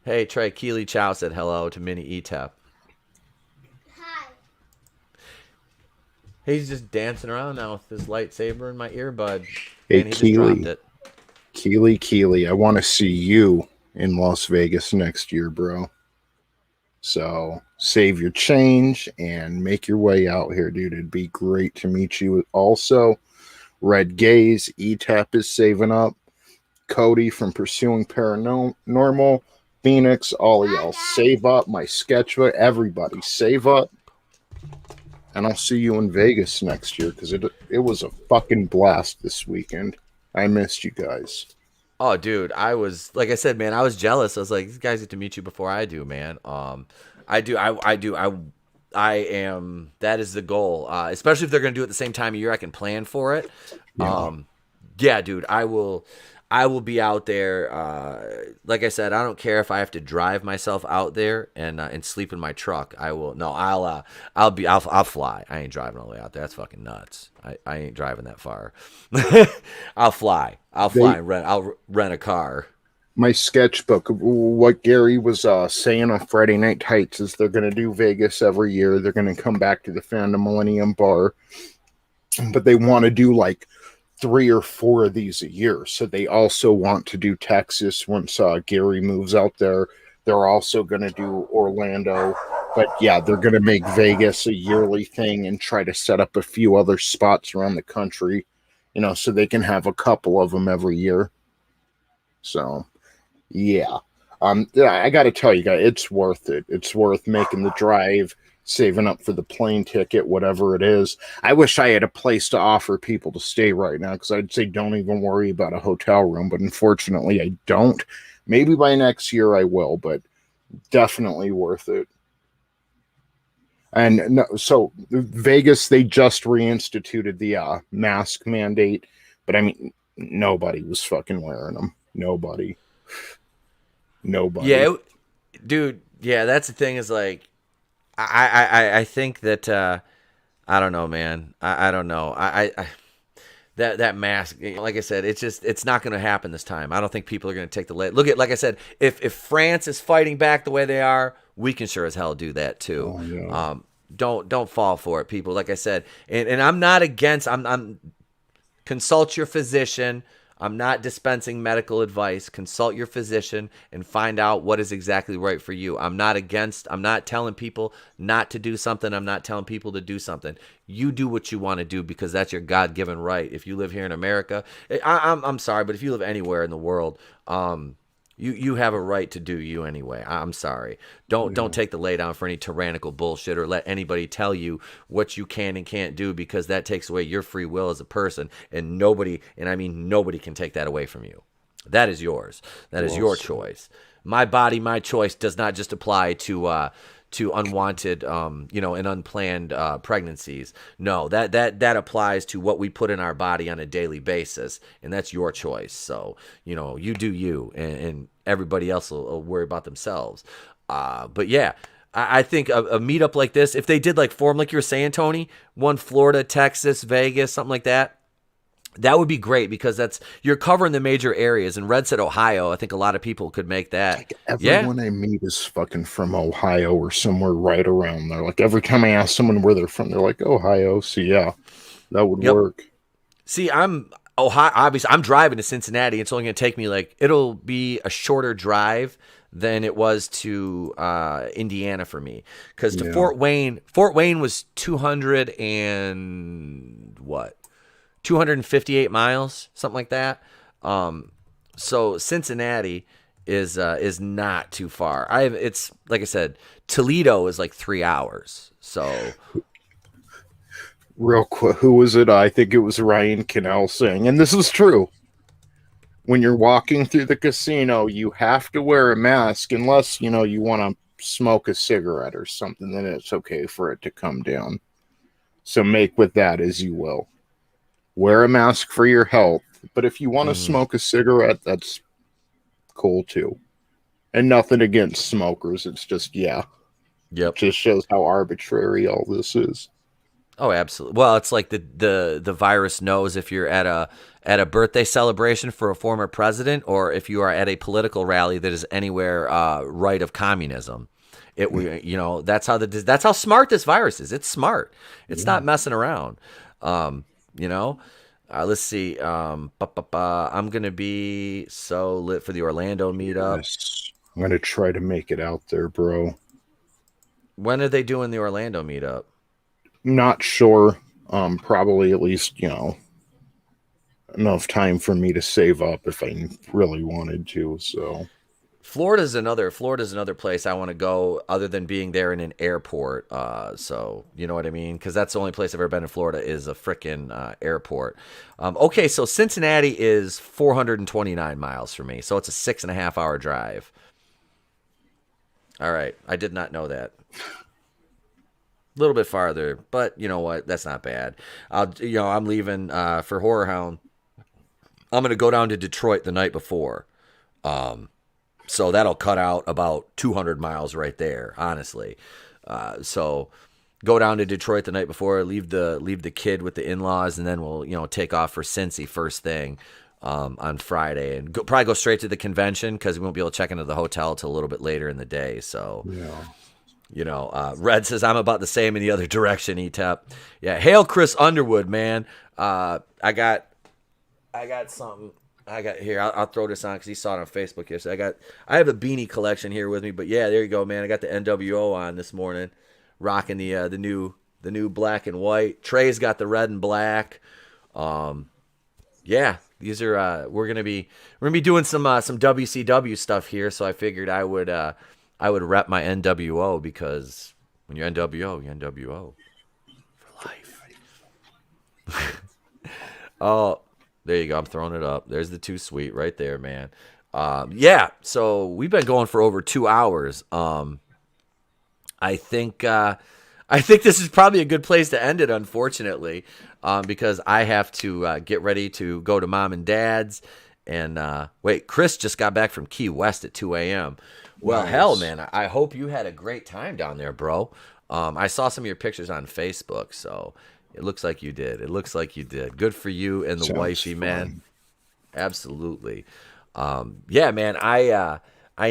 Hey, Trey Keely Chow said hello to Mini E-Tap. Hi. He's just dancing around now with his lightsaber and my earbud. Hey, And he just Keely. dropped it. Keely, I want to see you in Las Vegas next year, bro. So save your change and make your way out here, dude. It'd be great to meet you. Also, Red Gaze, E-Tap is saving up. Cody from Pursuing Paranormal, Phoenix, all of y'all save up. My sketchbook, everybody save up. And I'll see you in Vegas next year because it was a fucking blast this weekend. I missed you guys. Oh, dude, I was, like I said, man, I was jealous. I was like, these guys get to meet you before I do, man. I am, that is the goal. Especially if they're going to do it at the same time of year, I can plan for it. Yeah, dude, I will be out there. Like I said, I don't care if I have to drive myself out there and sleep in my truck. I will. No, I'll fly. I ain't driving all the way out there. That's fucking nuts. I ain't driving that far. I'll fly. I'll rent a car. My sketchbook, what Gary was saying on Friday Night Heights is they're going to do Vegas every year. They're going to come back to the Fandom Millennium Bar, but they want to do like 3 or 4 of these a year. So they also want to do Texas once Gary moves out there. They're also going to do Orlando. But yeah, they're going to make Vegas a yearly thing and try to set up a few other spots around the country, so they can have a couple of them every year. So, yeah. I got to tell you guys, it's worth it. It's worth making the drive, saving up for the plane ticket, whatever it is. I wish I had a place to offer people to stay right now, because I'd say don't even worry about a hotel room, but unfortunately I don't. Maybe by next year I will, but definitely worth it. And no, so Vegas, they just reinstituted the mask mandate, but I mean, nobody was fucking wearing them. Nobody. Yeah, dude. Yeah, that's the thing. Is like, I think that I don't know, man. I don't know. That mask, like I said, it's not going to happen this time. I don't think people are going to take the lead. Look at, like I said, if France is fighting back the way they are, we can sure as hell do that too. Oh, yeah. Don't fall for it, people. Like I said, and I'm not against. I'm consult your physician. I'm not dispensing medical advice. Consult your physician and find out what is exactly right for you. I'm not telling people not to do something. I'm not telling people to do something. You do what you want to do because that's your God-given right. If you live here in America, I'm sorry, but if you live anywhere in the world, you have a right to do you anyway. I'm sorry. Don't take the lay down for any tyrannical bullshit or let anybody tell you what you can and can't do, because that takes away your free will as a person, and nobody, and I mean nobody, can take that away from you. That is yours. That is your choice. My body, my choice does not just apply to unwanted, and unplanned pregnancies. No, that applies to what we put in our body on a daily basis, and that's your choice. So, you do you, and everybody else will worry about themselves. But yeah, I think a meetup like this, if they did like form, like you were saying, Tony, one Florida, Texas, Vegas, something like that, that would be great, because you're covering the major areas. And Red said Ohio. I think a lot of people could make that. Like everyone I meet is fucking from Ohio or somewhere right around there. Like every time I ask someone where they're from, they're like Ohio. So yeah, that would work. See, I'm Ohio. Obviously, I'm driving to Cincinnati. It's only going to take me it'll be a shorter drive than it was to Indiana for me, because to Fort Wayne was 258 miles, something like that. So Cincinnati is not too far. It's like I said, Toledo is like 3 hours. So real quick, who was it? I think it was Ryan Cannell saying, and this is true, when you're walking through the casino, you have to wear a mask unless, you want to smoke a cigarette or something, then it's okay for it to come down. So make with that as you will. Wear a mask for your health, but if you want to smoke a cigarette, that's cool too. And nothing against smokers. It's just, It just shows how arbitrary all this is. Oh, absolutely. Well, it's like the virus knows if you're at a birthday celebration for a former president, or if you are at a political rally that is anywhere right of communism. That's how smart this virus is. It's smart. It's not messing around. Let's see. I'm gonna be so lit for the Orlando meetup. Yes. I'm gonna try to make it out there, bro. When are they doing the Orlando meetup? Not sure. Probably at least, enough time for me to save up if I really wanted to. So Florida's another place I want to go, other than being there in an airport. So you know what I mean? Because that's the only place I've ever been in Florida is a frickin' airport. Okay, so Cincinnati is 429 miles for me, so it's a 6.5 hour drive. All right, I did not know that. A little bit farther, but you know what? That's not bad. I'm leaving for Horror Hound. I'm gonna go down to Detroit the night before. So that'll cut out about 200 miles right there, honestly. So go down to Detroit the night before, leave the kid with the in-laws, and then we'll take off for Cincy first thing on Friday, and probably go straight to the convention, because we won't be able to check into the hotel till a little bit later in the day. So Red says I'm about the same in the other direction. ETEP, yeah. Hail Chris Underwood, man. I got something. I got here. I'll throw this on because he saw it on Facebook yesterday. I have a beanie collection here with me, but yeah, there you go, man. I got the NWO on this morning, rocking the new black and white. Trey's got the red and black. Yeah, these are we're gonna be doing some WCW stuff here, so I figured I would rep my NWO, because When you're NWO, you're NWO for life. Oh, there you go. I'm throwing it up. There's the Too Sweet right there, man. Yeah. So we've been going for over 2 hours. I think this is probably a good place to end it, unfortunately, because I have to get ready to go to mom and dad's. And wait, Chris just got back from Key West at 2 a.m. Well, Nice. hell, man, I hope you had a great time down there, bro. I saw some of your pictures on Facebook, so it looks like you did. It looks like you did. Good for you and the Sounds wifey, man. fun. Absolutely. Yeah, man. I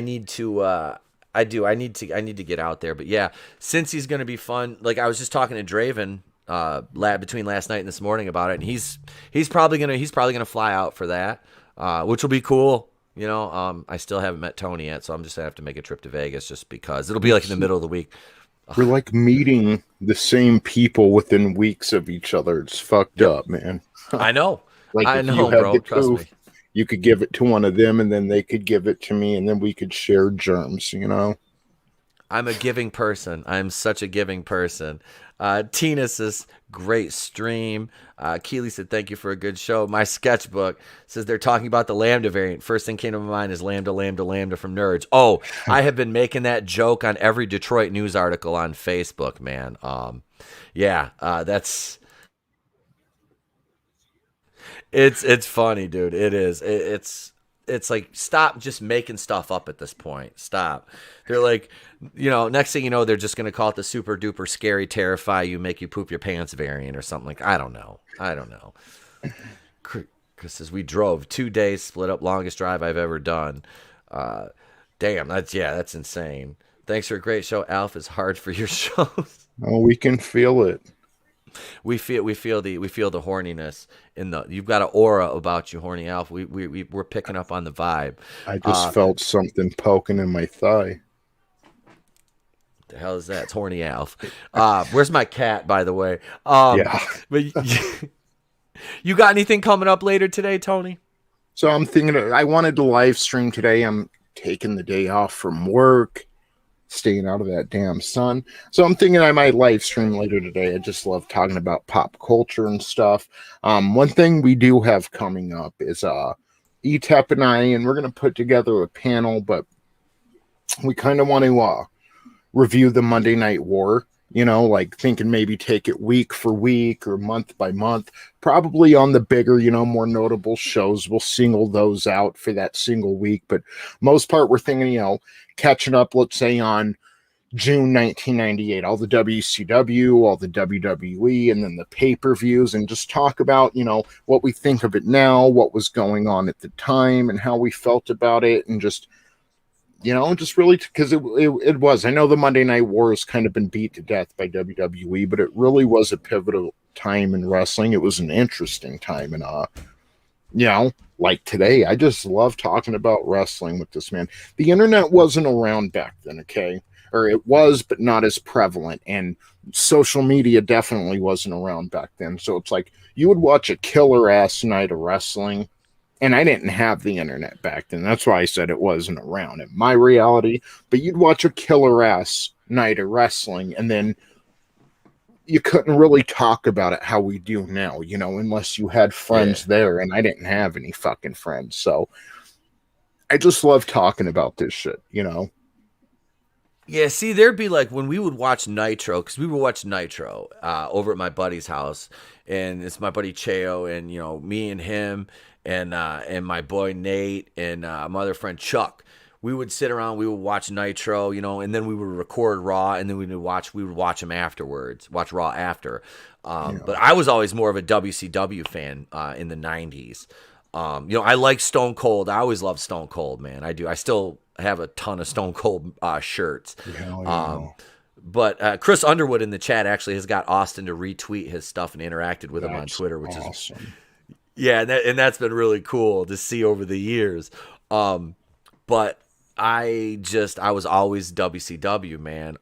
need to. I do. I need to get out there. But yeah, since he's going to be fun. Like I was just talking to Draven between last night and this morning about it, and he's probably gonna fly out for that, which will be cool. You know, I still haven't met Tony yet, so I'm just gonna have to make a trip to Vegas just because it'll be like in the middle of the week. We're like meeting the same people within weeks of each other. It's fucked up, man. I know. Like I if know, you had bro. the Trust proof, me. you could give it to one of them, and then they could give it to me, and then we could share germs. You know. I'm a giving person. I'm such a giving person. Tina says, great stream. Keely said, thank you for a good show. My sketchbook says they're talking about the Lambda variant. First thing came to my mind is Lambda, Lambda, Lambda from Nerds. Oh, I have been making that joke on every Detroit news article on Facebook, man. Yeah, that's... It's funny, dude. It is. It's like, stop just making stuff up at this point. Stop. They're like, you know, next thing you know, they're just going to call it the super duper scary, terrify you, make you poop your pants variant or something like, I don't know. Chris says, we drove 2 days, split up, longest drive I've ever done. Damn, that's insane. Thanks for a great show. Alf is hard for your shows. Oh, we can feel it. We feel the horniness in the. You've got an aura about you, horny Alf. We're picking up on the vibe. I just felt something poking in my thigh. The hell is that? It's horny Alf. Where's my cat, by the way? Yeah. But you got anything coming up later today, Tony? So I'm thinking I wanted to live stream today. I'm taking the day off from work, staying out of that damn sun. So I'm thinking I might live stream later today. I just love talking about pop culture and stuff. One thing we do have coming up is ETEP and I, and we're going to put together a panel, but we kind of want to review the Monday Night War, you know, like thinking maybe take it week for week or month by month, probably on the bigger, you know, more notable shows. We'll single those out for that single week. But most part, we're thinking, you know, catching up, let's say on June 1998, all the WCW, all the WWE, and then the pay-per-views, and just talk about, you know, what we think of it now, what was going on at the time, and how we felt about it, and just, you know, just really, because it was, I know the Monday Night War has kind of been beat to death by WWE, but it really was a pivotal time in wrestling. It was an interesting time, and you know, like today, I just love talking about wrestling with this man. The internet wasn't around back then, okay? Or it was, but not as prevalent. And social media definitely wasn't around back then. So it's like you would watch a killer ass night of wrestling, and I didn't have the internet back then. That's why I said it wasn't around in my reality. But you'd watch a killer ass night of wrestling, and then you couldn't really talk about it how we do now, you know, unless you had friends there, and I didn't have any fucking friends. So I just love talking about this shit, you know. Yeah, see, there'd be like when we would watch Nitro, because we would watch Nitro over at my buddy's house, and it's my buddy Cheo, and you know, me and him, and my boy Nate, and my other friend Chuck. We would sit around, we would watch Nitro, you know, and then we would record Raw, and then we would watch them afterwards, watch Raw after. But I was always more of a WCW fan in the 90s. You know, I like Stone Cold. I always loved Stone Cold, man. I do. I still have a ton of Stone Cold shirts. But Chris Underwood in the chat actually has got Austin to retweet his stuff and interacted with him on Twitter, which awesome. is yeah, and that's been really cool to see over the years. But I was always WCW, man.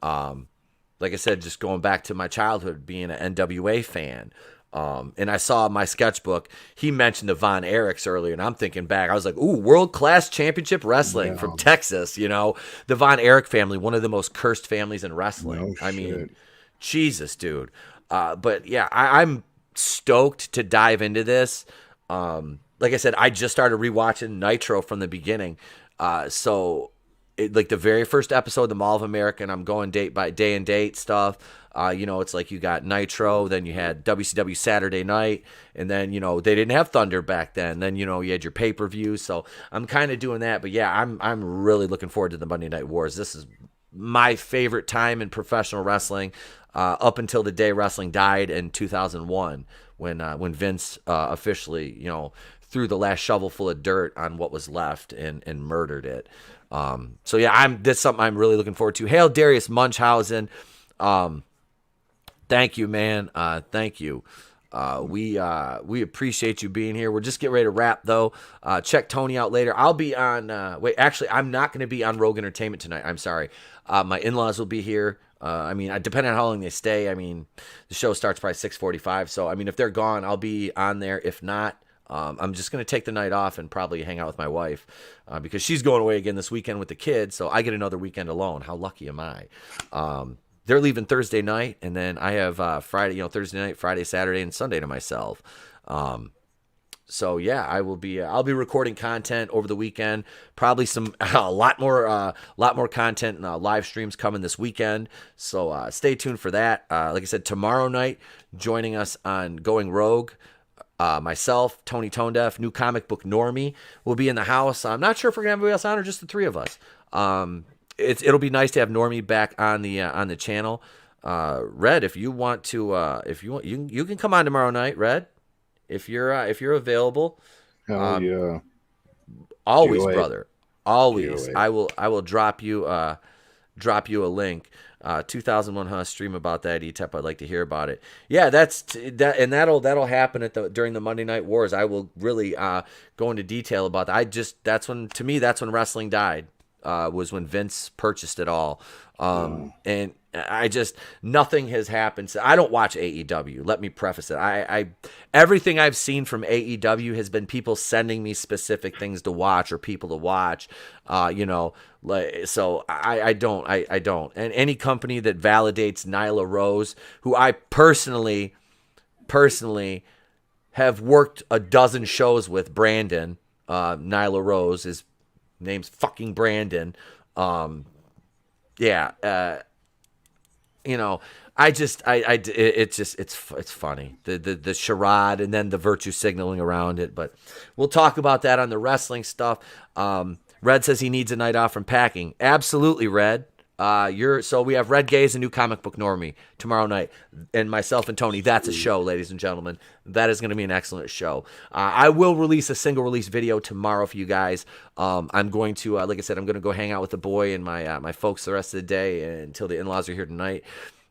Like I said, just going back to my childhood, being an NWA fan. And I saw my sketchbook. He mentioned the Von Erichs earlier, and I'm thinking back. I was like, ooh, world-class championship wrestling from Texas, you know. The Von Erich family, one of the most cursed families in wrestling. No I mean, shit. Jesus, dude. But, yeah, I'm stoked to dive into this. Like I said, I just started rewatching Nitro from the beginning. Like the very first episode, the Mall of America, and I'm going date by day and date stuff. It's like you got Nitro, then you had WCW Saturday Night, and then, they didn't have Thunder back then. Then, you had your pay-per-view. So I'm kind of doing that. But, yeah, I'm really looking forward to the Monday Night Wars. This is my favorite time in professional wrestling up until the day wrestling died in 2001 when Vince officially, threw the last shovelful of dirt on what was left and murdered it. So yeah, that's something I'm really looking forward to. Hail Darius Munchausen. Thank you, man. Thank you. We appreciate you being here. We're just getting ready to wrap though. Check Tony out later. I'll be on, actually, I'm not going to be on Rogue Entertainment tonight. I'm sorry. My in-laws will be here. Depending on how long they stay, the show starts probably 6:45. So, if they're gone, I'll be on there. If not, I'm just going to take the night off and probably hang out with my wife because she's going away again this weekend with the kids. So I get another weekend alone. How lucky am I? They're leaving Thursday night, and then I have Friday, Thursday night, Friday, Saturday, and Sunday to myself. So yeah, I'll be recording content over the weekend. Probably a lot more content and live streams coming this weekend. So stay tuned for that. Like I said, tomorrow night, joining us on Going Rogue. Myself, Tony Tonedeff, new comic book Normie will be in the house. I'm not sure if we're gonna have anybody else on or just the three of us. It'll be nice to have Normie back on the channel. Red, if you want to, you can come on tomorrow night, Red, if you're available. Hell yeah. Always, Do it. brother. Always. Do it. I will drop you a link. 2001 Huh, stream about that, ETEP. I'd like to hear about it. Yeah, and that'll happen during the Monday Night Wars. I will really go into detail about that. That's when wrestling died. Was when Vince purchased it all. And nothing has happened. So I don't watch AEW. Let me preface it. Everything I've seen from AEW has been people sending me specific things to watch or people to watch. So I don't. And any company that validates Nyla Rose, who I personally have worked a dozen shows with, Brandon, Nyla Rose, his name's fucking Brandon. It's funny, the charade and then the virtue signaling around it. But we'll talk about that on the wrestling stuff. Red says he needs a night off from packing. Absolutely, Red. So we have Red Gaze and new comic book Normie tomorrow night, and myself and Tony. That's a show, ladies and gentlemen. That is going to be an excellent show. I will release a single release video tomorrow for you guys. I'm going to, like I said, I'm going to go hang out with the boy and my folks the rest of the day until the in-laws are here tonight.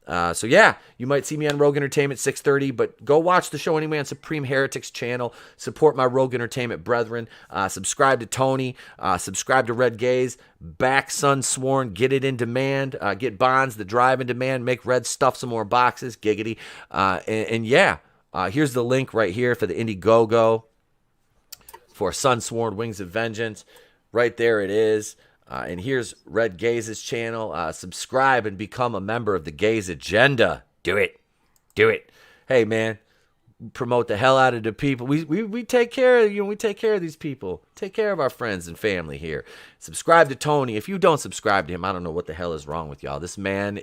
So yeah, you might see me on Rogue Entertainment 6:30, but go watch the show anyway on Supreme Heretics channel. Support my Rogue Entertainment brethren. Subscribe to Tony. Subscribe to Red Gaze. Back Sun Sworn. Get it in demand. Get Bonds, the drive in demand. Make Red stuff some more boxes. Giggity. Here's the link right here for the Indiegogo for Sun Sworn Wings of Vengeance. Right there it is. And here's Red Gaze's channel. Subscribe and become a member of the Gaze Agenda. Do it. Hey, man, promote the hell out of the people. We take care of we take care of these people. Take care of our friends and family here. Subscribe to Tony. If you don't subscribe to him, I don't know what the hell is wrong with y'all. This man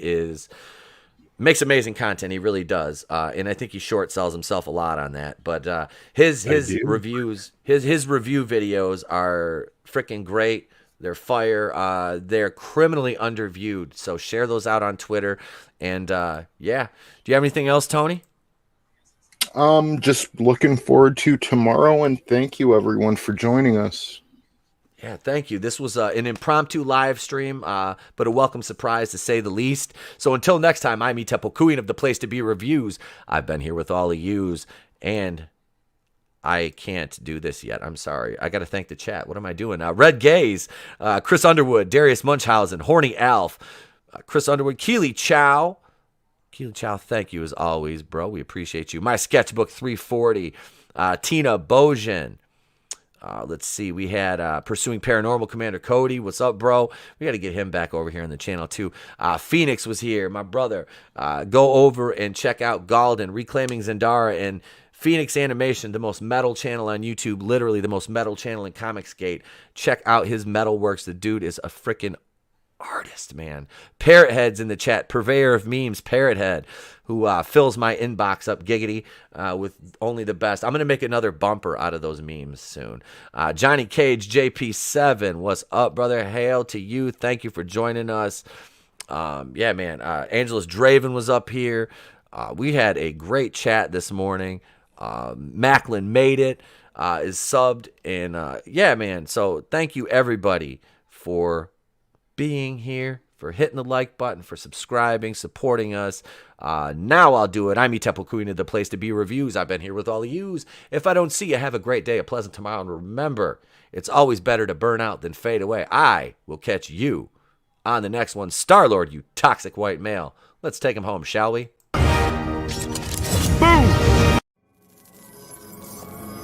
makes amazing content. He really does. And I think he short sells himself a lot on that. But his reviews, his review videos are freaking great. They're fire. They're criminally underviewed. So share those out on Twitter. And yeah. Do you have anything else, Tony? Just looking forward to tomorrow, and thank you everyone for joining us. Yeah, thank you. This was an impromptu live stream, but a welcome surprise to say the least. So until next time, I'm Etepo Queen of the Place to Be Reviews. I've been here with all of yous, and I can't do this yet. I'm sorry. I got to thank the chat. What am I doing now? Red Gaze, Chris Underwood, Darius Munchausen, Horny Alf, Chris Underwood, Keely Chow, Keely Chow, thank you as always, bro. We appreciate you. My Sketchbook 340. Tina Bojan. Let's see. We had Pursuing Paranormal Commander Cody. What's up, bro? We got to get him back over here on the channel, too. Phoenix was here, my brother. Go over and check out Galden, Reclaiming Zendara, and Phoenix Animation, the most metal channel on YouTube. Literally the most metal channel in Comicsgate. Check out his metal works. The dude is a freaking artist, man. Parrothead's in the chat. Purveyor of memes, Parrothead, who fills my inbox up giggity with only the best. I'm going to make another bumper out of those memes soon. Johnny Cage, JP7, what's up, brother? Hail to you. Thank you for joining us. Yeah, man. Angelus Draven was up here. We had a great chat this morning. Macklin made it, is subbed. And yeah, man. So thank you, everybody, for being here, for hitting the like button, for subscribing, supporting us. Now I'll do it. I'm Temple Queen of the place to be reviews. I've been here with all of yous. If I don't see you, have a great day, a pleasant tomorrow. And remember, it's always better to burn out than fade away. I will catch you on the next one. Star-Lord, you toxic white male. Let's take him home, shall we?